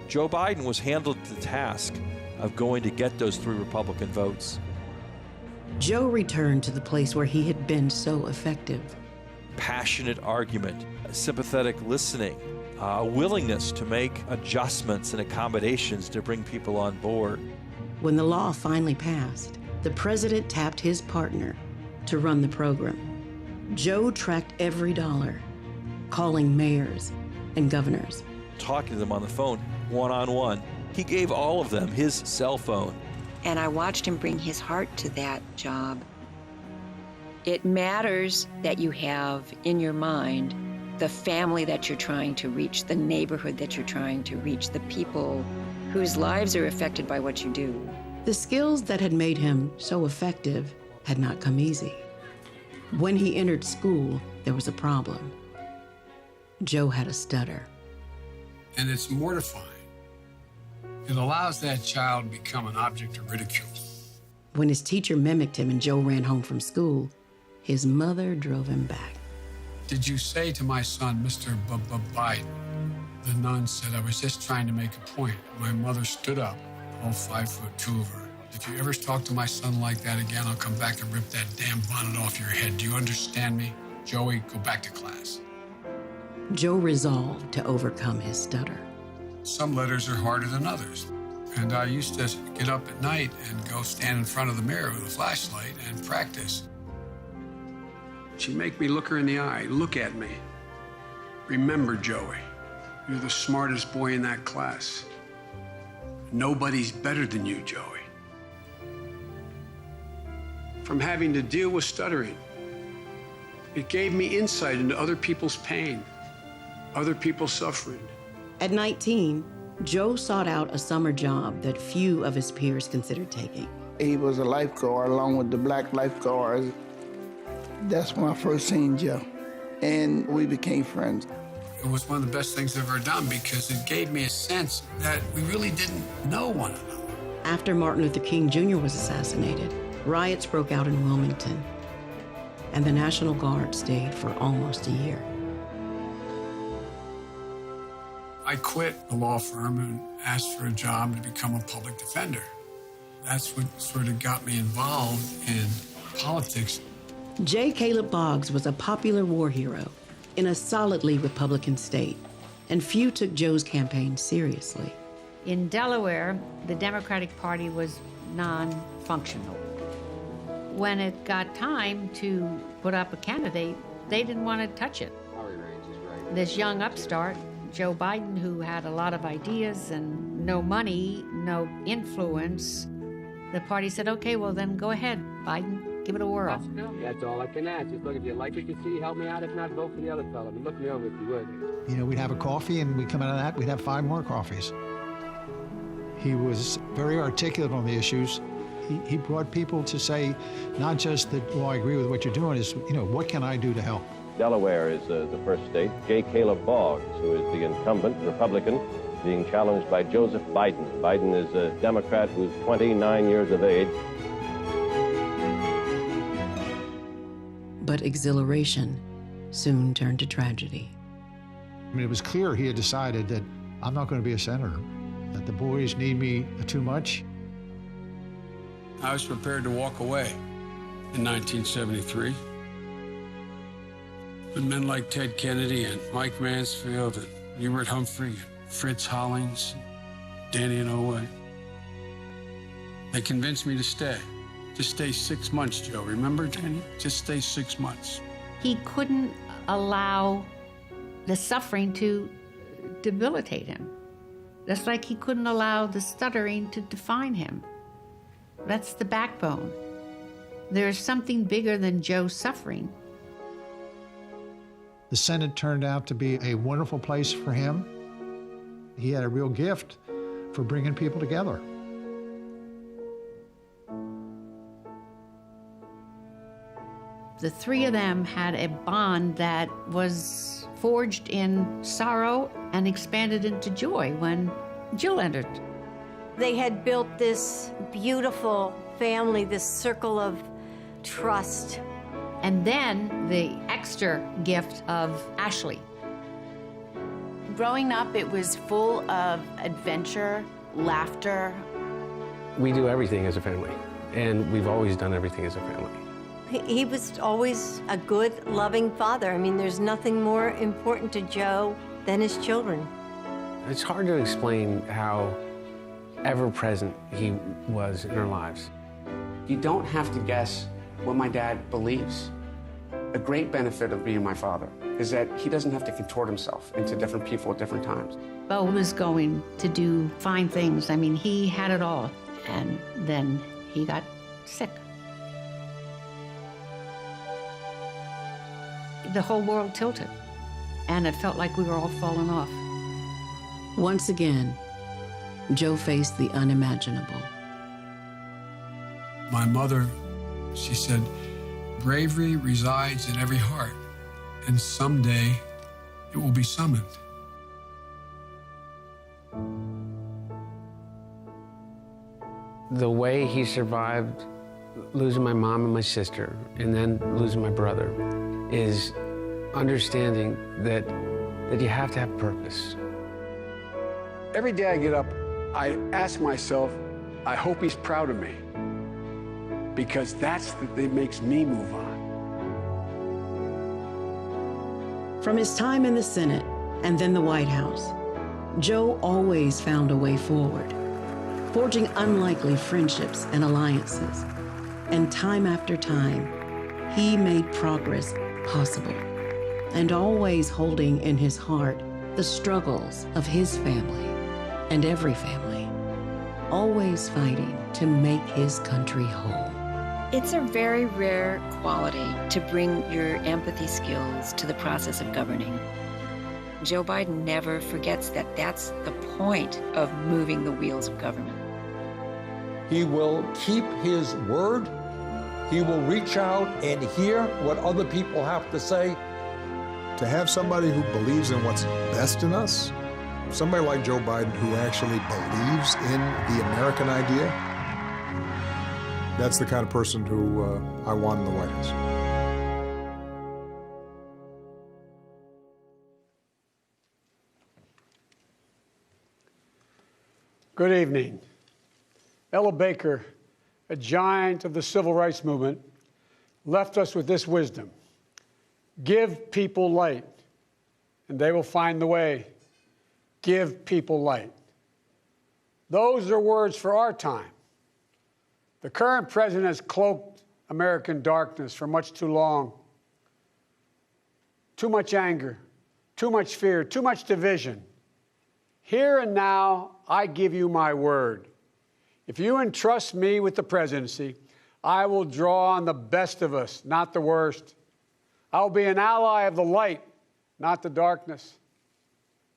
Joe Biden was handed the task of going to get those 3 Republican votes. Joe returned to the place where he had been so effective. Passionate argument, sympathetic listening, a willingness to make adjustments and accommodations to bring people on board. When the law finally passed, the president tapped his partner to run the program. Joe tracked every dollar, calling mayors and governors. Talking to them on the phone, one-on-one. He gave all of them his cell phone. And I watched him bring his heart to that job. It matters that you have in your mind the family that you're trying to reach, the neighborhood that you're trying to reach, the people whose lives are affected by what you do. The skills that had made him so effective had not come easy. When he entered school, there was a problem. Joe had a stutter. And it's mortifying. It allows that child to become an object of ridicule. When his teacher mimicked him and Joe ran home from school, his mother drove him back. Did you say to my son, Mr. Biden? The nun said, I was just trying to make a point. My mother stood up, all 5'2" of her. If you ever talk to my son like that again, I'll come back and rip that damn bonnet off your head. Do you understand me? Joey, go back to class. Joe resolved to overcome his stutter. Some letters are harder than others. And I used to get up at night and go stand in front of the mirror with a flashlight and practice. She'd make me look her in the eye. Look at me. Remember, Joey, you're the smartest boy in that class. Nobody's better than you, Joey. From having to deal with stuttering, it gave me insight into other people's pain, other people's suffering. At 19, Joe sought out a summer job that few of his peers considered taking. He was a lifeguard along with the black lifeguards. That's when I first seen Joe, and we became friends. It was one of the best things I've ever done because it gave me a sense that we really didn't know one another. After Martin Luther King Jr. was assassinated, riots broke out in Wilmington, and the National Guard stayed for almost a year. I quit the law firm and asked for a job to become a public defender. That's what sort of got me involved in politics. J. Caleb Boggs was a popular war hero in a solidly Republican state, and few took Joe's campaign seriously. In Delaware, the Democratic Party was non-functional. When it got time to put up a candidate, they didn't want to touch it. This young upstart, Joe Biden, who had a lot of ideas and no money, no influence, the party said, okay, well then go ahead, Biden. Give it a whirl. That's all I can ask. Just look, if you like what you see, help me out. If not, vote for the other fellow. But look me over if you would. You know, we'd have a coffee, and we'd come out of that, we'd have 5 more coffees. He was very articulate on the issues. He brought people to say, not just that, well, I agree with what you're doing, is, you know, what can I do to help? Delaware is the first state. J. Caleb Boggs, who is the incumbent Republican, being challenged by Joseph Biden. Biden is a Democrat who's 29 years of age. But exhilaration soon turned to tragedy. I mean, it was clear he had decided that I'm not going to be a senator, that the boys need me too much. I was prepared to walk away in 1973. But men like Ted Kennedy and Mike Mansfield and Hubert Humphrey and Fritz Hollings, Danny Inouye, they convinced me to stay. Just stay 6 months, Joe. Remember, Danny? Just stay 6 months. He couldn't allow the suffering to debilitate him. Just like he couldn't allow the stuttering to define him. That's the backbone. There's something bigger than Joe's suffering. The Senate turned out to be a wonderful place for him. He had a real gift for bringing people together. The 3 of them had a bond that was forged in sorrow and expanded into joy when Jill entered. They had built this beautiful family, this circle of trust. And then the extra gift of Ashley. Growing up, it was full of adventure, laughter, We do everything as a family, and we've always done everything as a family. He was always a good, loving father. I mean, there's nothing more important to Joe than his children. It's hard to explain how ever-present he was in our lives. You don't have to guess what my dad believes. A great benefit of being my father is that he doesn't have to contort himself into different people at different times. Beau was going to do fine things. I mean, he had it all. And then he got sick. The whole world tilted, and it felt like we were all falling off. Once again, Joe faced the unimaginable. My mother, she said, bravery resides in every heart, and someday it will be summoned. The way he survived losing my mom and my sister, and then losing my brother, is understanding that you have to have purpose. Every day I get up, I ask myself, I hope he's proud of me, because that's the thing that makes me move on. From his time in the Senate and then the White House, Joe always found a way forward, forging unlikely friendships and alliances. And time after time, he made progress possible, and always holding in his heart the struggles of his family and every family, always fighting to make his country whole. It's a very rare quality to bring your empathy skills to the process of governing. Joe Biden never forgets that that's the point of moving the wheels of government. He will keep his word. He will reach out and hear what other people have to say. To have somebody who believes in what's best in us, somebody like Joe Biden who actually believes in the American idea, that's the kind of person who I want in the White House. Good evening. Ella Baker, a giant of the civil rights movement, left us with this wisdom: give people light, and they will find the way. Give people light. Those are words for our time. The current president has cloaked American darkness for much too long. Too much anger, too much fear, too much division. Here and now, I give you my word. If you entrust me with the presidency, I will draw on the best of us, not the worst. I will be an ally of the light, not the darkness.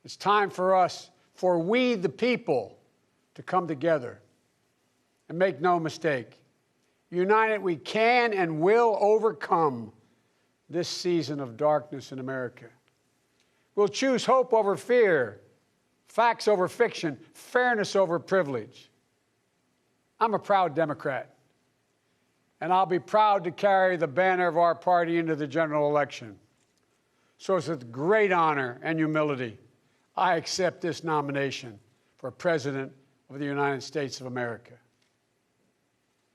It's time for us, for we the people, to come together. And make no mistake, united we can and will overcome this season of darkness in America. We'll choose hope over fear, facts over fiction, fairness over privilege. I'm a proud Democrat, and I'll be proud to carry the banner of our party into the general election. So it's with great honor and humility I accept this nomination for President of the United States of America.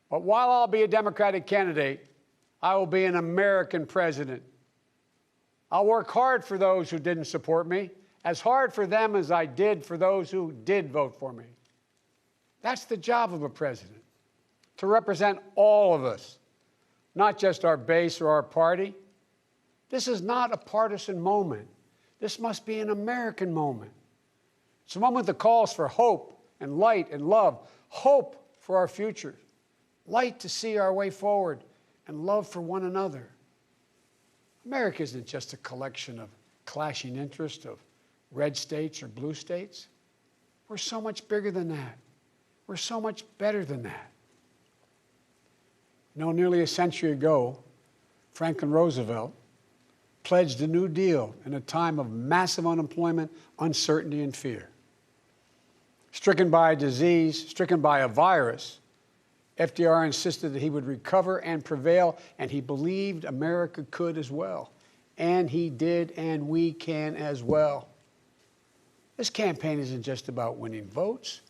But while I'll be a Democratic candidate, I will be an American president. I'll work hard for those who didn't support me, as hard for them as I did for those who did vote for me. That's the job of a president, to represent all of us, not just our base or our party. This is not a partisan moment. This must be an American moment. It's a moment that calls for hope and light and love, hope for our future, light to see our way forward, and love for one another. America isn't just a collection of clashing interests of red states or blue states. We're so much bigger than that. We're so much better than that. You know, nearly a century ago, Franklin Roosevelt pledged a New Deal in a time of massive unemployment, uncertainty, and fear. Stricken by a disease, stricken by a virus, FDR insisted that he would recover and prevail, and he believed America could as well. And he did, and we can as well. This campaign isn't just about winning votes.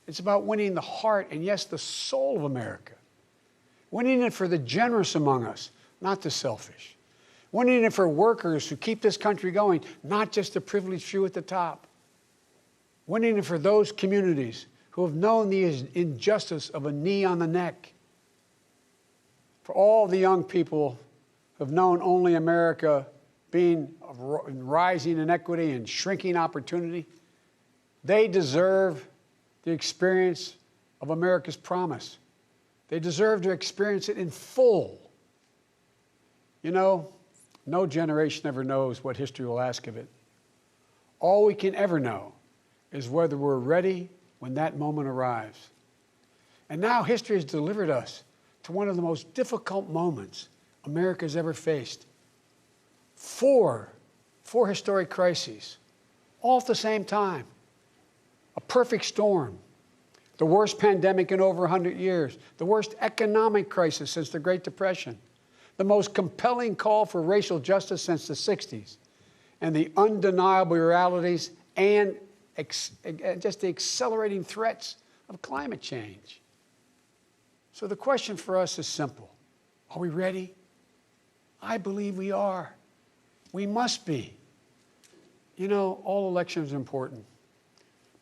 It's about winning the heart and, yes, the soul of America. Winning it for the generous among us, not the selfish. Winning it for workers who keep this country going, not just the privileged few at the top. Winning it for those communities who have known the injustice of a knee on the neck. For all the young people who have known only America being rising inequity and shrinking opportunity, they deserve the experience of America's promise. They deserve to experience it in full. You know, no generation ever knows what history will ask of it. All we can ever know is whether we're ready when that moment arrives. And now history has delivered us to one of the most difficult moments America's ever faced. Four historic crises, all at the same time. A perfect storm. The worst pandemic in over 100 years. The worst economic crisis since the Great Depression. The most compelling call for racial justice since the 60s. And the undeniable realities and just the accelerating threats of climate change. So the question for us is simple. Are we ready? I believe we are. We must be. You know, all elections are important.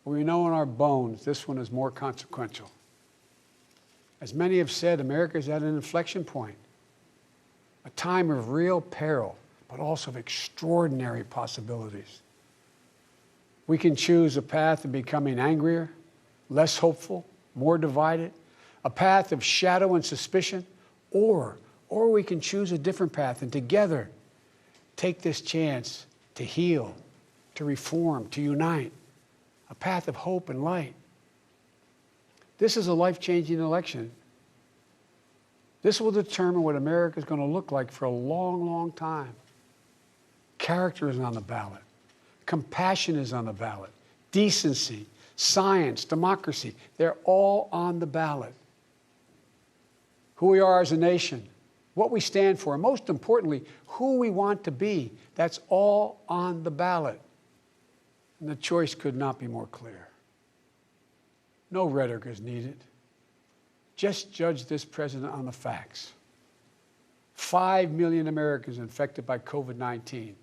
But we know in our bones this one is more consequential. As many have said, America is at an inflection point. A time of real peril, but also of extraordinary possibilities. We can choose a path of becoming angrier, less hopeful, more divided, a path of shadow and suspicion, or we can choose a different path and together take this chance to heal, to reform, to unite, a path of hope and light. This is a life-changing election. This will determine what America is going to look like for a long, long time. Character is on the ballot. Compassion is on the ballot. Decency, science, democracy, they're all on the ballot. Who we are as a nation, what we stand for, and most importantly, who we want to be, that's all on the ballot. And the choice could not be more clear. No rhetoric is needed. Just judge this president on the facts. 5 million Americans infected by COVID-19.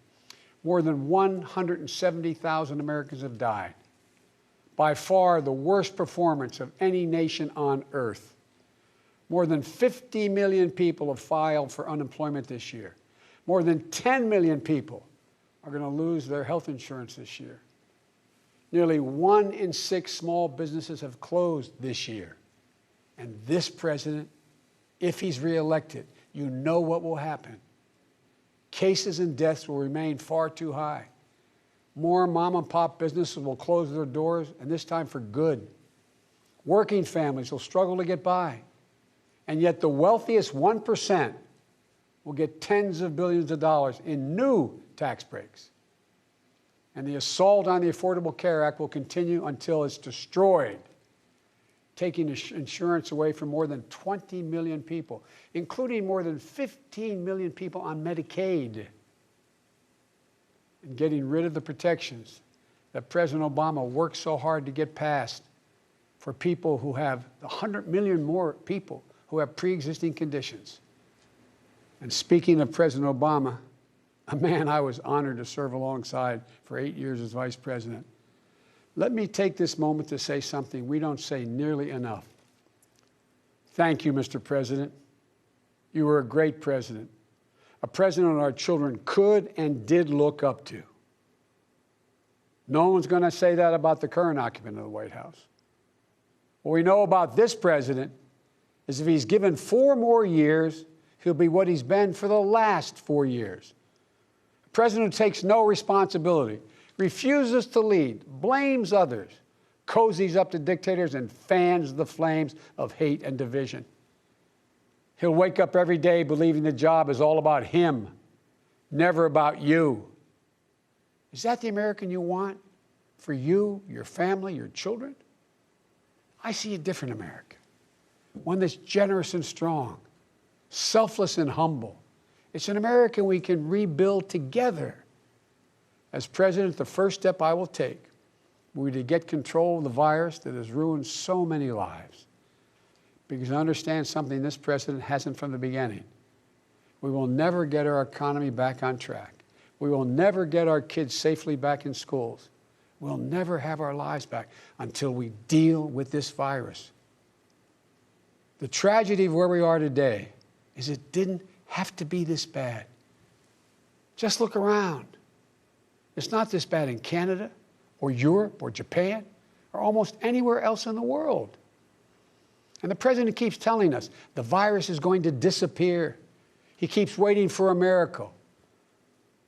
More than 170,000 Americans have died. By far the worst performance of any nation on earth. More than 50 million people have filed for unemployment this year. More than 10 million people are going to lose their health insurance this year. Nearly 1 in 6 small businesses have closed this year. And this president, if he's reelected, you know what will happen. Cases and deaths will remain far too high. More mom and pop businesses will close their doors, and this time for good. Working families will struggle to get by. And yet the wealthiest 1% will get tens of billions of dollars in new tax breaks. And the assault on the Affordable Care Act will continue until it's destroyed, taking insurance away from more than 20 million people, including more than 15 million people on Medicaid, and getting rid of the protections that President Obama worked so hard to get passed for people who have 100 million more people who have pre-existing conditions. And speaking of President Obama, a man I was honored to serve alongside for 8 years as vice president, let me take this moment to say something we don't say nearly enough. Thank you, Mr. President. You were a great president, a president our children could and did look up to. No one's going to say that about the current occupant of the White House. What we know about this president is if he's given 4 more years, he'll be what he's been for the last 4 years. A president who takes no responsibility, refuses to lead, blames others, cozies up to dictators, and fans the flames of hate and division. He'll wake up every day believing the job is all about him, never about you. Is that the American you want for you, your family, your children? I see a different America, one that's generous and strong, selfless and humble. It's an America we can rebuild together. As president, the first step I will take were to get control of the virus that has ruined so many lives. Because I understand something this president hasn't from the beginning. We will never get our economy back on track. We will never get our kids safely back in schools. We'll never have our lives back until we deal with this virus. The tragedy of where we are today is it didn't have to be this bad. Just look around. It's not this bad in Canada or Europe or Japan or almost anywhere else in the world. And the president keeps telling us the virus is going to disappear. He keeps waiting for a miracle.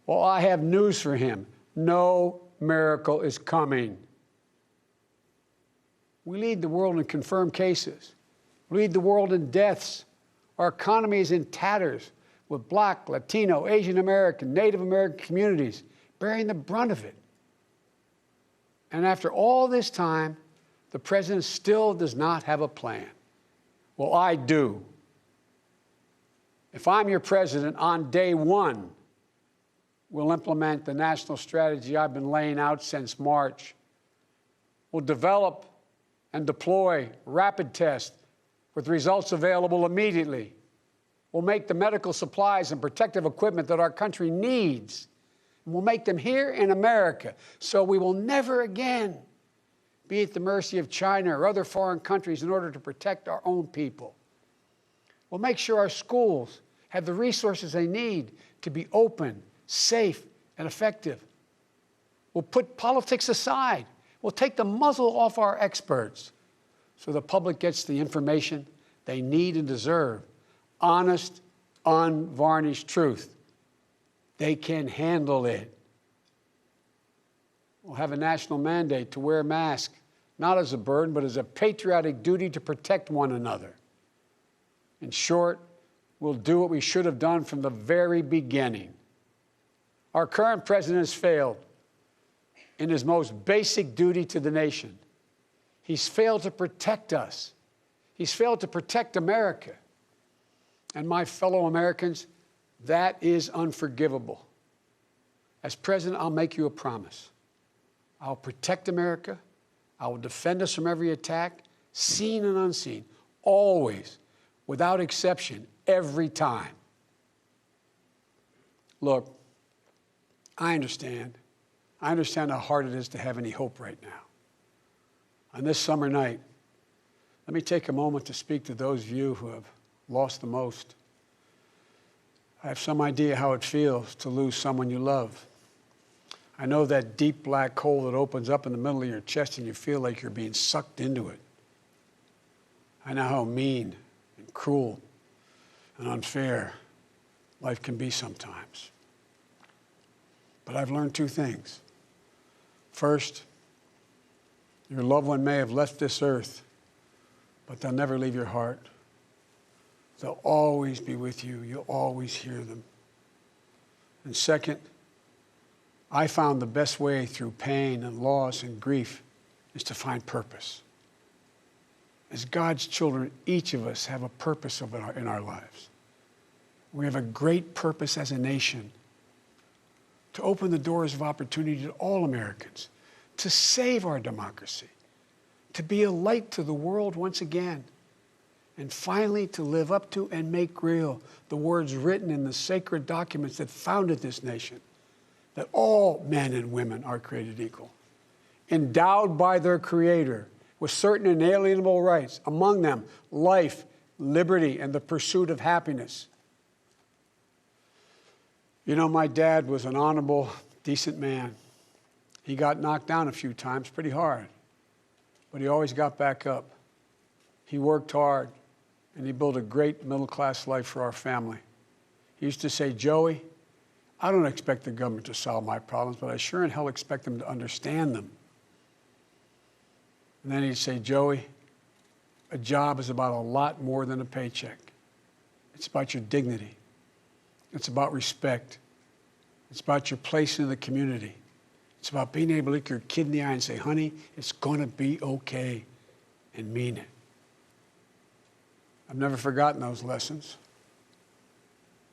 Well, I have news for him. No miracle is coming. We lead the world in confirmed cases. We lead the world in deaths. Our economy is in tatters, with Black, Latino, Asian American, Native American communities bearing the brunt of it. And after all this time, the president still does not have a plan. Well, I do. If I'm your president, on day one, we'll implement the national strategy I've been laying out since March. We'll develop and deploy rapid tests with results available immediately. We'll make the medical supplies and protective equipment that our country needs. And we'll make them here in America, so we will never again be at the mercy of China or other foreign countries in order to protect our own people. We'll make sure our schools have the resources they need to be open, safe, and effective. We'll put politics aside. We'll take the muzzle off our experts so the public gets the information they need and deserve. Honest, unvarnished truth. They can handle it. We'll have a national mandate to wear masks, not as a burden, but as a patriotic duty to protect one another. In short, we'll do what we should have done from the very beginning. Our current president has failed in his most basic duty to the nation. He's failed to protect us. He's failed to protect America. And my fellow Americans, that is unforgivable. As president, I'll make you a promise. I'll protect America. I will defend us from every attack, seen and unseen, always, without exception, every time. Look, I understand. I understand how hard it is to have any hope right now. On this summer night, let me take a moment to speak to those of you who have lost the most. I have some idea how it feels to lose someone you love. I know that deep black hole that opens up in the middle of your chest and you feel like you're being sucked into it. I know how mean and cruel and unfair life can be sometimes. But I've learned two things. First, your loved one may have left this earth, but they'll never leave your heart. They'll always be with you. You'll always hear them. And second, I found the best way through pain and loss and grief is to find purpose. As God's children, each of us have a purpose in our lives. We have a great purpose as a nation to open the doors of opportunity to all Americans, to save our democracy, to be a light to the world once again, and finally to live up to and make real the words written in the sacred documents that founded this nation, that all men and women are created equal, endowed by their Creator with certain inalienable rights, among them life, liberty, and the pursuit of happiness. You know, my dad was an honorable, decent man. He got knocked down a few times pretty hard, but he always got back up. He worked hard, and he built a great middle-class life for our family. He used to say, Joey, I don't expect the government to solve my problems, but I sure in hell expect them to understand them. And then he'd say, Joey, a job is about a lot more than a paycheck. It's about your dignity. It's about respect. It's about your place in the community. It's about being able to look your kid in the eye and say, honey, it's going to be okay, and mean it. I've never forgotten those lessons.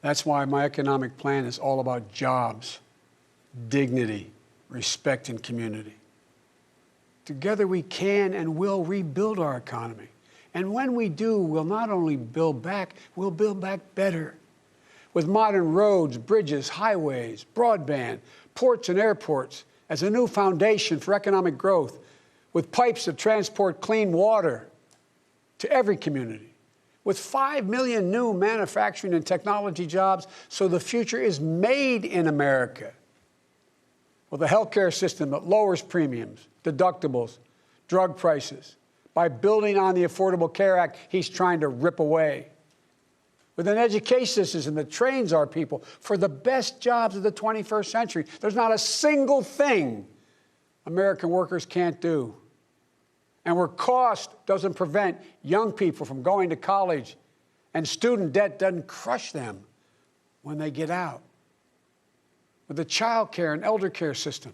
That's why my economic plan is all about jobs, dignity, respect, and community. Together we can and will rebuild our economy. And when we do, we'll not only build back, we'll build back better. With modern roads, bridges, highways, broadband, ports and airports as a new foundation for economic growth, with pipes that transport clean water to every community, with 5 million new manufacturing and technology jobs so the future is made in America, with a healthcare system that lowers premiums, deductibles, drug prices, by building on the Affordable Care Act he's trying to rip away, with an education system that trains our people for the best jobs of the 21st century. There's not a single thing American workers can't do. And where cost doesn't prevent young people from going to college and student debt doesn't crush them when they get out. With a child care and elder care system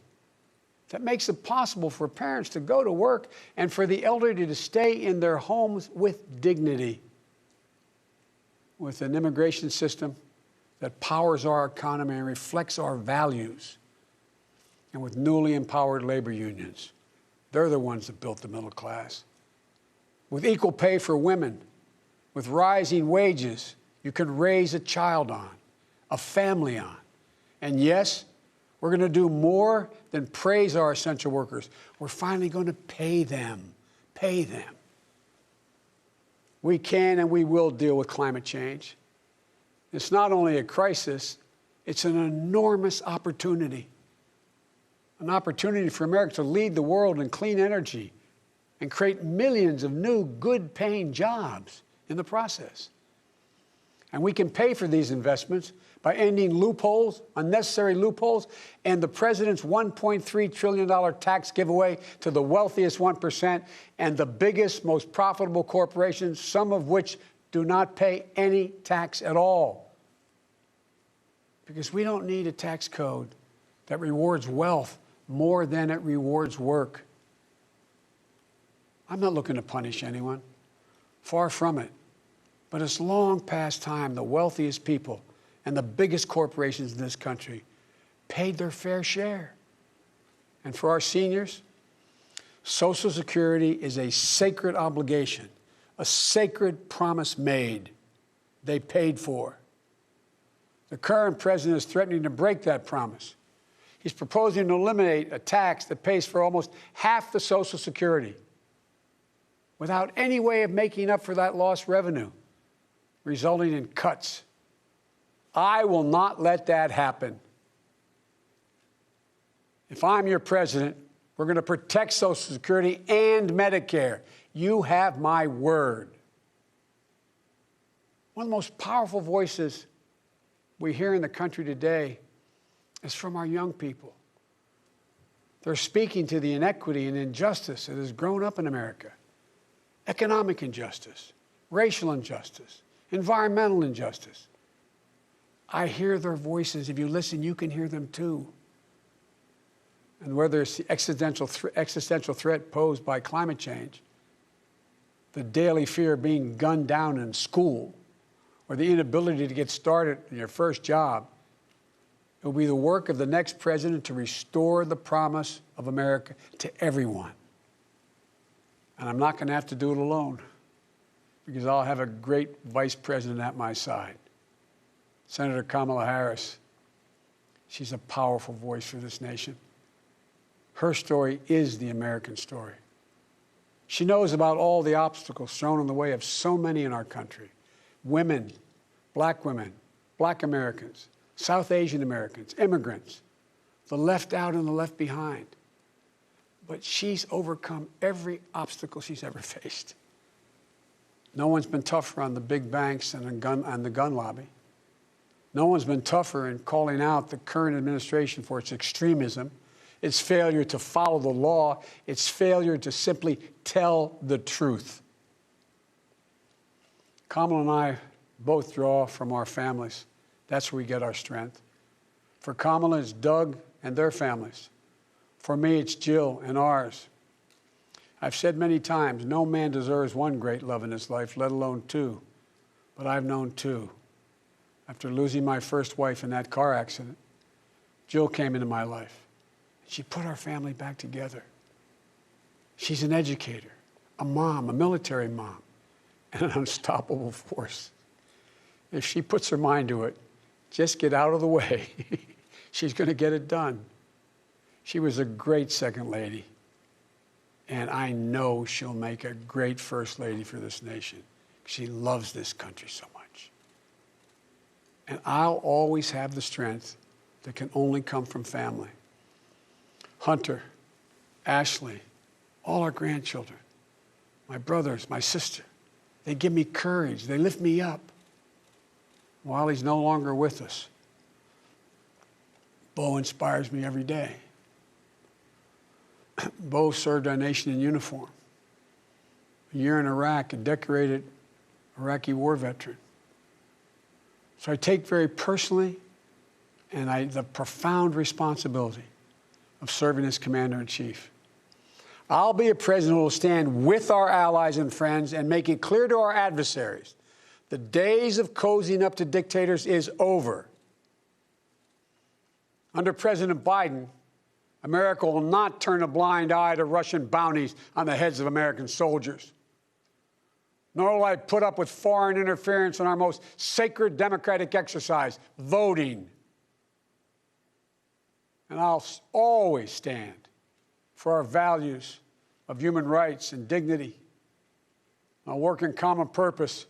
that makes it possible for parents to go to work and for the elderly to stay in their homes with dignity. With an immigration system that powers our economy and reflects our values. And with newly empowered labor unions. They're the ones that built the middle class. With equal pay for women, with rising wages you can raise a child on, a family on. And yes, we're going to do more than praise our essential workers. We're finally going to pay them. Pay them. We can and we will deal with climate change. It's not only a crisis, it's an enormous opportunity. An opportunity for America to lead the world in clean energy and create millions of new, good-paying jobs in the process. And we can pay for these investments by ending loopholes, unnecessary loopholes, and the president's $1.3 trillion tax giveaway to the wealthiest 1% and the biggest, most profitable corporations, some of which do not pay any tax at all. Because we don't need a tax code that rewards wealth more than it rewards work. I'm not looking to punish anyone. Far from it. But it's long past time the wealthiest people and the biggest corporations in this country paid their fair share. And for our seniors, Social Security is a sacred obligation, a sacred promise made. They paid for. The current president is threatening to break that promise. He's proposing to eliminate a tax that pays for almost half the Social Security without any way of making up for that lost revenue, resulting in cuts. I will not let that happen. If I'm your president, we're going to protect Social Security and Medicare. You have my word. One of the most powerful voices we hear in the country today is from our young people. They're speaking to the inequity and injustice that has grown up in America. Economic injustice, racial injustice, environmental injustice. I hear their voices. If you listen, you can hear them too. And whether it's the existential threat posed by climate change, the daily fear of being gunned down in school, or the inability to get started in your first job, it will be the work of the next president to restore the promise of America to everyone. And I'm not going to have to do it alone, because I'll have a great vice president at my side. Senator Kamala Harris. She's a powerful voice for this nation. Her story is the American story. She knows about all the obstacles thrown in the way of so many in our country. Women, black Americans, South Asian Americans, immigrants, the left out and the left behind. But she's overcome every obstacle she's ever faced. No one's been tougher on the big banks and the gun lobby. No one's been tougher in calling out the current administration for its extremism, its failure to follow the law, its failure to simply tell the truth. Kamala and I both draw from our families. That's where we get our strength. For Kamala, it's Doug and their families. For me, it's Jill and ours. I've said many times, no man deserves one great love in his life, let alone two. But I've known two. After losing my first wife in that car accident, Jill came into my life. She put our family back together. She's an educator, a mom, a military mom, and an unstoppable force. If she puts her mind to it, just get out of the way. She's going to get it done. She was a great second lady, and I know she'll make a great first lady for this nation. She loves this country so much. And I'll always have the strength that can only come from family. Hunter, Ashley, all our grandchildren, my brothers, my sister, they give me courage. They lift me up while he's no longer with us. Beau inspires me every day. Beau served our nation in uniform. A year in Iraq, a decorated Iraqi war veteran. So I take very personally the profound responsibility of serving as Commander-in-Chief. I'll be a president who will stand with our allies and friends and make it clear to our adversaries the days of cozying up to dictators is over. Under President Biden, America will not turn a blind eye to Russian bounties on the heads of American soldiers. Nor will I put up with foreign interference in our most sacred democratic exercise, voting. And I'll always stand for our values of human rights and dignity. I'll work in common purpose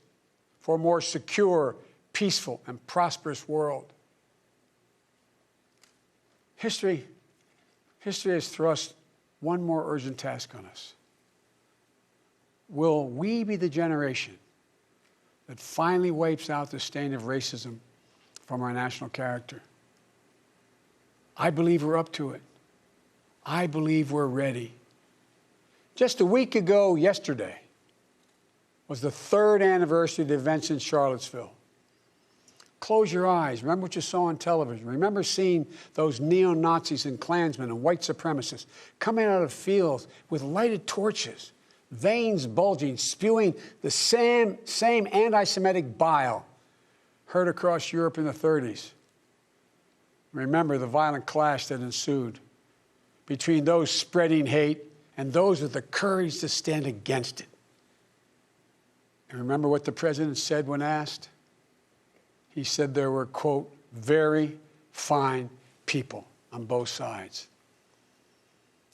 for a more secure, peaceful, and prosperous world. History has thrust one more urgent task on us. Will we be the generation that finally wipes out the stain of racism from our national character? I believe we're up to it. I believe we're ready. Just a week ago yesterday was the 3rd anniversary of the events in Charlottesville. Close your eyes. Remember what you saw on television. Remember seeing those neo-Nazis and Klansmen and white supremacists coming out of fields with lighted torches, veins bulging, spewing the same anti-Semitic bile heard across Europe in the 30s. Remember the violent clash that ensued between those spreading hate and those with the courage to stand against it. And remember what the president said when asked? He said there were, quote, very fine people on both sides.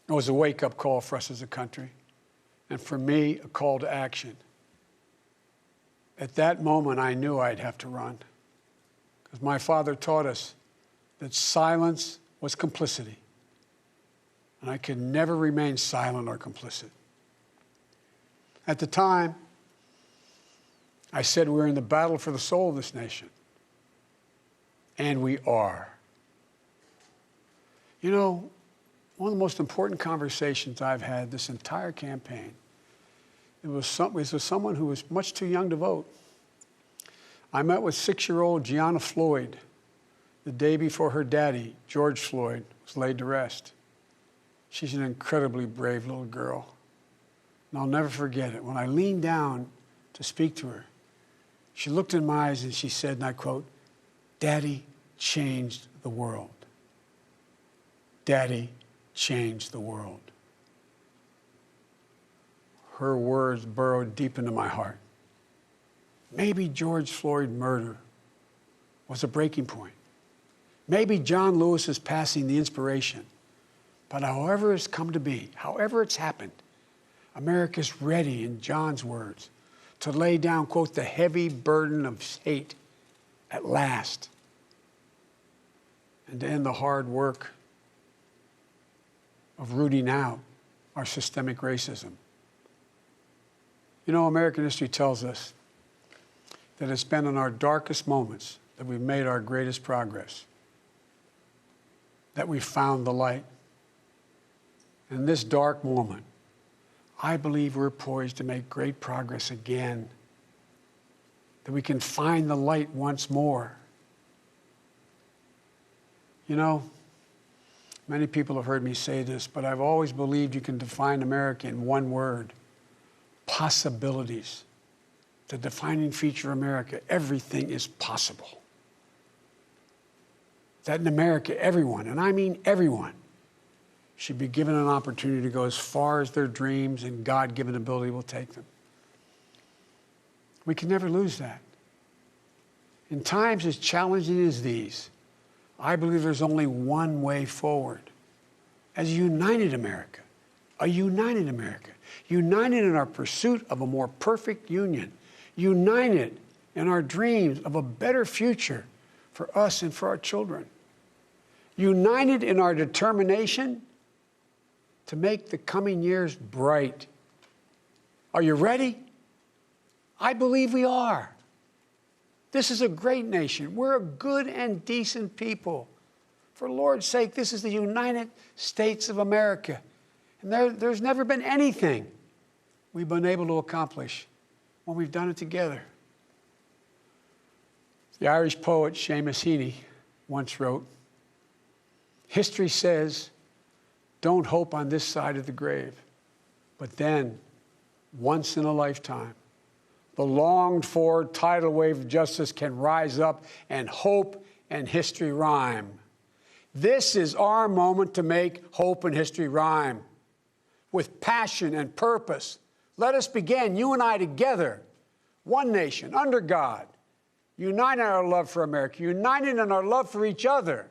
It was a wake-up call for us as a country, and for me, a call to action. At that moment, I knew I'd have to run, because my father taught us that silence was complicity, and I could never remain silent or complicit. At the time, I said we're in the battle for the soul of this nation. And we are. You know, one of the most important conversations I've had this entire campaign, it was with someone who was much too young to vote. I met with 6-year-old Gianna Floyd the day before her daddy, George Floyd, was laid to rest. She's an incredibly brave little girl. And I'll never forget it. When I leaned down to speak to her, she looked in my eyes and she said, and I quote, "Daddy changed the world. Daddy changed the world." Her words burrowed deep into my heart. Maybe George Floyd's murder was a breaking point. Maybe John Lewis's passing the inspiration. But however it's come to be, however it's happened, America's ready, in John's words, to lay down, quote, the heavy burden of hate at last, and to end the hard work of rooting out our systemic racism. You know, American history tells us that it's been in our darkest moments that we've made our greatest progress, that we found the light. In this dark moment, I believe we're poised to make great progress again, that we can find the light once more. You know, many people have heard me say this, but I've always believed you can define America in one word: possibilities. The defining feature of America: everything is possible. That in America, everyone, and I mean everyone, should be given an opportunity to go as far as their dreams and God-given ability will take them. We can never lose that. In times as challenging as these, I believe there's only one way forward. As a united America, united in our pursuit of a more perfect union, united in our dreams of a better future for us and for our children, united in our determination to make the coming years bright. Are you ready? I believe we are. This is a great nation. We're a good and decent people. For the Lord's sake, this is the United States of America. And there's never been anything we've been able to accomplish when we've done it together. The Irish poet Seamus Heaney once wrote, "History says, don't hope on this side of the grave, but then, once in a lifetime, the longed-for tidal wave of justice can rise up and hope and history rhyme." This is our moment to make hope and history rhyme. With passion and purpose, let us begin, you and I together, one nation, under God, united in our love for America, united in our love for each other.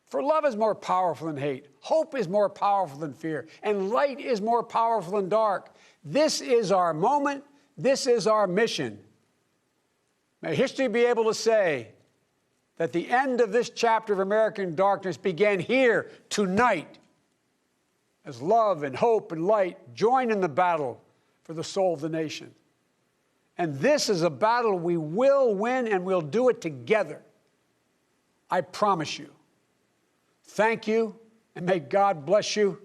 For love is more powerful than hate, hope is more powerful than fear, and light is more powerful than dark. This is our moment. This is our mission. May history be able to say that the end of this chapter of American darkness began here tonight, as love and hope and light join in the battle for the soul of the nation. And this is a battle we will win, and we'll do it together. I promise you. Thank you, and may God bless you,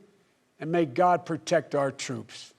and may God protect our troops.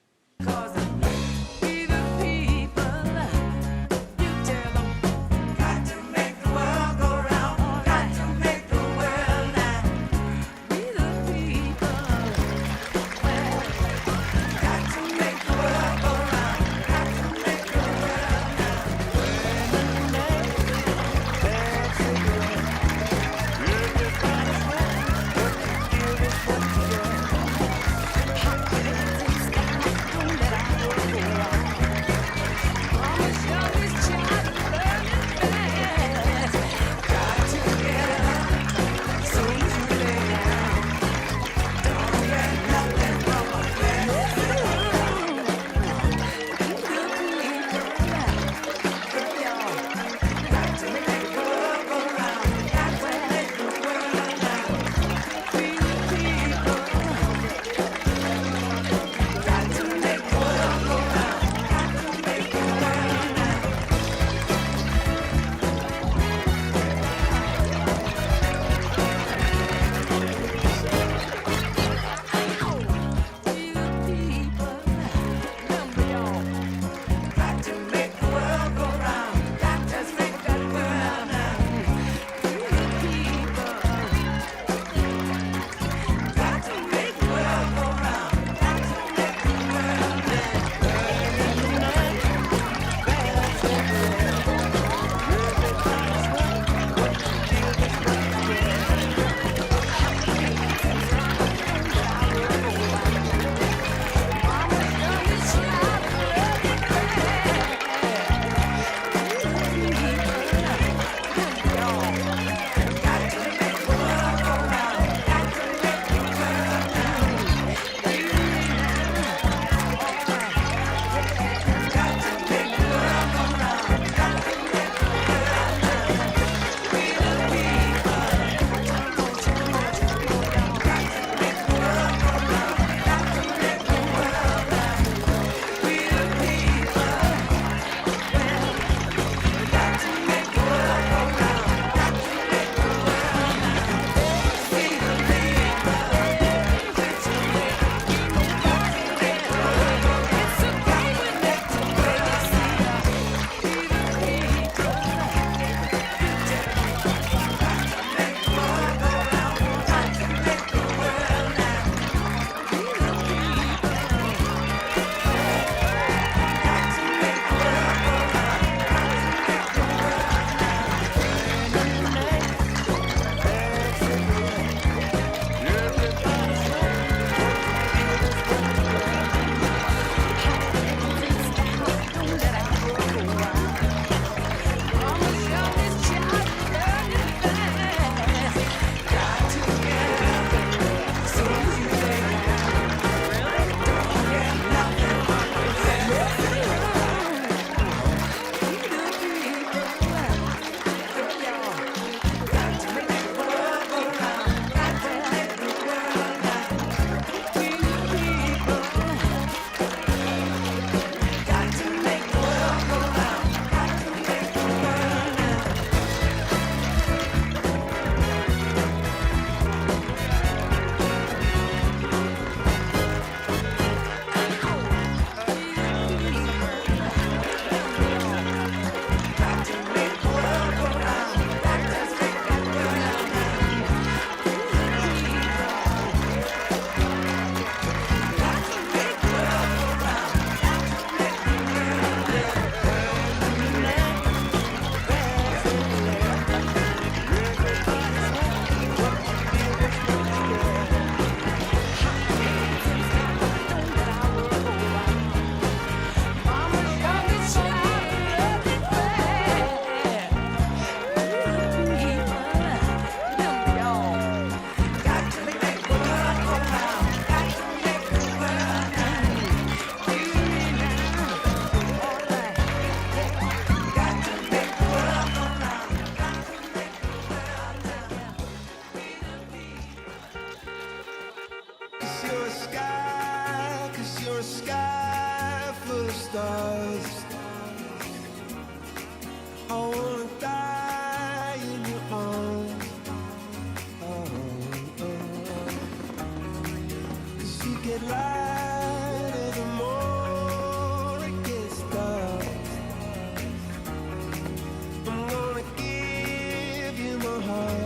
stars. I wanna die in your arms. Cause you get lighter the more it gets dark. I'm gonna give you my heart.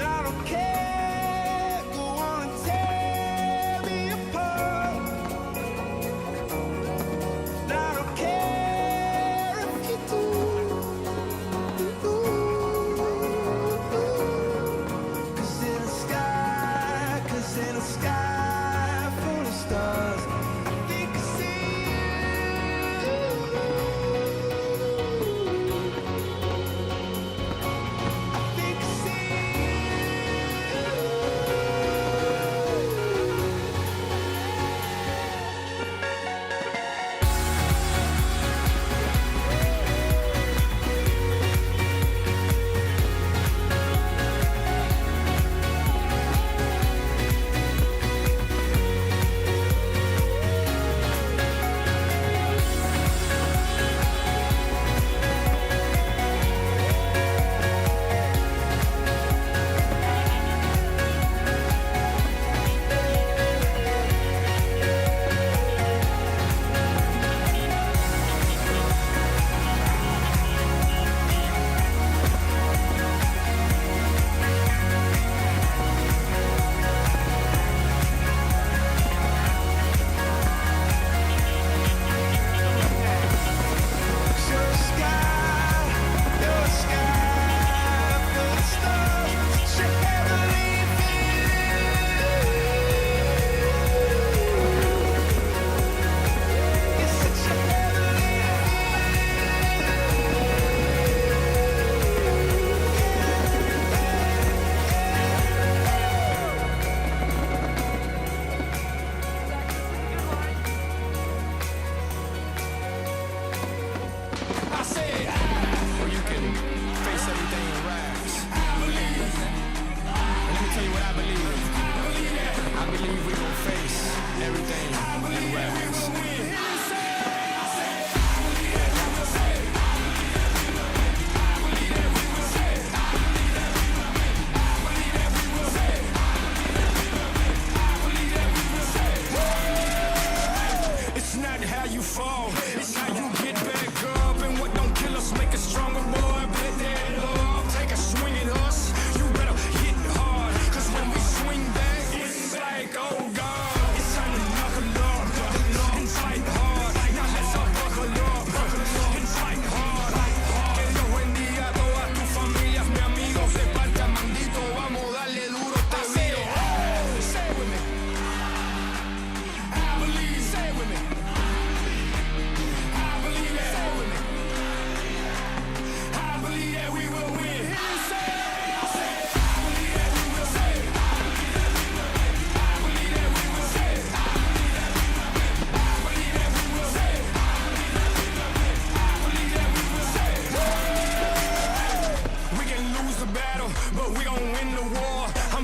I don't care, go on and tear me apart. I don't care if you do. Cause in a sky full of stars, I think I see you. I think I see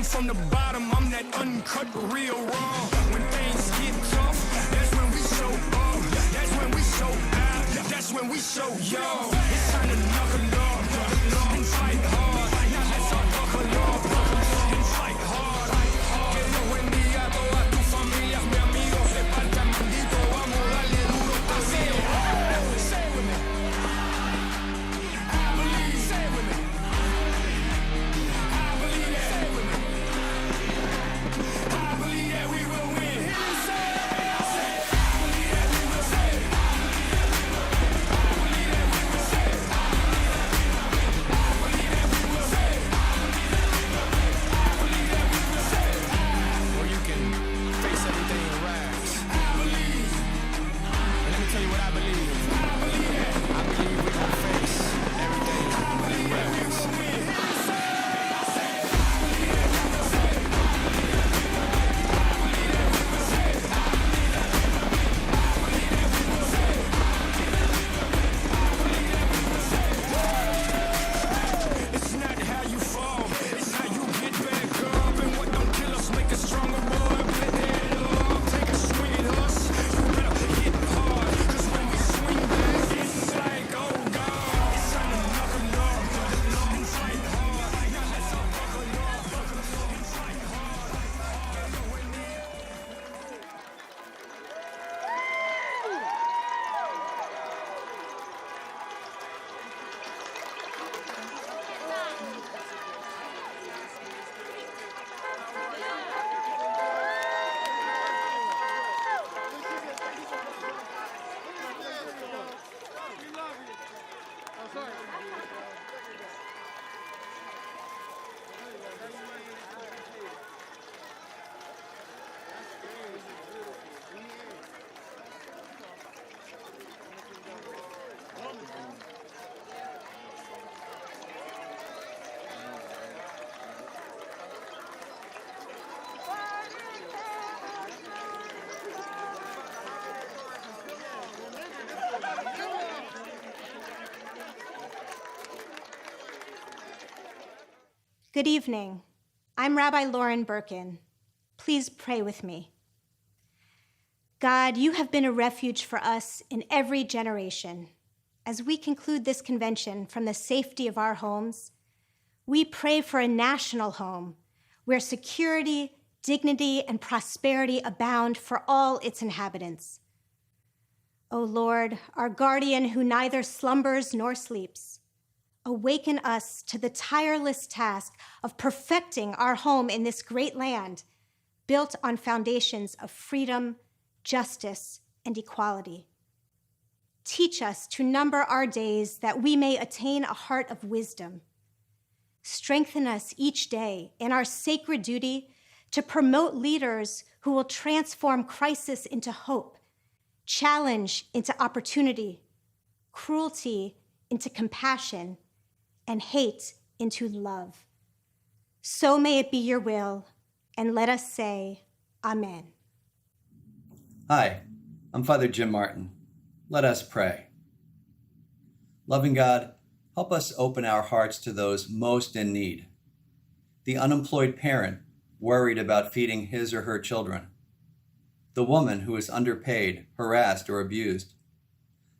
from the bottom, I'm that uncut, real raw. When things get tough, that's when we show up. That's when we show out. That's when we show y'all. It's time to knuckle up and fight hard. Now let's all buckle up and fight hard. Que Dios bendiga a todas tus familias, mi amigo. Se parta el maldito, vamos a darle duro todavía. Say it with me. I believe. Say it with me. I believe that. Say it with me. I believe that we will win. Say it. I believe that we will say it. I believe that we will say it. I believe that we will say it. Good evening. I'm Rabbi Lauren Birkin. Please pray with me. God, you have been a refuge for us in every generation. As we conclude this convention from the safety of our homes, we pray for a national home where security, dignity, and prosperity abound for all its inhabitants. O Lord, our guardian who neither slumbers nor sleeps, awaken us to the tireless task of perfecting our home in this great land, built on foundations of freedom, justice, and equality. Teach us to number our days that we may attain a heart of wisdom. Strengthen us each day in our sacred duty to promote leaders who will transform crisis into hope, challenge into opportunity, cruelty into compassion, and hate into love. So may it be your will, and let us say, Amen. Hi, I'm Father Jim Martin. Let us pray. Loving God, help us open our hearts to those most in need. The unemployed parent worried about feeding his or her children. The woman who is underpaid, harassed, or abused.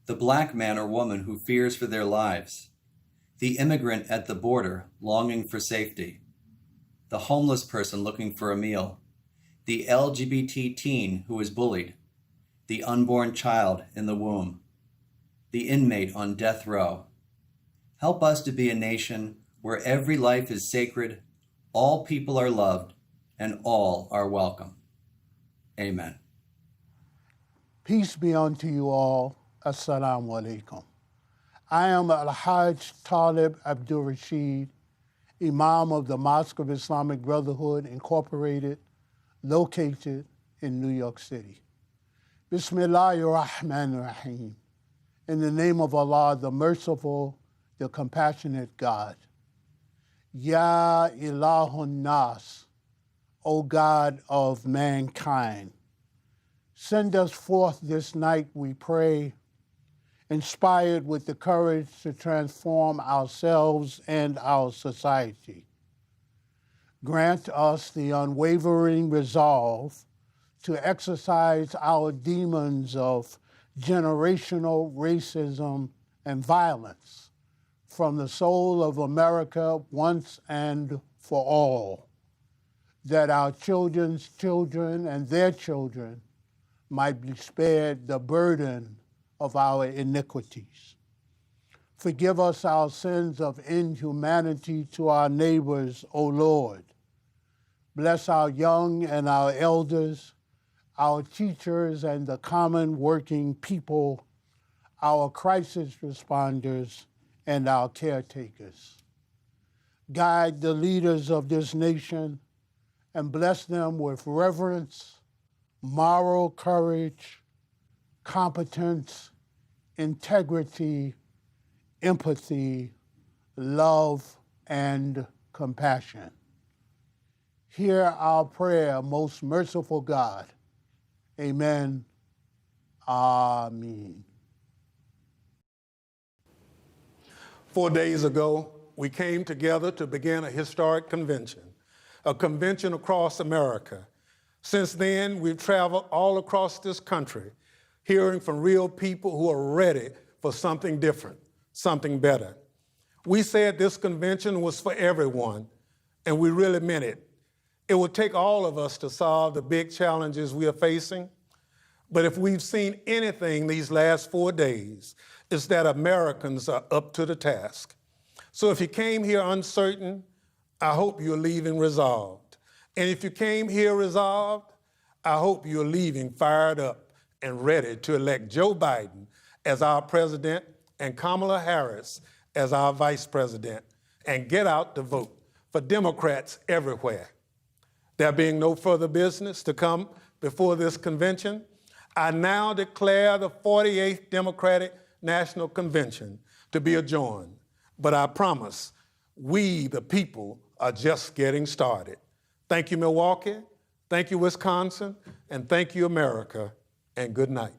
The black man or woman who fears for their lives. The immigrant at the border longing for safety. The homeless person looking for a meal. The LGBT teen who is bullied. The unborn child in the womb. The inmate on death row. Help us to be a nation where every life is sacred, all people are loved, and all are welcome. Amen. Peace be unto you all. Assalamu alaikum. I am Al-Hajj Talib Abdul Rashid, Imam of the Mosque of Islamic Brotherhood, Incorporated, located in New York City. Bismillahir-Rahmanir-Rahim. In the name of Allah, the merciful, the compassionate God. Ya Ilahun Nas, O God of mankind. Send us forth this night, we pray, inspired with the courage to transform ourselves and our society. Grant us the unwavering resolve to exercise our demons of generational racism and violence from the soul of America once and for all, that our children's children and their children might be spared the burden of our iniquities. Forgive us our sins of inhumanity to our neighbors, O Lord. Bless our young and our elders, our teachers and the common working people, our crisis responders, and our caretakers. Guide the leaders of this nation and bless them with reverence, moral courage, competence, integrity, empathy, love, and compassion. Hear our prayer, most merciful God. Amen. Amen. 4 days ago, we came together to begin a historic convention, a convention across America. Since then, we've traveled all across this country, hearing from real people who are ready for something different, something better. We said this convention was for everyone, and we really meant it. It would take all of us to solve the big challenges we are facing. But if we've seen anything these last 4 days, it's that Americans are up to the task. So if you came here uncertain, I hope you're leaving resolved. And if you came here resolved, I hope you're leaving fired up and ready to elect Joe Biden as our president and Kamala Harris as our vice president, and get out to vote for Democrats everywhere. There being no further business to come before this convention, I now declare the 48th Democratic National Convention to be adjourned. But I promise, we, the people, are just getting started. Thank you, Milwaukee. Thank you, Wisconsin. And thank you, America. And good night.